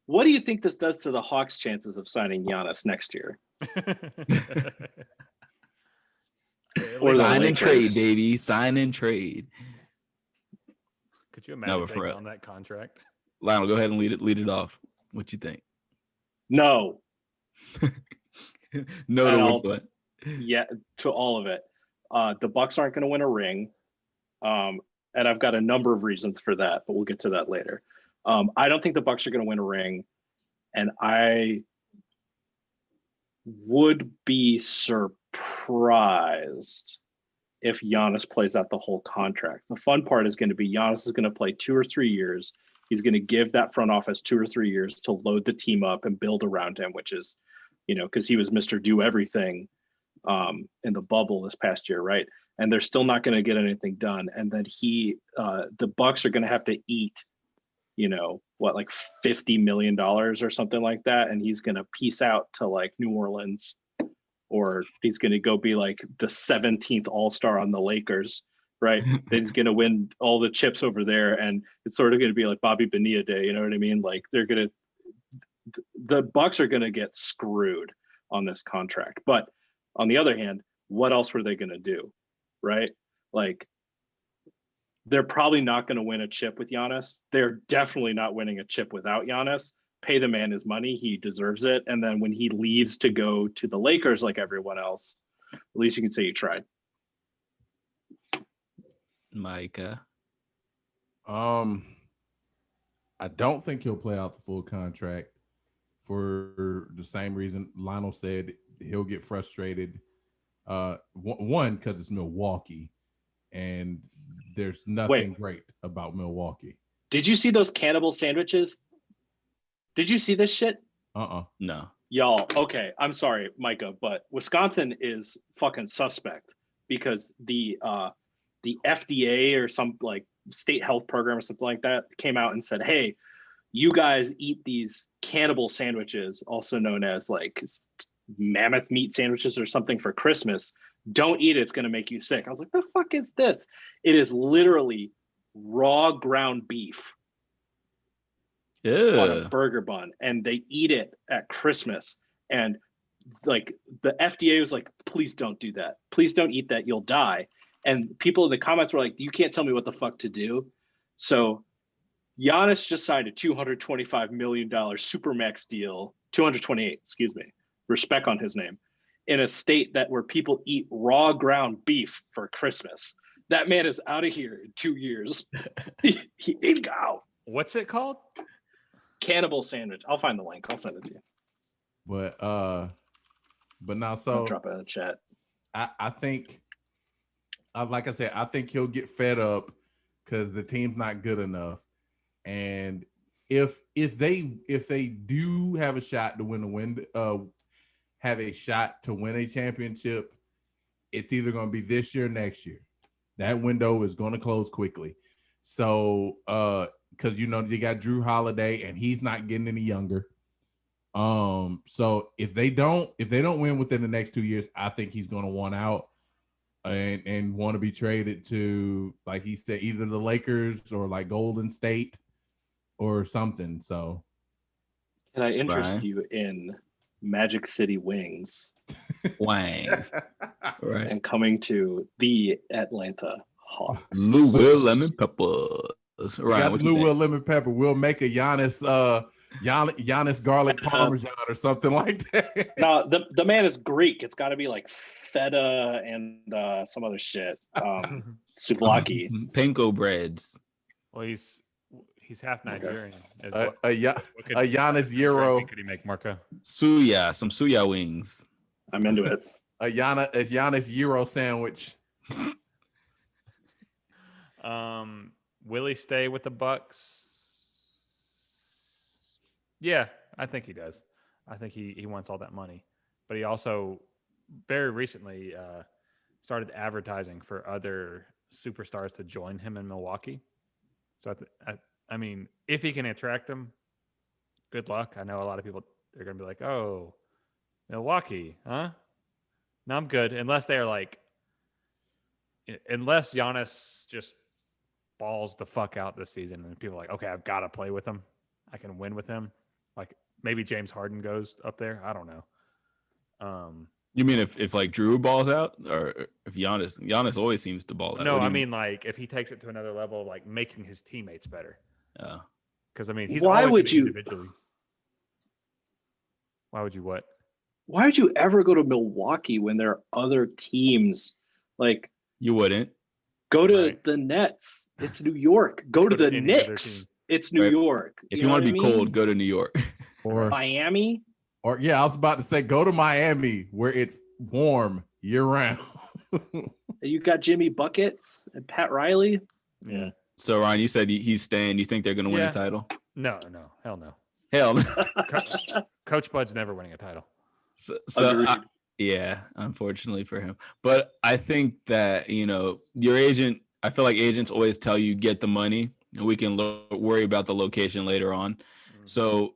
What do you think this does to the Hawks' chances of signing Giannis next year? Or Sign and trade, baby. Sign and trade. Could you imagine taking on that contract? Lionel, go ahead and lead it off. What you think? No. No to what? Yeah, to all of it. The Bucks aren't going to win a ring. And I've got a number of reasons for that, but we'll get to that later. I don't think the Bucks are going to win a ring. And I would be surprised if Giannis plays out the whole contract. The fun part is going to be Giannis is going to play 2 or 3 years. He's going to give that front office 2 or 3 years to load the team up and build around him, which is, because he was Mr. Do Everything in the bubble this past year, right? And they're still not going to get anything done. And then the Bucks are going to have to eat, like $50 million or something like that. And he's going to peace out to like New Orleans, or he's going to go be like the 17th All-Star on the Lakers, right? Then he's going to win all the chips over there. And it's sort of going to be like Bobby Bonilla Day. You know what I mean? Like the Bucks are going to get screwed on this contract. But on the other hand, what else were they going to do? Right? Like, they're probably not going to win a chip with Giannis. They're definitely not winning a chip without Giannis. Pay the man his money. He deserves it. And then when he leaves to go to the Lakers like everyone else, at least you can say you tried. Micah. I don't think he'll play out the full contract for the same reason Lionel said. He'll get frustrated. One, because it's Milwaukee, and there's nothing great about Milwaukee. Did you see those cannibal sandwiches? Did you see this shit? No. Y'all, okay, I'm sorry, Micah, but Wisconsin is fucking suspect because the FDA or some like state health program or something like that came out and said, hey, you guys eat these cannibal sandwiches, also known as like mammoth meat sandwiches or something, for Christmas. Don't eat it. It's going to make you sick. I was like, the fuck is this? It is literally raw ground beef on a burger bun, and they eat it at Christmas. And like the FDA was like, please don't do that. Please don't eat that. You'll die. And people in the comments were like, you can't tell me what the fuck to do. So Giannis just signed a $225 million Supermax deal, 228, excuse me, respect on his name, in a state where people eat raw ground beef for Christmas. That man is out of here in 2 years. He's out. What's it called? Cannibal sandwich. I'll find the link. I'll send it to you. But now, so I'll drop it in the chat. I think, like I said, I think he'll get fed up because the team's not good enough. And if they do have a shot to win a championship, it's either going to be this year or next year. That window is going to close quickly. So, because you got Drew Holiday and he's not getting any younger. So if they don't win within the next 2 years, I think he's going to want out and want to be traded to, like he said, either the Lakers or like Golden State or something. So can I interest you in Magic City Wings? Wangs. Right. And coming to the Atlanta Hawks. Blue Will Lemon Peppers. Right. Got Blue Will Lemon Pepper. We'll make a Giannis Giannis garlic parmesan or something like that. No, the man is Greek. It's got to be like feta and some other shit. Souvlaki. Panko breads. Well, he's half Nigerian. A Giannis gyro. Could he make, Marco? Suya, some suya wings. I'm into it. A Giannis gyro sandwich. Will he stay with the Bucks? Yeah, I think he does. I think he wants all that money, but he also very recently started advertising for other superstars to join him in Milwaukee. So I mean, if he can attract them, good luck. I know a lot of people are going to be like, "Oh, Milwaukee, huh?" No, I'm good. Unless Giannis just balls the fuck out this season and people are like, okay, I've got to play with him. I can win with him. Like maybe James Harden goes up there. I don't know. You mean if like Drew balls out, or if Giannis always seems to ball out? No, I mean like if he takes it to another level, like making his teammates better. Because I mean, he's Why always would been you? Individually. Why would you what? Why would you ever go to Milwaukee when there are other teams? Like you wouldn't. Go to the Nets. It's New York. Go to the Knicks. It's New York. If you want to be cold, go to New York. Or Miami. Or I was about to say, go to Miami where it's warm year round. You got Jimmy Buckets and Pat Riley. Yeah. So Ryan, you said he's staying. You think they're going to win a title? No, hell no. Hell no. Coach Bud's never winning a title. Yeah, unfortunately for him. But I think that, your agent, I feel like agents always tell you get the money and we can worry about the location later on. Mm-hmm. So,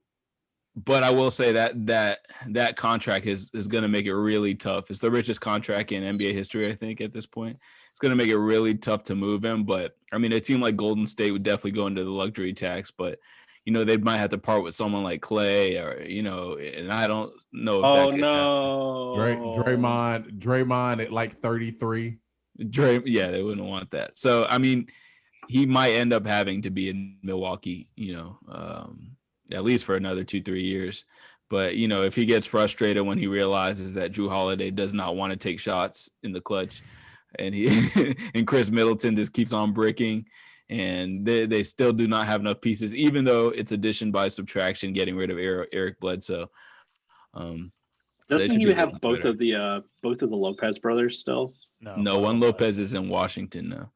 but I will say that contract is going to make it really tough. It's the richest contract in NBA history, I think, at this point. It's going to make it really tough to move him. But, I mean, a team like Golden State would definitely go into the luxury tax. But, they might have to part with someone like Clay or, and I don't know. Draymond at like 33. Yeah, they wouldn't want that. So, I mean, he might end up having to be in Milwaukee, at least for another 2-3 years. But, if he gets frustrated when he realizes that Jrue Holiday does not want to take shots in the clutch and and Chris Middleton just keeps on bricking, and they still do not have enough pieces, even though it's addition by subtraction, getting rid of Eric Bledsoe. Doesn't he have both of the Lopez brothers still? No, one Lopez is in Washington now.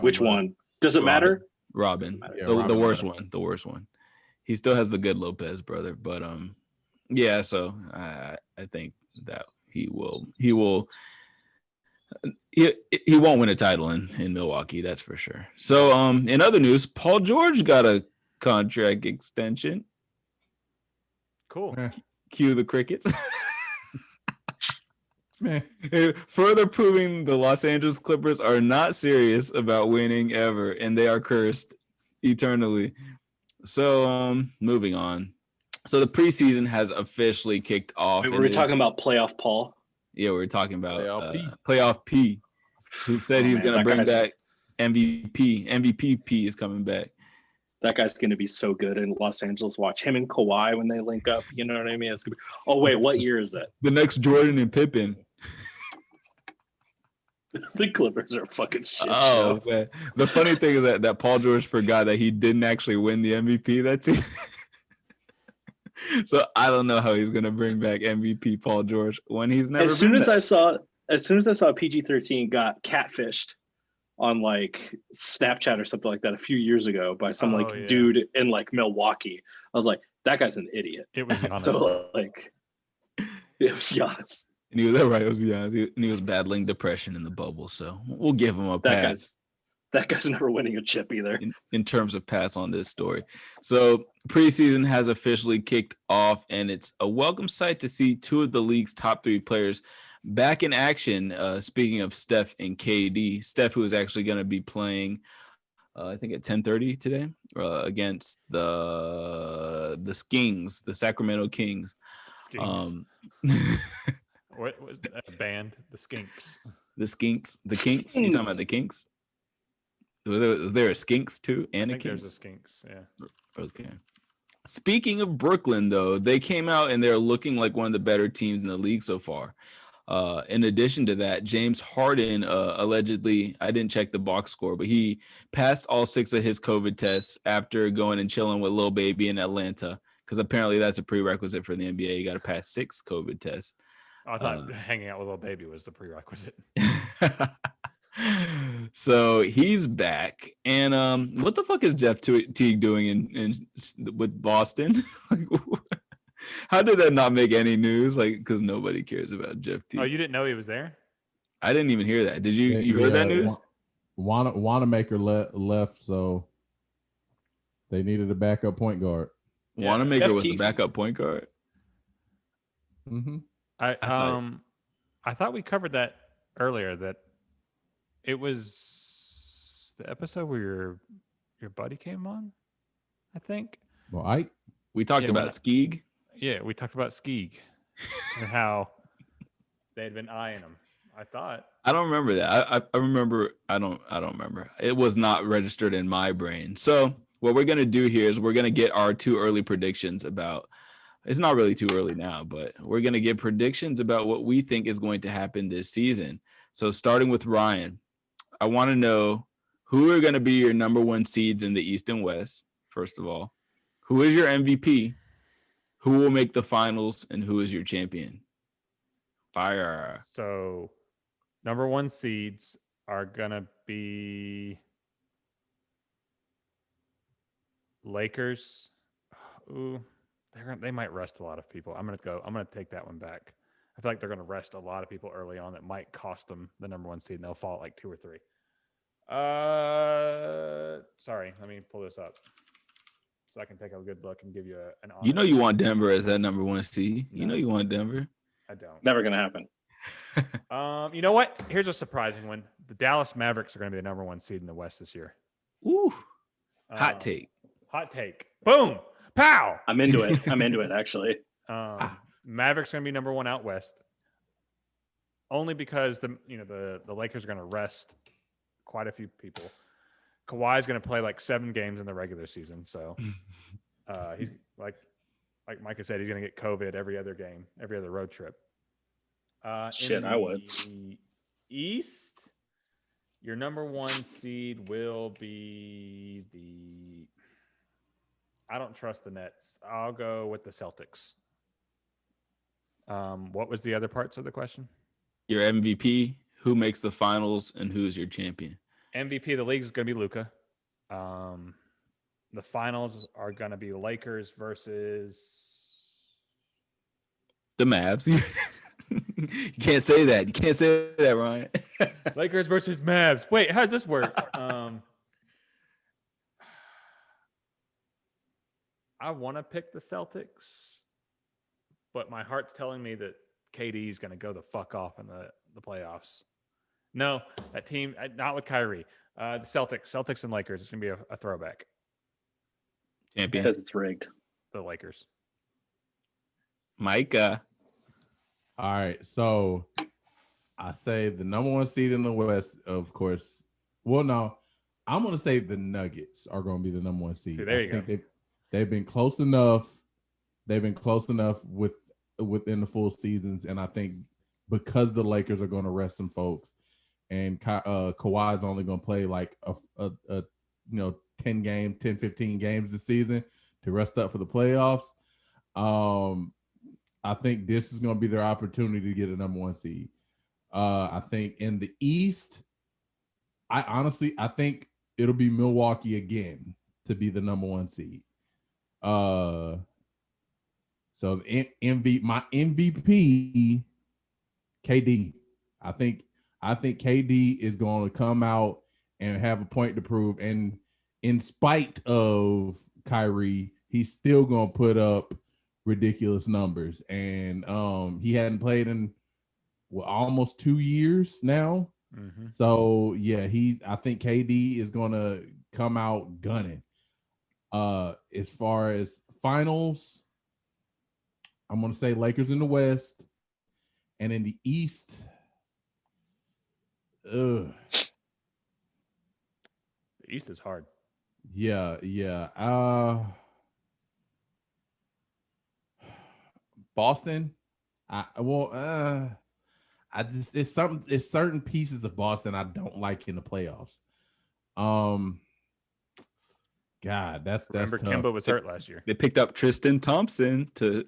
Which one? Does it matter? Robin. The worst one. The worst one. He still has the good Lopez brother, but yeah. So I think that he won't win a title in Milwaukee, that's for sure. So in other news, Paul George got a contract extension. Cool. Cue the crickets. Further proving the Los Angeles Clippers are not serious about winning ever, and they are cursed eternally. So moving on. So the preseason has officially kicked off. Wait, were we talking about playoff Paul? Yeah, we were talking about playoff P, who said he's going to bring back MVP. MVP P is coming back. That guy's going to be so good in Los Angeles. Watch him and Kawhi when they link up. You know what I mean? It's gonna be, oh, wait, what year is that? The next Jordan and Pippen. The Clippers are fucking shit. Oh, man. The funny thing is that Paul George forgot that he didn't actually win the MVP that season. So I don't know how he's gonna bring back MVP Paul George when he's never. As soon as I saw PG-13 got catfished on like Snapchat or something like that a few years ago by some dude in like Milwaukee, I was like, that guy's an idiot. It was Giannis. So it was Giannis. And he was right. It was Giannis, and he was battling depression in the bubble. So we'll give him a pass. That guy's never winning a chip either. In terms of pass on this story. So preseason has officially kicked off, and it's a welcome sight to see two of the league's top 3 players back in action. Speaking of Steph and KD, Steph, who is actually going to be playing, I think at 10:30 today against the Kings, the Sacramento Kings. What was that band? The Skinks. The Skinks. The Kinks. You talking about the Kinks? Was there a Skinks too? And I think a Kinks? There's a Skinks, yeah. Okay. Speaking of Brooklyn, though, they came out and they're looking like one of the better teams in the league so far. In addition to that, James Harden allegedly, I didn't check the box score, but he passed all 6 of his COVID tests after going and chilling with Lil Baby in Atlanta, because apparently that's a prerequisite for the NBA. You got to pass 6 COVID tests. I thought hanging out with Lil Baby was the prerequisite. So he's back, and what the fuck is Jeff Teague doing in with Boston? How did that not make any news? Like, because nobody cares about Jeff Teague. Oh, you didn't know he was there? I didn't even hear that. Did you? You heard that news? Wanamaker left, so they needed a backup point guard. Yeah, Wanamaker was the backup point guard. Mm-hmm. I thought we covered that earlier. That it was the episode where your buddy came on, I think. Well, we talked about Skeeg. Yeah, we talked about Skeeg and how they had been eyeing him. I thought. I don't remember that. I remember. I don't remember. It was not registered in my brain. So what we're gonna do here is we're gonna get our 2 early predictions about. It's not really too early now, but we're gonna get predictions about what we think is going to happen this season. So starting with Ryan, I want to know who are going to be your number 1 seeds in the East and West. First of all, who is your MVP? Who will make the finals, and who is your champion? Fire. So, number 1 seeds are gonna be Lakers. Ooh, they might rest a lot of people. I'm gonna take that one back. I feel like they're gonna rest a lot of people early on that might cost them the number 1 seed, and they'll fall at like 2 or 3. Sorry, let me pull this up so I can take a good look and give you an honest. You know you want Denver as that number 1 seed. No. You know you want Denver. I don't. Never gonna happen. You know what? Here's a surprising one. The Dallas Mavericks are going to be the number 1 seed in the West this year. Ooh. Hot take. Hot take. Boom. Pow. I'm into it. I'm into it, actually. Mavericks are going to be number 1 out West. Only because the Lakers are going to rest quite a few people. Kawhi's going to play like 7 games in the regular season. So he's like Micah said, he's going to get COVID every other game, every other road trip. Shit, I would. East, your number 1 seed will be the. I don't trust the Nets. I'll go with the Celtics. What was the other parts of the question? Your MVP, who makes the finals, and who's your champion? MVP of the league is going to be Luka. The finals are going to be Lakers versus the Mavs. You can't say that. You can't say that, Ryan. Lakers versus Mavs. Wait, how does this work? I want to pick the Celtics, but my heart's telling me that KD is going to go the fuck off in the playoffs. No, that team, not with Kyrie. The Celtics and Lakers. It's going to be a throwback. Champion. Because it's rigged. The Lakers. Micah. All right, so I say the number 1 seed in the West, of course. Well, no, I'm going to say the Nuggets are going to be the number 1 seed. See, there you go. They've been close enough. They've been close enough within the full seasons, and I think because the Lakers are going to rest some folks, and Kawhi is only going to play like a 10, 15 games this season to rest up for the playoffs. I think this is going to be their opportunity to get a number 1 seed. I think in the East, I think it'll be Milwaukee again to be the number 1 seed. So my MVP, KD. I think KD is going to come out and have a point to prove. And in spite of Kyrie, he's still going to put up ridiculous numbers. And he hadn't played in almost 2 years now. Mm-hmm. So yeah, I think KD is going to come out gunning. As far as finals, I'm going to say Lakers in the West, and in the East, the East is hard. Yeah. Boston. It's certain pieces of Boston I don't like in the playoffs. God, that's Remember, tough. Kimba was hurt last year. They picked up Tristan Thompson to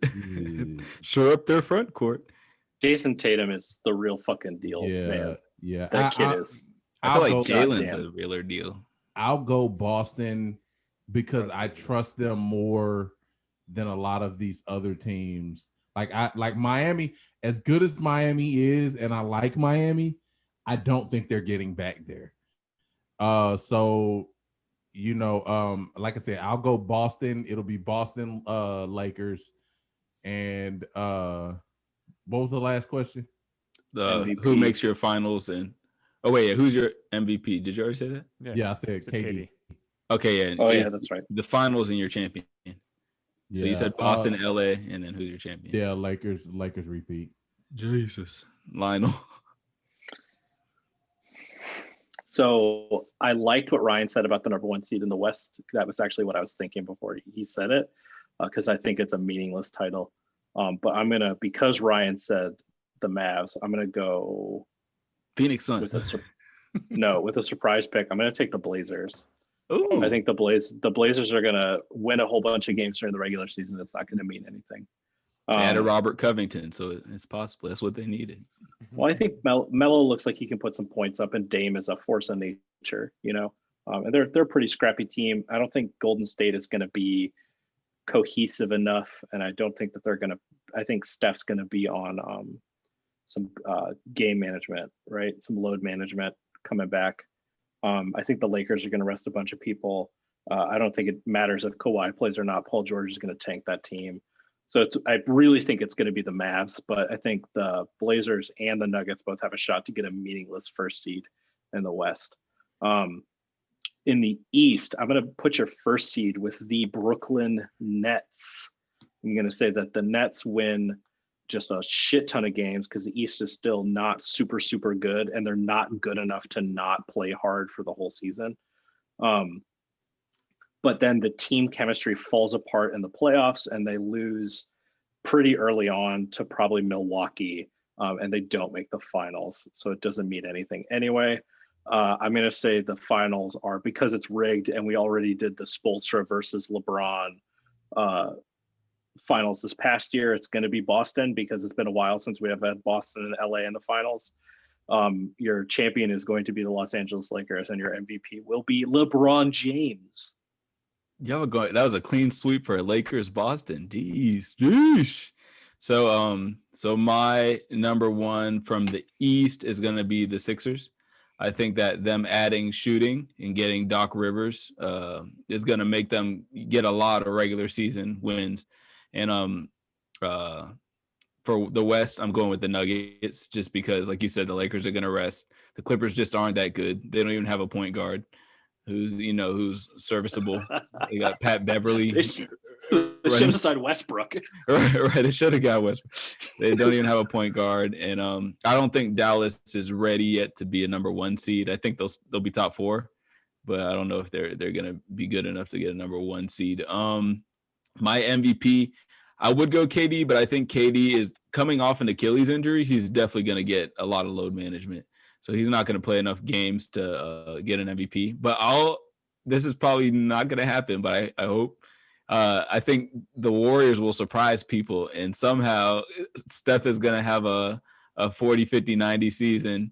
shore up their front court. Jason Tatum is the real fucking deal, man. Yeah. That kid is. I feel like Jalen's goddamn. a realer deal. I'll go Boston because I trust them more than a lot of these other teams. Like Miami, as good as Miami is, and I like Miami, I don't think they're getting back there. So like I said, I'll go Boston. It'll be Boston Lakers. And what was the last question? Who makes your finals who's your MVP? Did you already say that? Yeah, I said KD. Okay, yeah. Oh yeah, that's right. The finals and your champion. Yeah. So you said Boston, LA, and then who's your champion? Yeah, Lakers repeat. Jesus. Lionel. So I liked what Ryan said about the number 1 seed in the West. That was actually what I was thinking before he said it, because I think it's a meaningless title. But because Ryan said the Mavs, I'm gonna go Phoenix Suns. with a surprise pick. I'm gonna take the Blazers. Ooh. I think the Blazers are gonna win a whole bunch of games during the regular season. It's not gonna mean anything. They added Robert Covington, so it's possible. That's what they needed. Well, I think Melo looks like he can put some points up, and Dame is a force of nature, and they're a pretty scrappy team. I don't think Golden State is going to be cohesive enough, and I don't think that they're going to. I think Steph's going to be on some game management, right? Some load management coming back. I think the Lakers are going to rest a bunch of people. I don't think it matters if Kawhi plays or not. Paul George is going to tank that team. So I really think it's going to be the Mavs, but I think the Blazers and the Nuggets both have a shot to get a meaningless first seed in the West. In the East, I'm going to put your first seed with the Brooklyn Nets. I'm going to say that the Nets win just a shit ton of games because the East is still not super, super good, and they're not good enough to not play hard for the whole season. But then the team chemistry falls apart in the playoffs, and they lose pretty early on to probably Milwaukee, and they don't make the finals. So it doesn't mean anything anyway. I'm going to say the finals are, because it's rigged, and we already did the Spoelstra versus LeBron finals this past year. It's going to be Boston because it's been a while since we have had Boston and LA in the finals. Your champion is going to be the Los Angeles Lakers, and your MVP will be LeBron James. That was a clean sweep for Lakers Boston. Jeez. So my number 1 from the East is going to be the Sixers. I think that them adding shooting and getting Doc Rivers is going to make them get a lot of regular season wins. And for the West, I'm going with the Nuggets just because, like you said, the Lakers are going to rest. The Clippers just aren't that good. They don't even have a point guard who's serviceable. They got Pat Beverly. They should have signed Westbrook. Right. They should have got Westbrook. They don't even have a point guard. And I don't think Dallas is ready yet to be a number 1 seed. I think they'll be top 4, but I don't know if they're going to be good enough to get a number 1 seed. My MVP, I would go KD, but I think KD is coming off an Achilles injury. He's definitely going to get a lot of load management. So he's not going to play enough games to get an MVP. But this is probably not going to happen, but I hope. I think the Warriors will surprise people, and somehow Steph is going to have a 40, 50, 90 season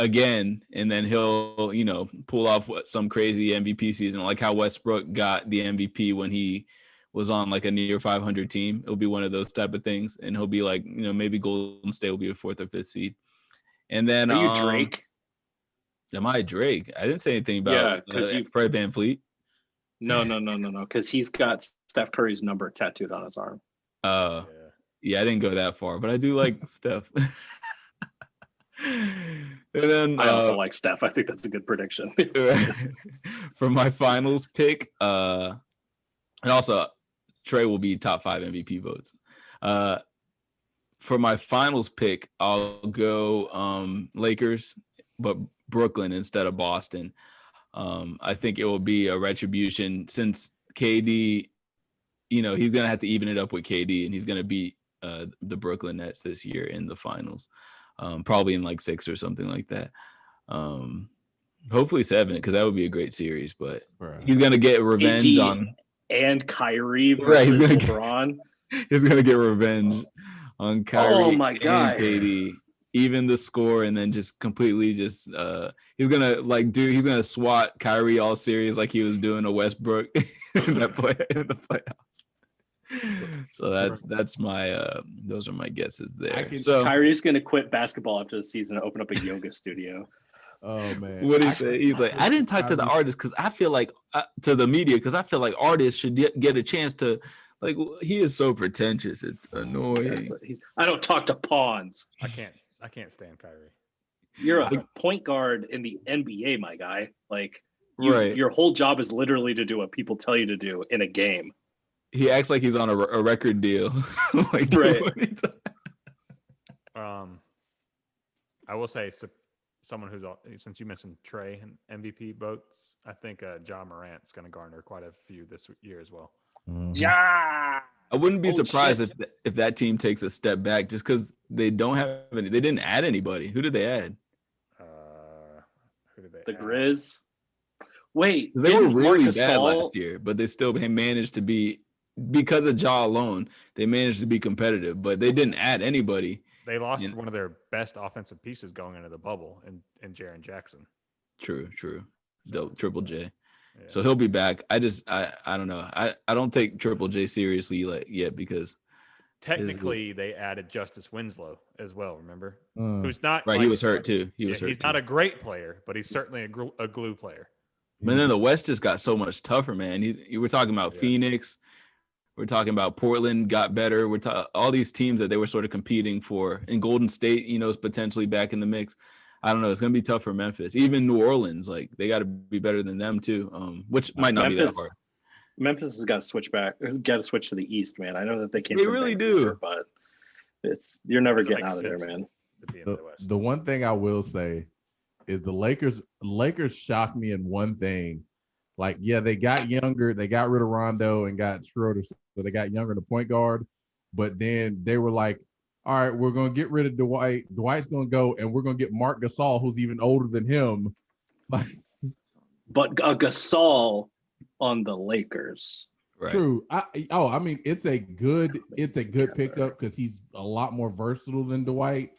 again, and then he'll, pull off some crazy MVP season, like how Westbrook got the MVP when he was on like a near 500 team. It'll be one of those type of things, and he'll be like, maybe Golden State will be a 4th or 5th seed. And then are you Drake? Am I Drake? I didn't say anything about Fred VanVleet. No, because he's got Steph Curry's number tattooed on his arm. Yeah, I didn't go that far, but I do like Steph. And then I also like Steph. I think that's a good prediction. For my finals pick, and also Trey will be top 5 MVP votes. For my finals pick, I'll go Lakers, but Brooklyn instead of Boston. I think it will be a retribution since KD, he's gonna have to even it up with KD, and he's gonna beat the Brooklyn Nets this year in the finals, probably in like 6 or something like that. Hopefully 7, because that would be a great series. But he's gonna get revenge on Kyrie versus LeBron. He's gonna get revenge on Kyrie and KD, even the score, and then just completely he's gonna swat Kyrie all series like he was doing to Westbrook in the playoffs. So that's my those are my guesses there. So Kyrie's gonna quit basketball after the season and open up a yoga studio. Oh man, what he say? He's like, I didn't talk to the artists because I feel like to the media because I feel like artists should get a chance to. Like, he is so pretentious. It's annoying. I don't talk to pawns. I can't stand Kyrie. You're a point guard in the NBA, my guy. Like, right. Your whole job is literally to do what people tell you to do in a game. He acts like he's on a record deal. Like, right. I will say, someone who's, since you mentioned Trey and MVP votes, I think Ja Morant's going to garner quite a few this year as well. Mm-hmm. Yeah, I wouldn't be surprised if that team takes a step back just because they don't have any. They didn't add anybody. Who did they add? Who did they? The Grizz. Wait, they were really bad last year, but they still managed to be because of Ja alone. They managed to be competitive, but they didn't add anybody. They lost one of their best offensive pieces going into the bubble, in Jaren Jackson. True. Triple J. Yeah. So he'll be back. I don't know. I don't take Triple J seriously yet because technically they added Justice Winslow as well. Remember, who's not right? He was hurt too. He's not a great player, but he's certainly a glue player. But then the West just got so much tougher, man. You were talking about Phoenix. We're talking about Portland got better. All these teams that they were sort of competing for, and Golden State, is potentially back in the mix. I don't know. It's going to be tough for Memphis. Even New Orleans, like they got to be better than them too, which might not be that hard. Memphis has got to switch back. Has got to switch to the East, man. I know that they can't. They really do, but you're never getting out of there, man. The one thing I will say is the Lakers shocked me in one thing. Like, yeah, they got younger. They got rid of Rondo and got Schroeder, so they got younger in the point guard. But then they were like, all right, we're going to get rid of Dwight. Dwight's going to go, and we're going to get Marc Gasol, who's even older than him. But Gasol on the Lakers. Right. True. I mean, it's a good pickup because he's a lot more versatile than Dwight.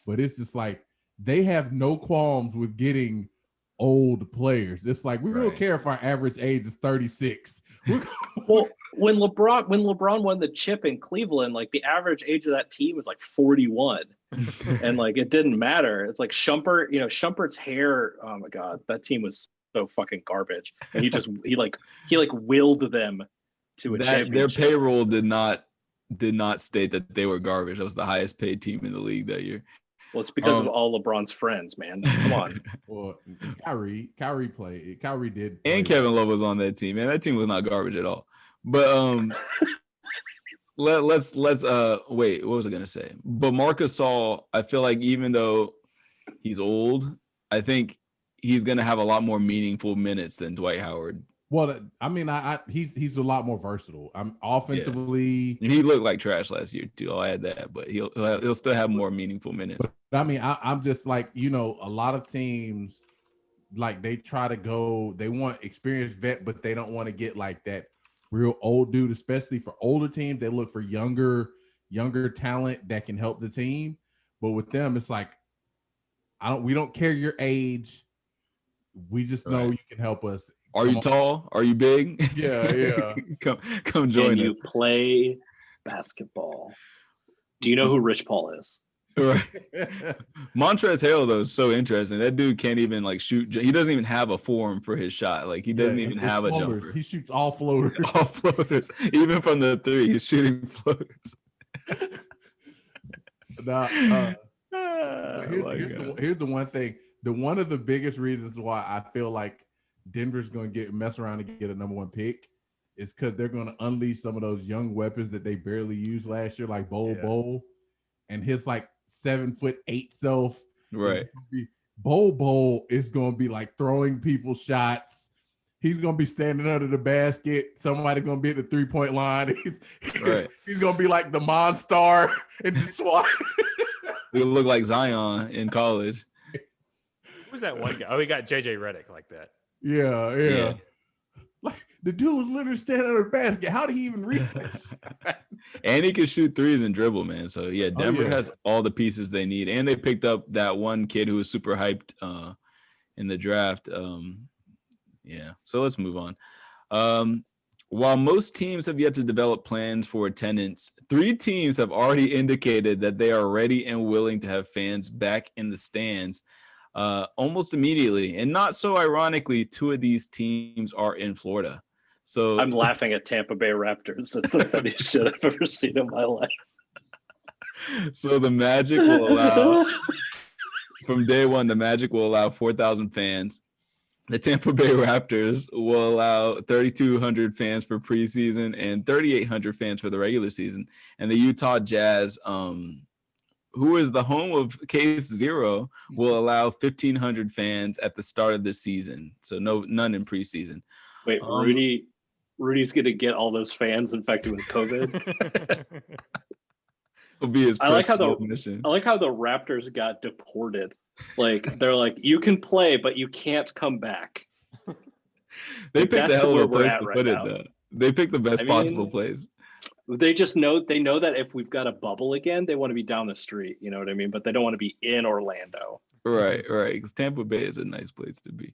But it's just like they have no qualms with getting old players. It's like we don't care if our average age is 36. Well, when LeBron won the chip in Cleveland, like the average age of that team was like 41, and like it didn't matter. It's like Shumpert's hair. Oh my god, that team was so fucking garbage, and he willed them to a championship. Their payroll did not state that they were garbage. That was the highest paid team in the league that year. Well, it's because of all LeBron's friends, man. Come on. Well, Kyrie played. Kyrie did. And Kevin Love was on that team, man. That team was not garbage at all. But let's wait. What was I gonna say? But Marc Gasol, I feel like even though he's old, I think he's gonna have a lot more meaningful minutes than Dwight Howard. Well, I mean, he's a lot more versatile. Offensively. Yeah. He looked like trash last year too. I'll add that, but he'll still have more meaningful minutes. But, I mean, I'm just like, a lot of teams, like they try to go, they want experienced vet, but they don't want to get like that real old dude. Especially for older teams, they look for younger talent that can help the team. But with them, it's like, we don't care your age. We just know you can help us. Are you tall? Are you big? Yeah. Come join us. Can you play basketball? Do you know who Rich Paul is? Right. Montrezl Harrell though is so interesting. That dude can't even like shoot. He doesn't even have a form for his shot. Like he doesn't even have floaters. A jumper. He shoots all floaters. All floaters. Even from the three, he's shooting floaters. Here's the one thing. One of the biggest reasons why I feel like Denver's going to mess around and get a number 1 pick is because they're going to unleash some of those young weapons that they barely used last year, like Bol, and his like 7'8" self. Right. Bol is going to be like throwing people shots. He's gonna be standing under the basket. Somebody gonna be at the 3-point line. Right. He's gonna be like the Monstar and just swat. He'll look like Zion in college. Who's that one guy? Oh, he got JJ Redick like that. Yeah. Like the dude was literally standing under the basket. How did he even reach this? And he can shoot threes and dribble, man. So yeah, Denver has all the pieces they need, and they picked up that one kid who was super hyped in the draft. Yeah. So let's move on. While most teams have yet to develop plans for attendance, 3 teams have already indicated that they are ready and willing to have fans back in the stands almost immediately. And not so ironically, 2 of these teams are in Florida. So I'm laughing at Tampa Bay Raptors. That's the funniest shit I've ever seen in my life. So the Magic will allow, from day one, the Magic will allow 4,000 fans. The Tampa Bay Raptors will allow 3,200 fans for preseason and 3,800 fans for the regular season. And the Utah Jazz, who is the home of Case Zero, will allow 1,500 fans at the start of the season. So none in preseason. Wait, Rudy's going to get all those fans infected with COVID. Will be his I like how the mission. Raptors got deported. Like they're like, you can play, but you can't come back. They picked the hell of a place to right put now. it, though. They picked the best possible place. They know that if we've got a bubble again, they want to be down the street. You know what I mean? But they don't want to be in Orlando. Right. Because Tampa Bay is a nice place to be.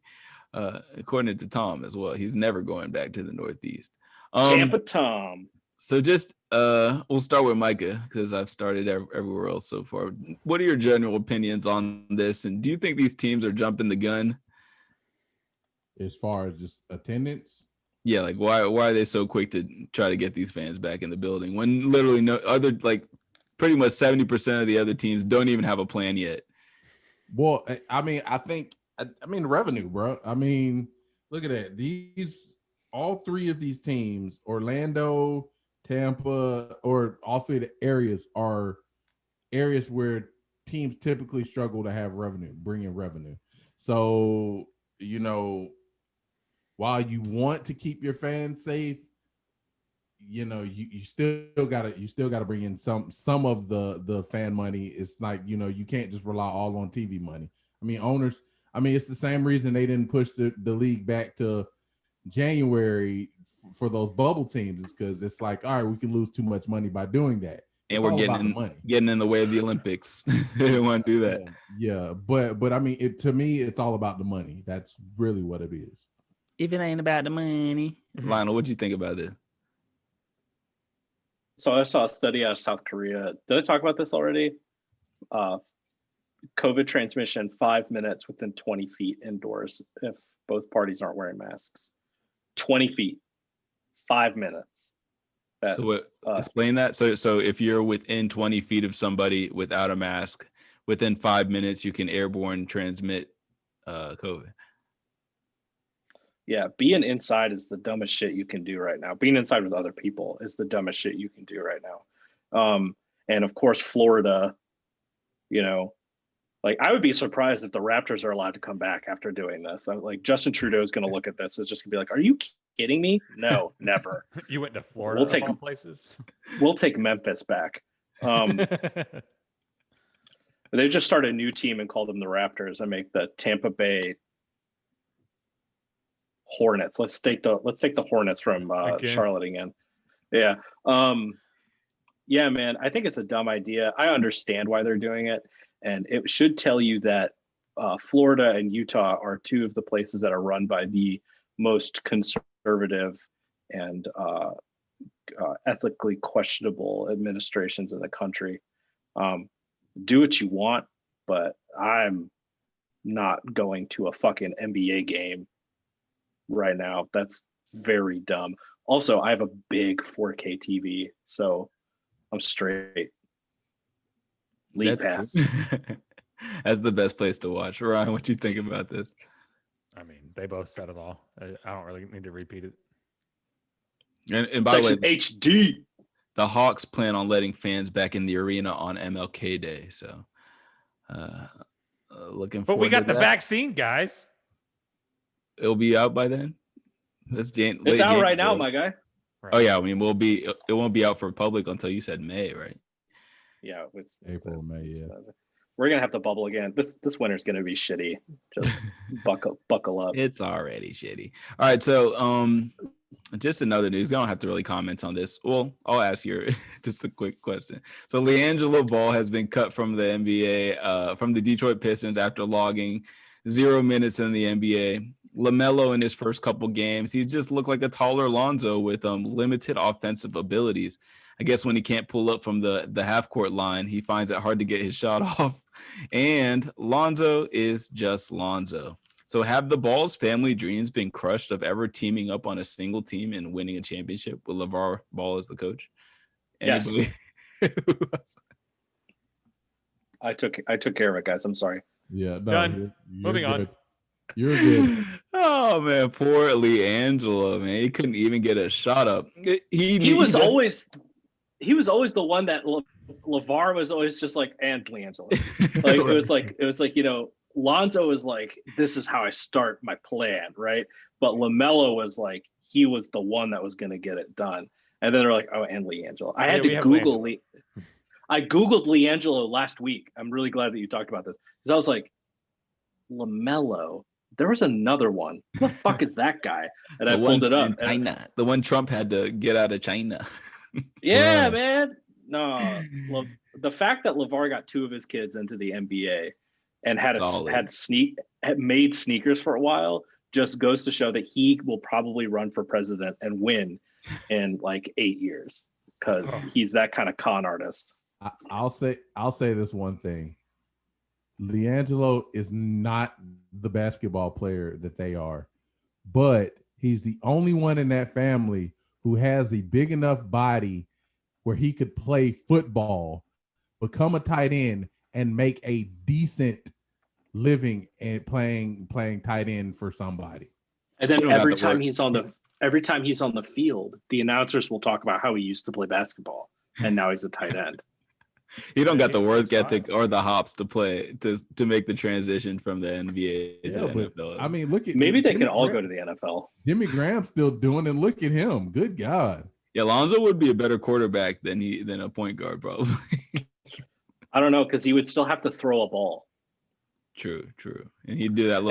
According to Tom as well, he's never going back to the Northeast. Tampa Tom. So just we'll start with Micah because I've started everywhere else so far. What are your general opinions on this? And do you think these teams are jumping the gun? As far as just attendance? Yeah, like why are they so quick to try to get these fans back in the building when literally no other, like pretty much 70% of the other teams don't even have a plan yet? Well, I mean, revenue, bro. I mean, look at that. All 3 of these teams, Orlando, Tampa, or all 3 of the areas are areas where teams typically struggle to have revenue, bring in revenue. So, while you want to keep your fans safe, you still gotta bring in some of the fan money. It's like, you can't just rely all on TV money. I mean, owners, it's the same reason they didn't push the league back to January for those bubble teams, is because it's like, all right, we can lose too much money by doing that. And we're getting in the way of the Olympics. They don't want to do that. Yeah. But I mean, to me, it's all about the money. That's really what it is. If it ain't about the money. Lionel, what do you think about this? So I saw a study out of South Korea. Did I talk about this already? COVID transmission 5 minutes within 20 feet indoors if both parties aren't wearing masks. 20 feet, 5 minutes. Explain that. So if you're within 20 feet of somebody without a mask, within 5 minutes, you can airborne transmit COVID. Yeah, being inside is the dumbest shit you can do right now. Being inside with other people is the dumbest shit you can do right now. And of course, Florida, like I would be surprised if the Raptors are allowed to come back after doing this. Like Justin Trudeau is going to look at this. It's just going to be like, are you kidding me? No, never. You went to Florida of all places? We'll take Memphis back. They just started a new team and called them the Raptors and make the Tampa Bay Hornets. Let's take the Hornets from Charlotte again. Yeah. Yeah, man. I think it's a dumb idea. I understand why they're doing it. And it should tell you that Florida and Utah are 2 of the places that are run by the most conservative and ethically questionable administrations in the country. Do what you want, but I'm not going to a fucking NBA game right now. That's very dumb. Also, I have a big 4K TV, so I'm straight. League pass. That's the best place to watch. Ryan, what do you think about this? I mean, they both said it all. I don't really need to repeat it. And by the way, HD. The Hawks plan on letting fans back in the arena on MLK Day. So, looking forward. But we got to the vaccine, guys. It'll be out by then. That's It's out right now, my guy. Right. Oh yeah, I mean it won't be out for public until you said May, right? Yeah, with April, May, yeah. We're gonna have to bubble again. This winter's gonna be shitty. Just buckle up. It's already shitty. All right, so just another news. I don't have to really comment on this. Well, I'll ask you just a quick question. So LiAngelo Ball has been cut from the NBA, from the Detroit Pistons after logging 0 minutes in the NBA. LaMelo in his first couple games, he just looked like a taller Lonzo with limited offensive abilities. I guess when he can't pull up from the half court line, he finds it hard to get his shot off. And Lonzo is just Lonzo. So have the Ball's family dreams been crushed of ever teaming up on a single team and winning a championship with LeVar Ball as the coach? Anybody? Yes. I took care of it, guys. I'm sorry. Yeah, no, Done. you're Moving on. good. You're good. Oh man, poor LiAngelo, man. He couldn't even get a shot up. He was always the one that LeVar was always just like, and LiAngelo. Like it was like, you know, Lonzo was like, this is how I start my plan, right? But LaMelo was like, he was the one that was going to get it done. And then they're like, oh, and LiAngelo. I had to Google I Googled LiAngelo last week. I'm really glad that you talked about this. Because I was like, LaMelo, there was another one. Who the fuck is that guy? And I pulled it up. China. The one Trump had to get out of China. Yeah, Wow. man. No, the fact that LeVar got 2 of his kids into the NBA and had made sneakers for a while just goes to show that he will probably run for president and win in like 8 years because he's that kind of con artist. I'll say this one thing. LiAngelo is not the basketball player that they are, but he's the only one in that family who has a big enough body where he could play football, become a tight end, and make a decent living and playing tight end for somebody. And then every time he's on the field, the announcers will talk about how he used to play basketball and now he's a tight end. He don't got the work ethic or the hops to play to make the transition from the NBA to the NFL. I mean, look at maybe they can all go to the NFL. Jimmy Graham's still doing it. Look at him. Good God. Yeah, Lonzo would be a better quarterback than a point guard, probably. I don't know, because he would still have to throw a ball. True. And he'd do that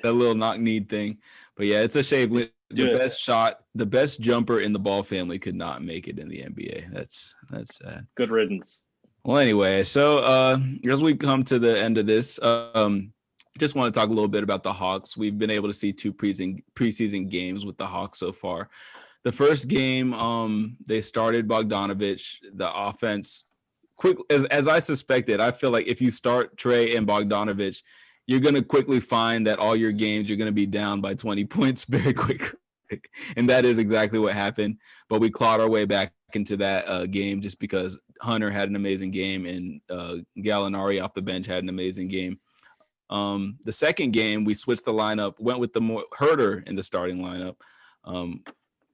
little knock-kneed thing. But yeah, it's a shame. The best jumper in the Ball family could not make it in the NBA. That's sad. Good riddance. Well, anyway, so as we come to the end of this, just want to talk a little bit about the Hawks. We've been able to see 2 preseason games with the Hawks so far. The first game, they started Bogdanovich. The offense, quick as I suspected, I feel like if you start Trey and Bogdanovich, you're going to quickly find that all your games you're going to be down by 20 points very quickly. And that is exactly what happened. But we clawed our way back into that game just because Hunter had an amazing game and Gallinari off the bench had an amazing game. The second game, we switched the lineup, went with the Herter in the starting lineup.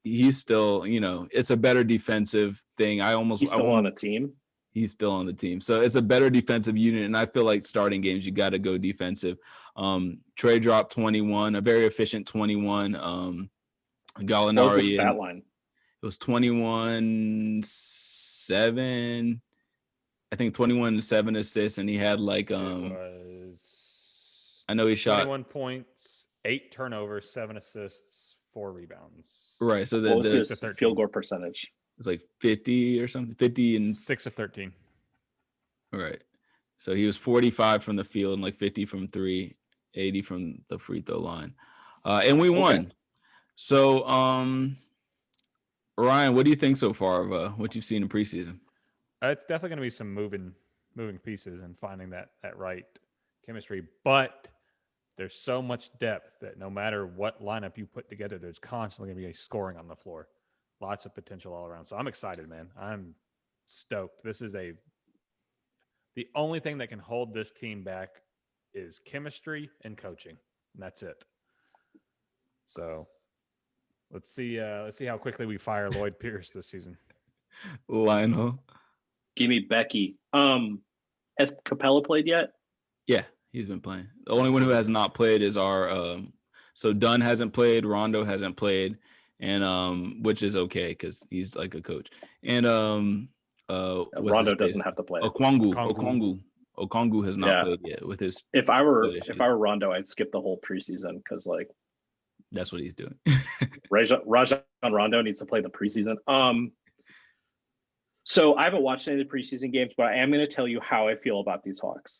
He's still, it's a better defensive thing. He's still on a team. He's still on the team. So it's a better defensive unit. And I feel like starting games, you got to go defensive. Trey dropped 21, a very efficient 21. Gallinari. What was the stat line? It was 21-7. I think 21-7 assists. And he had like, I know he shot 21 points, 8 turnovers, 7 assists, 4 rebounds. Right. So what was his field goal percentage? It's like 50 or something, 50 and 6 of 13. All right. So he was 45 from the field and like 50 from 3, 80 from the free throw line. And we won. Okay. So, Ryan, what do you think so far of what you've seen in preseason? It's definitely going to be some moving pieces and finding that right chemistry. But there's so much depth that no matter what lineup you put together, there's constantly going to be scoring on the floor. Lots of potential all around. So I'm excited, man. I'm stoked. This is the only thing that can hold this team back is chemistry and coaching. And that's it. So let's see how quickly we fire Lloyd Pierce this season. Lionel. Give me Becky. Has Capella played yet? Yeah, he's been playing. The only one who has not played is our So Dunn hasn't played, Rondo hasn't played, and which is okay because he's like a coach. And what's Rondo his face? doesn't have to play. Okongwu has not played yet with his. If I were Rondo, I'd skip the whole preseason because like that's what he's doing. Rajon Rondo needs to play the preseason. So I haven't watched any of the preseason games, but I am going to tell you how I feel about these Hawks.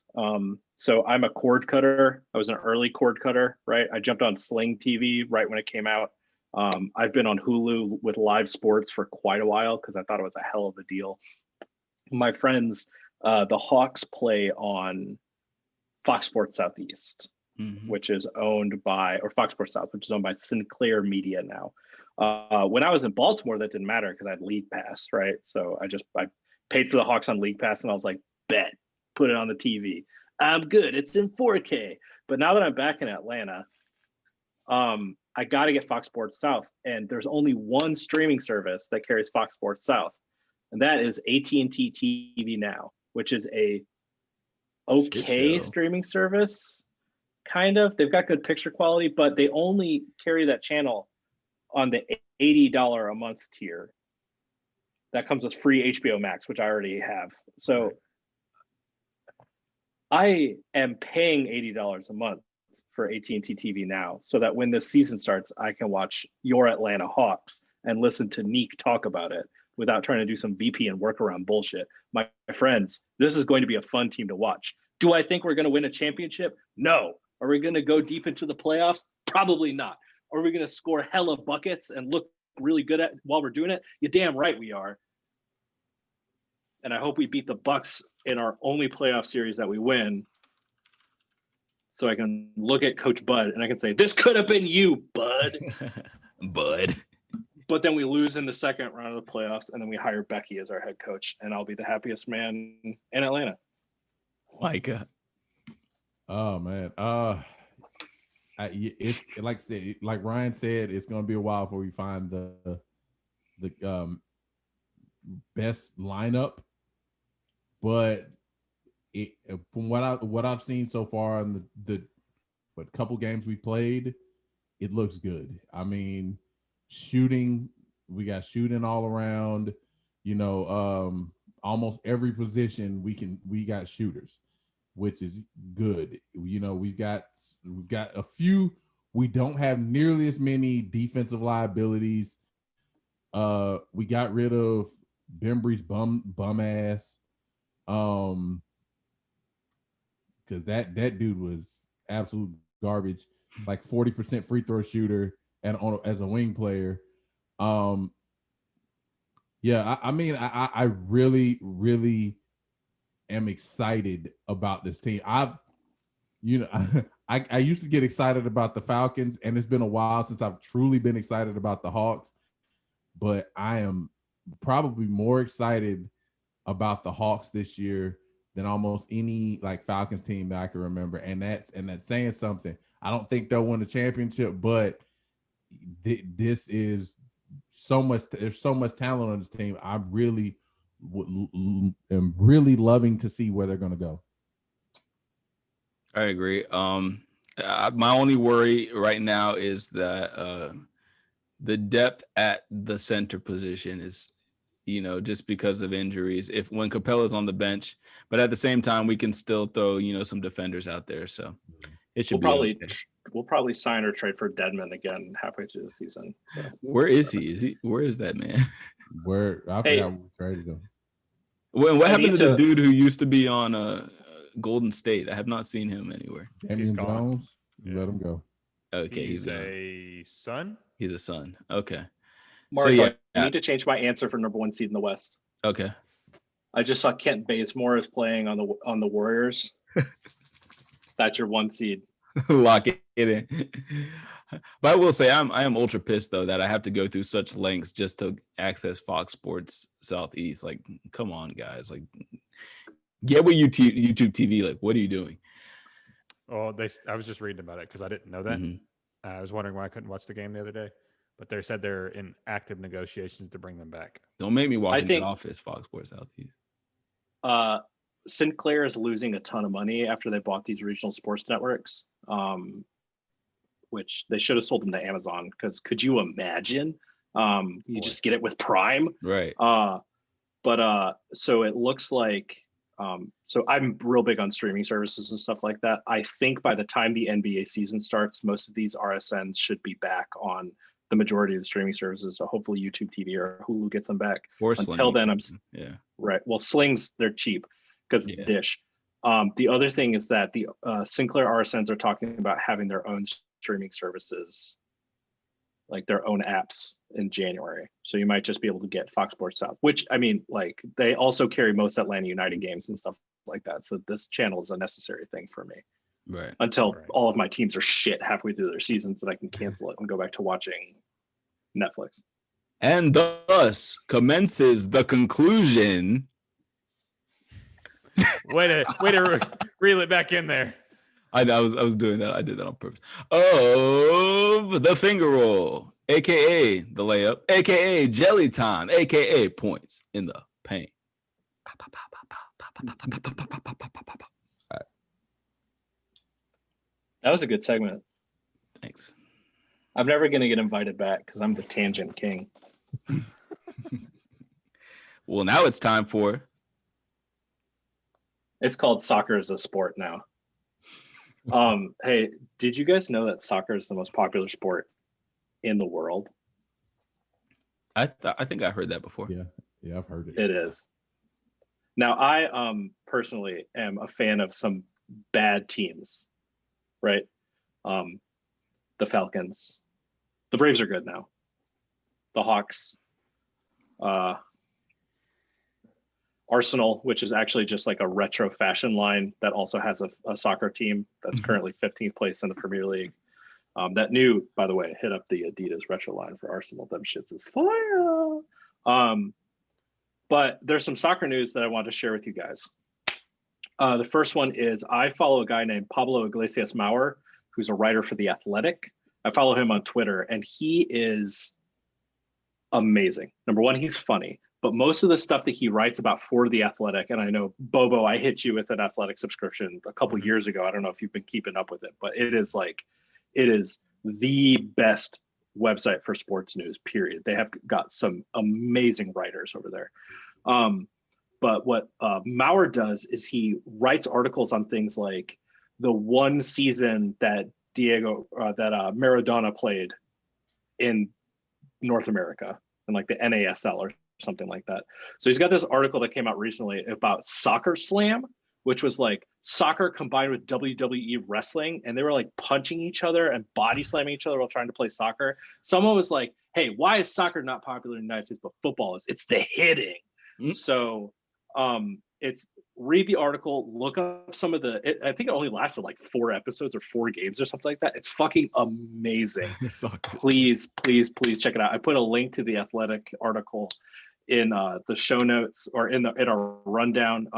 So I'm a cord cutter. I was an early cord cutter, right? I jumped on Sling TV right when it came out. I've been on Hulu with live sports for quite a while because I thought it was a hell of a deal. My friends, the Hawks play on Fox Sports Southeast, which is owned by, or Fox Sports South, which is owned by Sinclair Media now. When I was in Baltimore, that didn't matter because I had League Pass, right? So I paid for the Hawks on League Pass, and I was like, bet, put it on the TV. I'm good. It's in 4K. But now that I'm back in Atlanta, I got to get Fox Sports South, and there's only one streaming service that carries Fox Sports South, and that is AT&T TV Now, which is a okay streaming service, kind of. They've got good picture quality, but they only carry that channel on the $80 a month tier. That comes with free HBO Max, which I already have. So I am paying $80 a month for AT&T TV Now so that when the season starts, I can watch your Atlanta Hawks and listen to Neek talk about it without trying to do some VPN workaround bullshit. My friends, this is going to be a fun team to watch. Do I think we're going to win a championship? No. Are we going to go deep into the playoffs? Probably not. Are we going to score hella buckets and look really good at while we're doing it? You're damn right we are. And I hope we beat the Bucks in our only playoff series that we win. So I can look at Coach Bud and I can say, this could have been you, Bud. Bud. But then we lose in the second round of the playoffs, and then we hire Becky as our head coach, and I'll be the happiest man in Atlanta. Micah. Oh man. It's like Ryan said, it's gonna be a while before we find the best lineup. But from what I've seen so far in the couple games we played, it looks good. I mean, shooting, we got shooting all around. Almost every position we got shooters, which is good. We've got a few. We don't have nearly as many defensive liabilities. We got rid of Bembry's bum ass. Because that dude was absolute garbage, like 40% free throw shooter and as a wing player. I mean, I really, really am excited about this team. I used to get excited about the Falcons, and it's been a while since I've truly been excited about the Hawks, but I am probably more excited about the Hawks this year than almost any like Falcons team that I can remember. And that's saying something. I don't think they'll win the championship, but this is so much. There's so much talent on this team. I really am really loving to see where they're going to go. I agree. My only worry right now is that the depth at the center position is, just because of injuries. When Capella's on the bench, but at the same time, we can still throw, some defenders out there. So it should we'll probably sign or trade for Dedmon again halfway through the season. So where is he? Where is that man? I forgot we traded him. What happened to the dude who used to be on Golden State? I have not seen him anywhere. Damian Jones, let him go. Okay, he's a son. He's a son. Okay. Mark, I need to change my answer for number 1 seed in the West. Okay. I just saw Kent Bazemore is playing on the Warriors. That's your 1 seed. Lock it in. But I will say I am ultra pissed though that I have to go through such lengths just to access Fox Sports Southeast. Like, come on, guys. Like, get with YouTube TV. Like, what are you doing? Oh, I was just reading about it because I didn't know that. Mm-hmm. I was wondering why I couldn't watch the game the other day. But they said they're in active negotiations to bring them back. Don't make me walk in the office, Fox Sports Southeast. Sinclair is losing a ton of money after they bought these regional sports networks. which they should have sold them to Amazon, because could you imagine? You just get it with Prime. Right. So it looks like, so I'm real big on streaming services and stuff like that. I think by the time the NBA season starts, most of these RSNs should be back on the majority of the streaming services. So hopefully YouTube TV or Hulu gets them back. Or Until then, right. Well, Sling's, they're cheap because it's Dish. The other thing is that the Sinclair RSNs are talking about having their own streaming services, like their own apps in January. So you might just be able to get Fox Sports South, which, I mean, like, they also carry most Atlanta United games and stuff like that. So this channel is a necessary thing for me. Right. Until all of my teams are shit halfway through their seasons, that I can cancel it and go back to watching Netflix. And thus commences the conclusion. Way to reel it back in there. I was doing that. I did that on purpose. Of the finger roll, aka the layup, aka jelly time, aka points in the paint. All right. That was a good segment. Thanks. I'm never going to get invited back because I'm the tangent king. Well, now it's time for. It's called Soccer as a Sport now. Hey, did you guys know that soccer is the most popular sport in the world? I think I heard that before. Yeah, I've heard it. It is. Now, I personally am a fan of some bad teams, right? The Falcons. The Braves are good now. The Hawks. Arsenal, which is actually just like a retro fashion line that also has a soccer team that's currently 15th place in the Premier League. That new, by the way, hit up the Adidas retro line for Arsenal. Them shits is fire. But there's some soccer news that I want to share with you guys. The first one is I follow a guy named Pablo Iglesias Maurer, who's a writer for The Athletic. I follow him on Twitter, and he is amazing. Number one, he's funny. But most of the stuff that he writes about for The Athletic, and I know, Bobo, I hit you with an Athletic subscription a couple years ago. I don't know if you've been keeping up with it, but it is the best website for sports news, period. They have got some amazing writers over there. But what Maurer does is he writes articles on things like the one season that Maradona played in North America, and like the NASL or something like that. So he's got this article that came out recently about Soccer Slam, which was like soccer combined with WWE wrestling, and they were like punching each other and body slamming each other while trying to play soccer. Someone was like, hey, why is soccer not popular in the United States, but football is? It's the hitting. So it's read the article, look up some of I think it only lasted like 4 episodes or 4 games or something like that. It's fucking amazing. Please check it out. I put a link to the Athletic article in the show notes or in our rundown.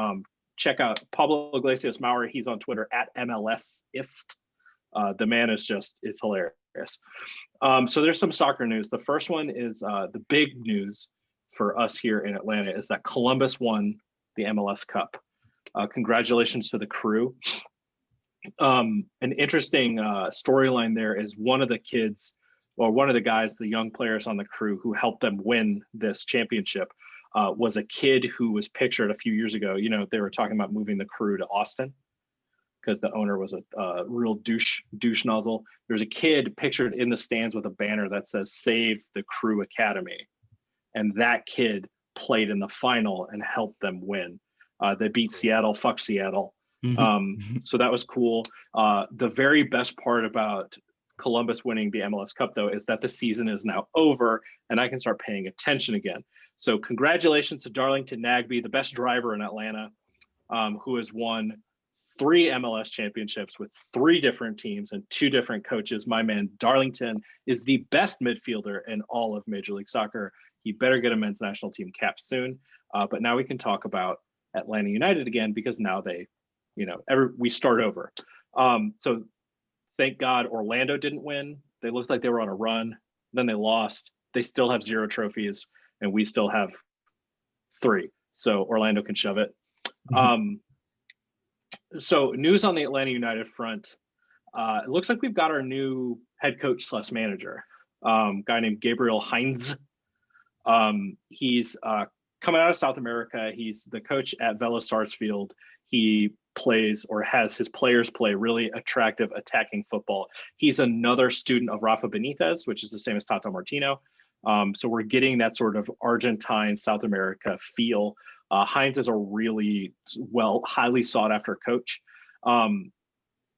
Check out Pablo Iglesias Maurer. He's on Twitter at MLSist. The man is it's hilarious. So there's some soccer news. The first one is the big news for us here in Atlanta is that Columbus won the MLS Cup. Congratulations to the Crew. An interesting storyline there is one of the kids, or one of the guys, the young players on the Crew who helped them win this championship was a kid who was pictured a few years ago. You know, they were talking about moving the Crew to Austin because the owner was a real douche nozzle. There's a kid pictured in the stands with a banner that says "Save the Crew Academy," and that kid played in the final and helped them win. They beat Seattle. Fuck Seattle. So that was cool. The very best part about Columbus winning the MLS Cup, though, is that the season is now over and I can start paying attention again. So congratulations to Darlington Nagbe, the best driver in Atlanta, who has won 3 MLS championships with 3 different teams and 2 different coaches. My man Darlington is the best midfielder in all of Major League Soccer. He better get a men's national team cap soon. But now we can talk about Atlanta United again, because now we start over. So thank God Orlando didn't win. They looked like they were on a run. Then they lost. They still have 0 trophies, and we still have 3. So Orlando can shove it. So news on the Atlanta United front. It looks like we've got our new head coach / manager, guy named Gabriel Heinz. He's coming out of South America. He's the coach at Vélez Sarsfield. He plays, or has his players play, really attractive attacking football. He's another student of Rafa Benitez, which is the same as Tato Martino. So we're getting that sort of Argentine, South America feel. Heinz is a really highly sought after coach.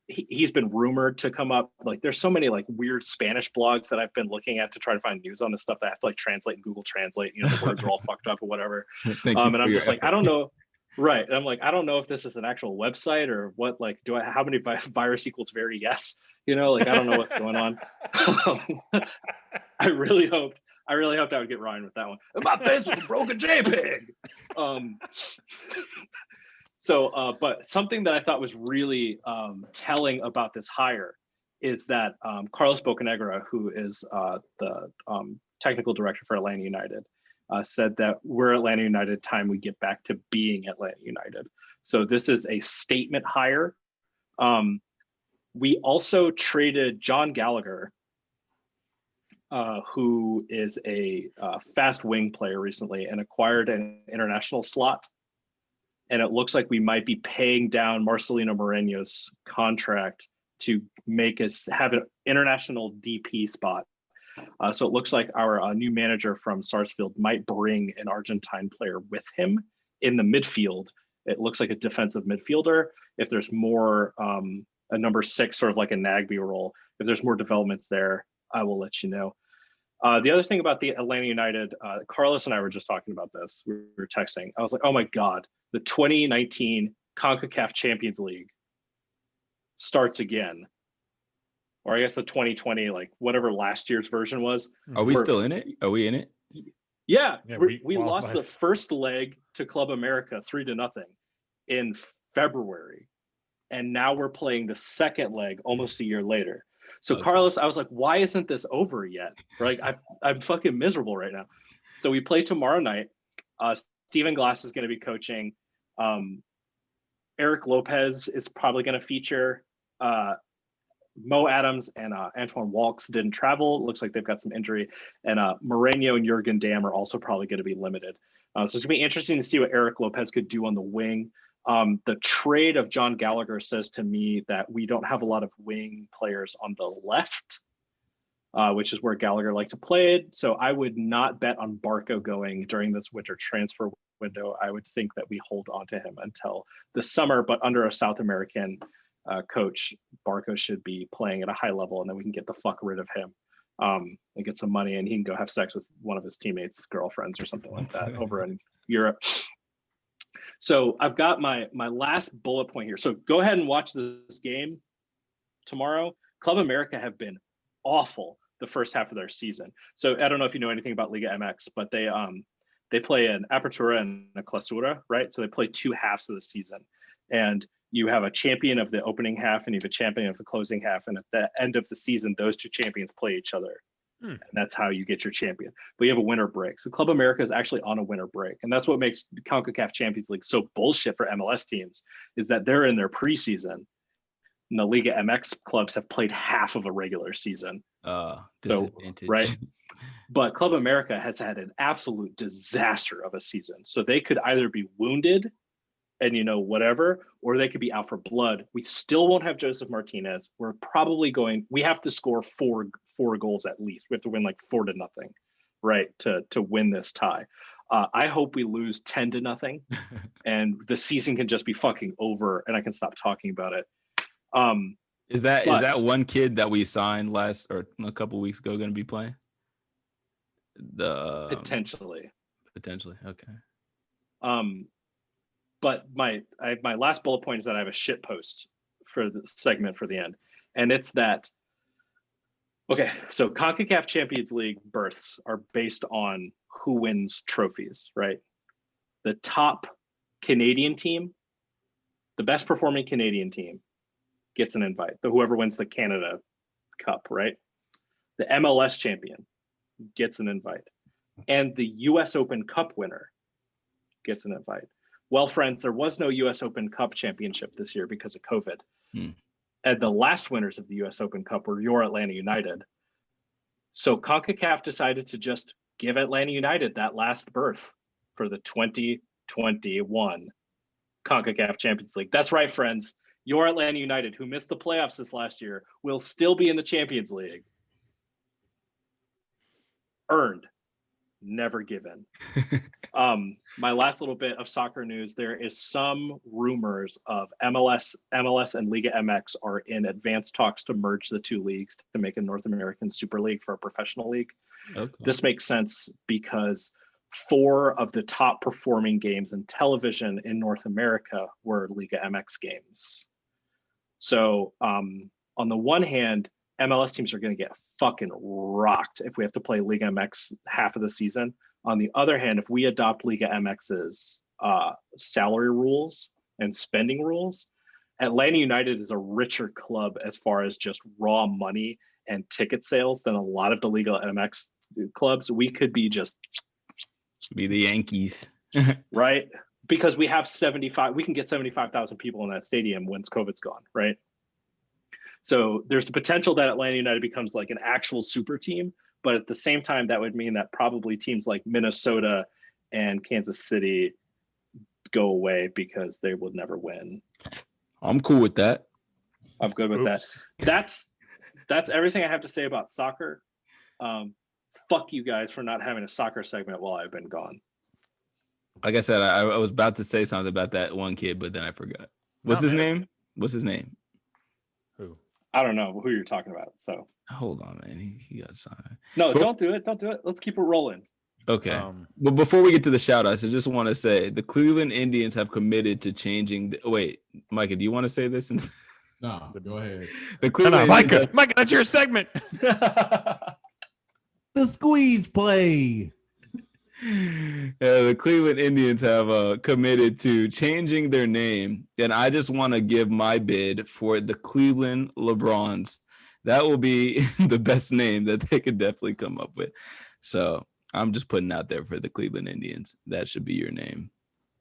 He's been rumored to come up. Like, there's so many like weird Spanish blogs that I've been looking at to try to find news on this stuff that I have to like translate in Google Translate. You know, the words are all fucked up or whatever. And I'm just like, I don't know. Right. And I'm like, I don't know if this is an actual website or what. Like, how many virus equals very yes? You know, like, I don't know what's going on. I really hoped I would get Ryan with that one. My face was a broken JPEG. But something that I thought was really telling about this hire is that Carlos Bocanegra, who is the technical director for Atlanta United, said that we're Atlanta United, time we get back to being Atlanta United. So this is a statement hire. We also traded John Gallagher, who is a fast wing player recently, and acquired an international slot. And it looks like we might be paying down Marcelino Moreno's contract to make us have an international DP spot. So it looks like our new manager from Sarsfield might bring an Argentine player with him in the midfield. It looks like a defensive midfielder. If there's more, a number 6, sort of like a Nagby role, if there's more developments there, I will let you know. The other thing about the Atlanta United, Carlos and I were just talking about this. We were texting. I was like, oh my God, the 2019 CONCACAF Champions League starts again. Or I guess the 2020, like whatever last year's version was. Are we still in it? Are we in it? Yeah, we lost the first leg to Club America 3-0 in February. And now we're playing the second leg almost a year later. So okay. Carlos, I was like, why isn't this over yet? Right? I'm fucking miserable right now. So we play tomorrow night. Stephen Glass is going to be coaching. Eric Lopez is probably going to feature. Mo Adams and Antoine Walks didn't travel. It looks like they've got some injury. And Moreno and Jurgen Damm are also probably going to be limited. So it's going to be interesting to see what Eric Lopez could do on the wing. The trade of John Gallagher says to me that we don't have a lot of wing players on the left, which is where Gallagher liked to play it. So I would not bet on Barco going during this winter transfer window. I would think that we hold on to him until the summer, but under a South American coach, Barco should be playing at a high level, and then we can get the fuck rid of him and get some money, and he can go have sex with one of his teammates' girlfriends or something like that over in Europe. So I've got my last bullet point here. So go ahead and watch this game tomorrow. Club America have been awful the first half of their season. So I don't know if you know anything about Liga MX, but they play an Apertura and a Clausura, right? So they play 2 halves of the season. And you have a champion of the opening half and you have a champion of the closing half. And at the end of the season, those 2 champions play each other. And that's how you get your champion. But you have a winter break. So Club America is actually on a winter break. And that's what makes CONCACAF Champions League so bullshit for MLS teams, is that they're in their preseason. And the Liga MX clubs have played half of a regular season. Disadvantage. Right? But Club America has had an absolute disaster of a season. So they could either be wounded and, whatever, or they could be out for blood. We still won't have Joseph Martinez. We're probably we have to score four goals at least. We have to win like 4-0, right? To win this tie. I hope we lose 10-0 and the season can just be fucking over and I can stop talking about it. Is that one kid that we signed last or a couple weeks ago going to be playing? Potentially. Okay. But my last bullet point is that I have a shit post for the segment for the end. And it's that, okay, so CONCACAF Champions League berths are based on who wins trophies, right? The top Canadian team, the best performing Canadian team gets an invite. Whoever wins the Canada Cup, right? The MLS champion gets an invite. And the US Open Cup winner gets an invite. Well, friends, there was no US Open Cup championship this year because of COVID. And the last winners of the US Open Cup were your Atlanta United. So CONCACAF decided to just give Atlanta United that last berth for the 2021 CONCACAF Champions League. That's right, friends. Your Atlanta United, who missed the playoffs this last year, will still be in the Champions League. Earned, never given. My last little bit of soccer news, there is some rumors of MLS and Liga MX are in advanced talks to merge the two leagues to make a North American Super League for a professional league. Okay. This makes sense because 4 of the top performing games in television in North America were Liga MX games. So on the one hand, MLS teams are going to get fucking rocked if we have to play Liga MX half of the season. On the other hand, if we adopt Liga MX's salary rules and spending rules, Atlanta United is a richer club as far as just raw money and ticket sales than a lot of the Liga MX clubs. We could be just Be the Yankees. right, because we have 75. We can get 75,000 people in that stadium once COVID's gone, right? So there's the potential that Atlanta United becomes like an actual super team. But at the same time, that would mean that probably teams like Minnesota and Kansas City go away because they will never win. I'm cool with that. I'm good with that. That's everything I have to say about soccer. Fuck you guys for not having a soccer segment while I've been gone. Like I said, I was about to say something about that one kid, but then I forgot. What's his name? What's his name? Who? I don't know who you're talking about. So hold on, man. He got signed. No, don't do it. Don't do it. Let's keep it rolling. Okay. But before we get to the shout outs, I just want to say the Cleveland Indians have committed to changing. Wait, Micah, do you want to say this? No, go ahead. The Cleveland Micah, that's your segment. The squeeze play. The Cleveland Indians have committed to changing their name, and I just want to give my bid for the Cleveland LeBrons. That will be the best name that they could definitely come up with. So I'm just putting out there for the Cleveland Indians. That should be your name.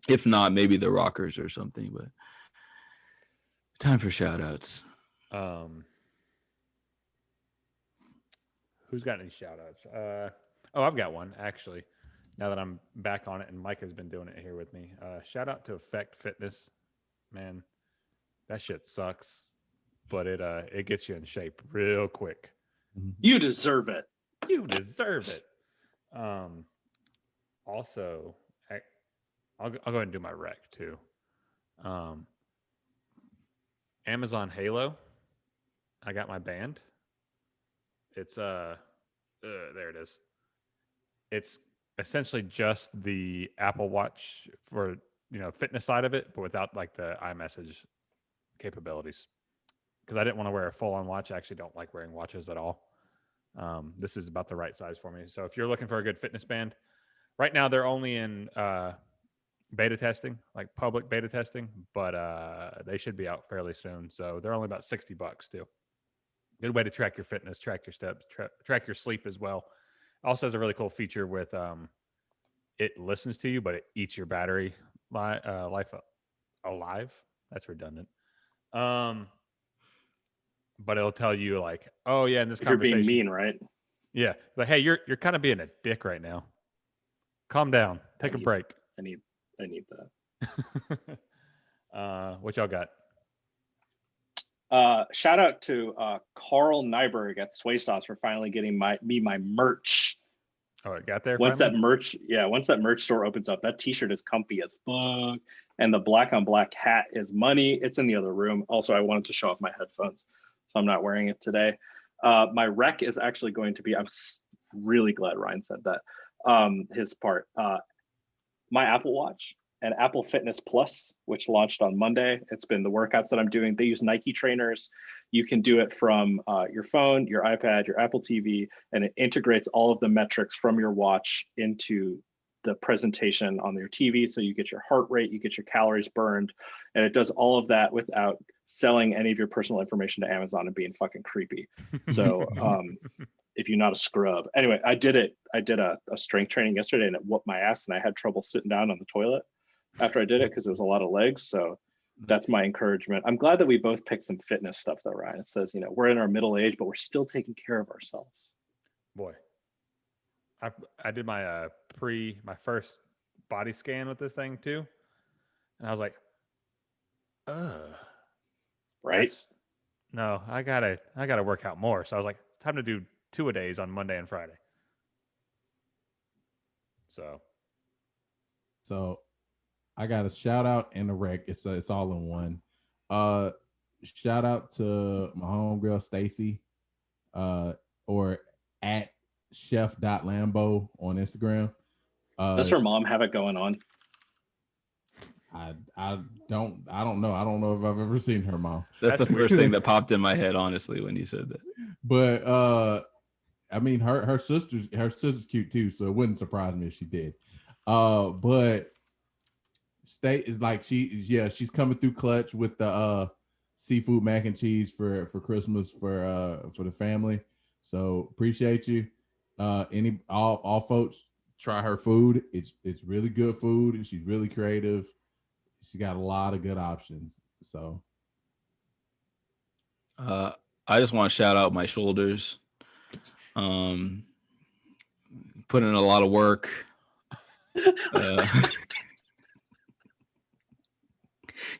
If not, maybe the Rockers or something. But time for shout outs. Who's got any shout outs? I've got one actually. Now that I'm back on it, and Mike has been doing it here with me. Shout out to Effect Fitness, man. That shit sucks, but it gets you in shape real quick. You deserve it. You deserve it. Also, I'll go ahead and do my rec too. Amazon Halo. I got my band. It's there it is. It's essentially just the Apple Watch for fitness side of it, but without like the iMessage capabilities. Because I didn't want to wear a full-on watch. I actually don't like wearing watches at all. This is about the right size for me. So if you're looking for a good fitness band, right now they're only in beta testing, like public beta testing, but they should be out fairly soon. So they're only about $60 too. Good way to track your fitness, track your steps, track your sleep as well. Also has a really cool feature with it listens to you, but it eats your battery life alive. That's redundant. But it'll tell you like, oh yeah, in this conversation, you're being mean, right? Yeah, like hey, you're kind of being a dick right now. Calm down. Take a break. I need that. What y'all got? Shout out to Carl Nyberg at Sway Sauce for finally getting my merch. Oh, it got there. Once finally? Once that merch store opens up, that T-shirt is comfy as fuck, and the black on black hat is money. It's in the other room. Also, I wanted to show off my headphones, so I'm not wearing it today. My rec is actually going to be. I'm really glad Ryan said that. His part. My Apple Watch and Apple Fitness Plus, which launched on Monday. It's been the workouts that I'm doing. They use Nike trainers. You can do it from your phone, your iPad, your Apple TV, and it integrates all of the metrics from your watch into the presentation on your TV. So you get your heart rate, you get your calories burned, and it does all of that without selling any of your personal information to Amazon and being fucking creepy. So if you're not a scrub. Anyway, I did it. I did a strength training yesterday and it whooped my ass and I had trouble sitting down on the toilet after I did it because there was a lot of legs. So That's my encouragement. I'm glad that we both picked some fitness stuff though, Ryan. It says, we're in our middle age, but we're still taking care of ourselves. Boy, I did my my first body scan with this thing too, and I was like, right? No, I gotta work out more. So I was like, time to do 2-a-days on Monday and Friday. So I got a shout out and a rec. It's all in one. Shout out to my homegirl Stacy, or at chef.lambo on Instagram. Does her mom have it going on? I don't know. I don't know if I've ever seen her mom. That's the first thing that popped in my head, honestly, when you said that. But I mean, her sister's cute too, so it wouldn't surprise me if she did. But State is like she's coming through clutch with the seafood mac and cheese for Christmas for the family. So appreciate you. All folks try her food. It's really good food, and she's really creative. She got a lot of good options. So I just want to shout out my shoulders. Putting in a lot of work.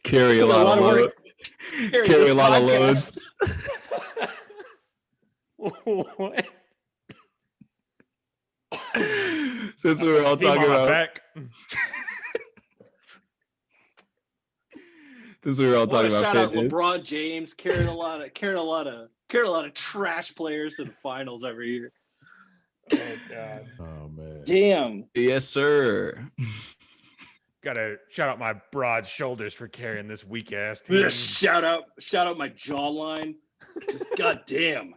Carry a lot of load. Carry a lot of loads. What? Since we were all talking about shout out fitness. LeBron James carried a lot of trash players to the finals every year. Oh God. oh man. Damn. Yes, sir. Gotta shout out my broad shoulders for carrying this weak ass team. Shout out my jawline. God damn.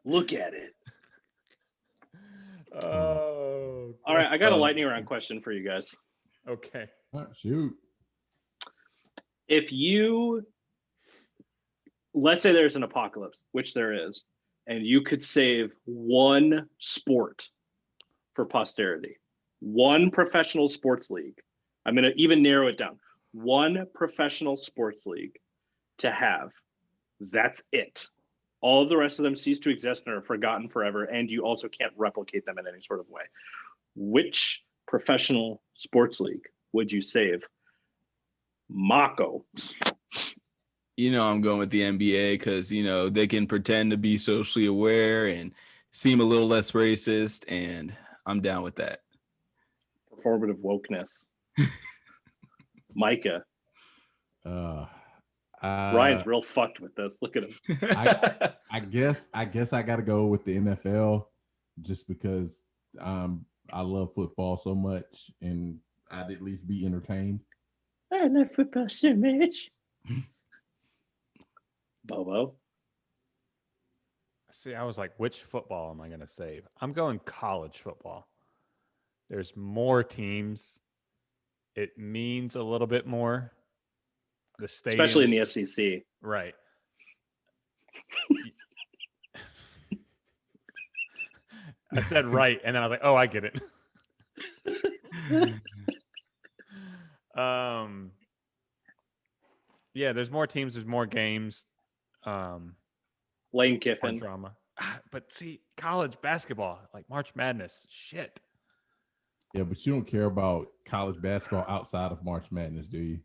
Look at it. Oh. All right, I got a lightning round question for you guys. Okay. Shoot. If let's say there's an apocalypse, which there is, and you could save one sport for posterity, one professional sports league. I'm going to even narrow it down. One professional sports league to have. That's it. All of the rest of them cease to exist and are forgotten forever, and you also can't replicate them in any sort of way. Which professional sports league would you save? Mako. I'm going with the NBA because, they can pretend to be socially aware and seem a little less racist, and I'm down with that. Performative wokeness. Micah. Ryan's real fucked with this. Look at him. I guess I got to go with the NFL just because I love football so much, and I'd at least be entertained. I love football so much. Bobo. See, I was like, which football am I going to save? I'm going college football. There's more teams. It means a little bit more. The stadiums, especially in the SEC. Right. I said right, and then I was like, oh, I get it. Yeah, there's more teams, there's more games. Lane Kiffin. Drama. But see, college basketball, like March Madness, shit. Yeah, but you don't care about college basketball outside of March Madness, do you?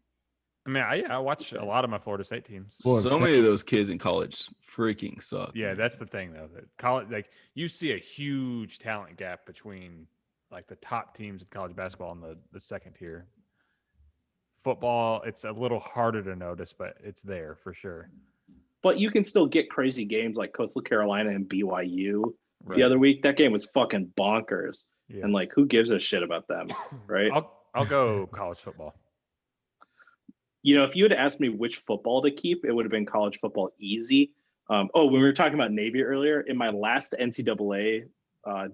I mean, I watch a lot of my Florida State teams. So many of those kids in college freaking suck. Yeah, man. That's the thing, though. That college, like, you see a huge talent gap between like the top teams in college basketball and the second tier. Football, it's a little harder to notice, but it's there for sure. But you can still get crazy games like Coastal Carolina and BYU Right. the other week. That game was fucking bonkers. Yeah. And like, who gives a shit about them, right? I'll go college football. If you had asked me which football to keep, it would have been college football easy. When we were talking about Navy earlier, in my last NCAA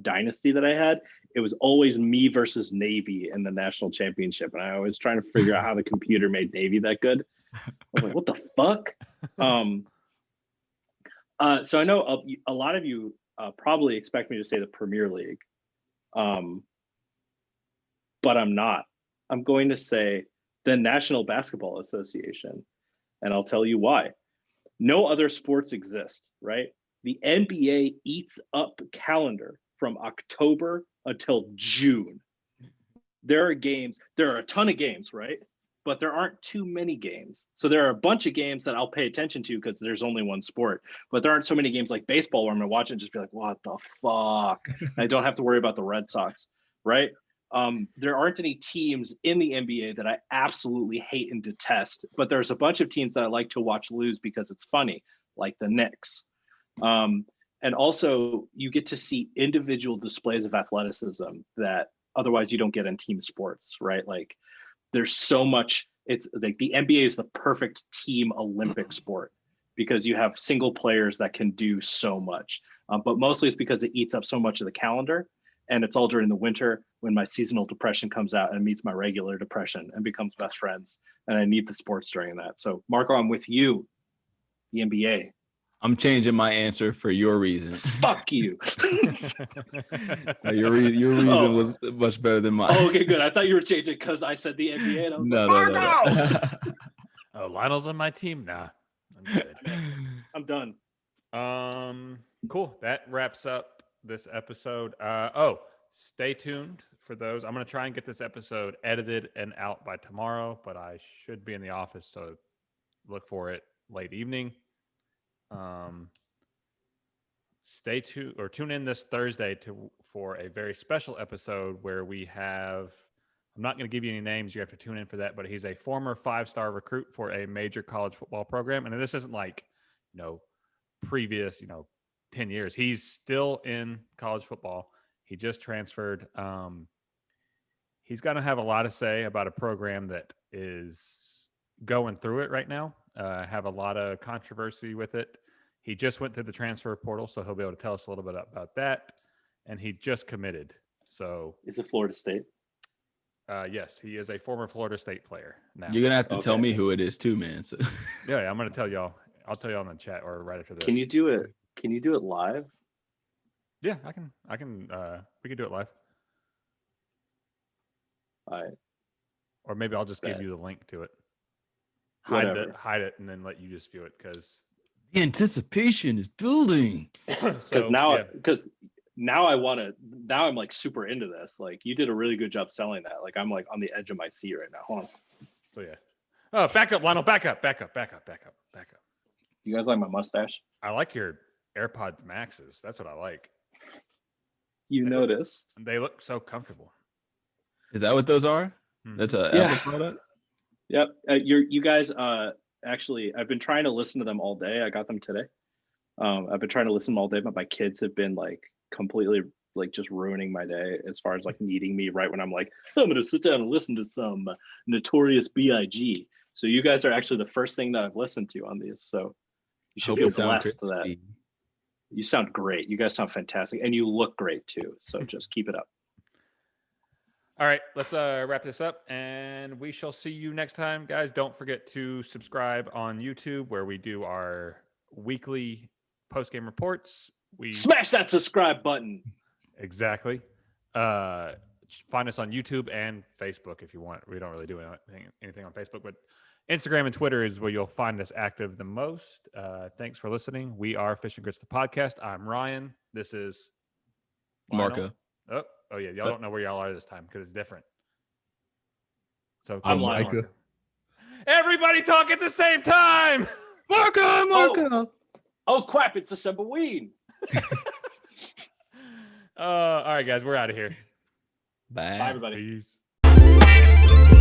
dynasty that I had, it was always me versus Navy in the national championship. And I was trying to figure out how the computer made Navy that good. I was like, what the fuck? So I know a lot of you probably expect me to say the Premier League. But I'm not. I'm going to say the National Basketball Association. And I'll tell you why. No other sports exist, right? The NBA eats up calendar from October until June. There are a ton of games, right? But there aren't too many games. So there are a bunch of games that I'll pay attention to because there's only one sport. But there aren't so many games like baseball where I'm going to watch it and just be like, what the fuck? I don't have to worry about the Red Sox, right? There aren't any teams in the NBA that I absolutely hate and detest. But there's a bunch of teams that I like to watch lose because it's funny, like the Knicks. And also, you get to see individual displays of athleticism that otherwise you don't get in team sports, right? Like, there's so much. It's like the NBA is the perfect team Olympic sport because you have single players that can do so much. But mostly it's because it eats up so much of the calendar, and it's all during the winter when my seasonal depression comes out and meets my regular depression and becomes best friends. And I need the sports during that. So, Marco, I'm with you. The NBA. I'm changing my answer for your reason. Fuck you. Your reason was much better than mine. Oh, okay, good. I thought you were changing because I said the NBA, and I was No. Oh, Lionel's on my team? Nah, I'm good. I'm done. Cool. That wraps up this episode. Stay tuned for those. I'm going to try and get this episode edited and out by tomorrow, but I should be in the office, so look for it late evening. Stay tuned or tune in this Thursday for a very special episode where we have, I'm not going to give you any names. You have to tune in for that, but he's a former 5-star recruit for a major college football program. And this isn't like, previous, 10 years. He's still in college football. He just transferred. He's going to have a lot to say about a program that is going through it right now. Have a lot of controversy with it. He just went through the transfer portal, so he'll be able to tell us a little bit about that. And he just committed. So is it Florida State? Yes, he is a former Florida State player. Now you're gonna have to tell me who it is too, man. So. Yeah, I'm gonna tell y'all. I'll tell y'all in the chat or right after this. Can you do it? Can you do it live? Yeah, I can. We can do it live. All right. Or maybe I'll just give you the link to it. Hide it, and then let you just view it because the anticipation is building. Because now I'm like super into this. Like, you did a really good job selling that. Like, I'm like on the edge of my seat right now. Hold on. So yeah. Oh, back up, Lionel. Back up. You guys like my mustache? I like your AirPod Maxes. That's what I like. Noticed. They look so comfortable. Is that what those are? That's a Apple product? Yep. You guys, actually, I've been trying to listen to them all day. I got them today. I've been trying to listen to them all day, but my kids have been like completely like just ruining my day as far as like needing me right when I'm like, I'm going to sit down and listen to some Notorious B.I.G. So you guys are actually the first thing that I've listened to on these. So you should feel blessed to that. You sound great. You guys sound fantastic. And you look great too. So just keep it up. All right, let's wrap this up, and we shall see you next time. Guys, don't forget to subscribe on YouTube where we do our weekly post-game reports. Smash that subscribe button. Exactly. Find us on YouTube and Facebook if you want. We don't really do anything on Facebook, but Instagram and Twitter is where you'll find us active the most. Thanks for listening. We are Fish and Grits, the podcast. I'm Ryan. This is Marco. Oh yeah, y'all don't know where y'all are this time because it's different. So I'm Lionel. Everybody talk at the same time. Marco. Oh crap! It's Decemberween. All right, guys, we're out of here. Bye. Bye, everybody. Peace.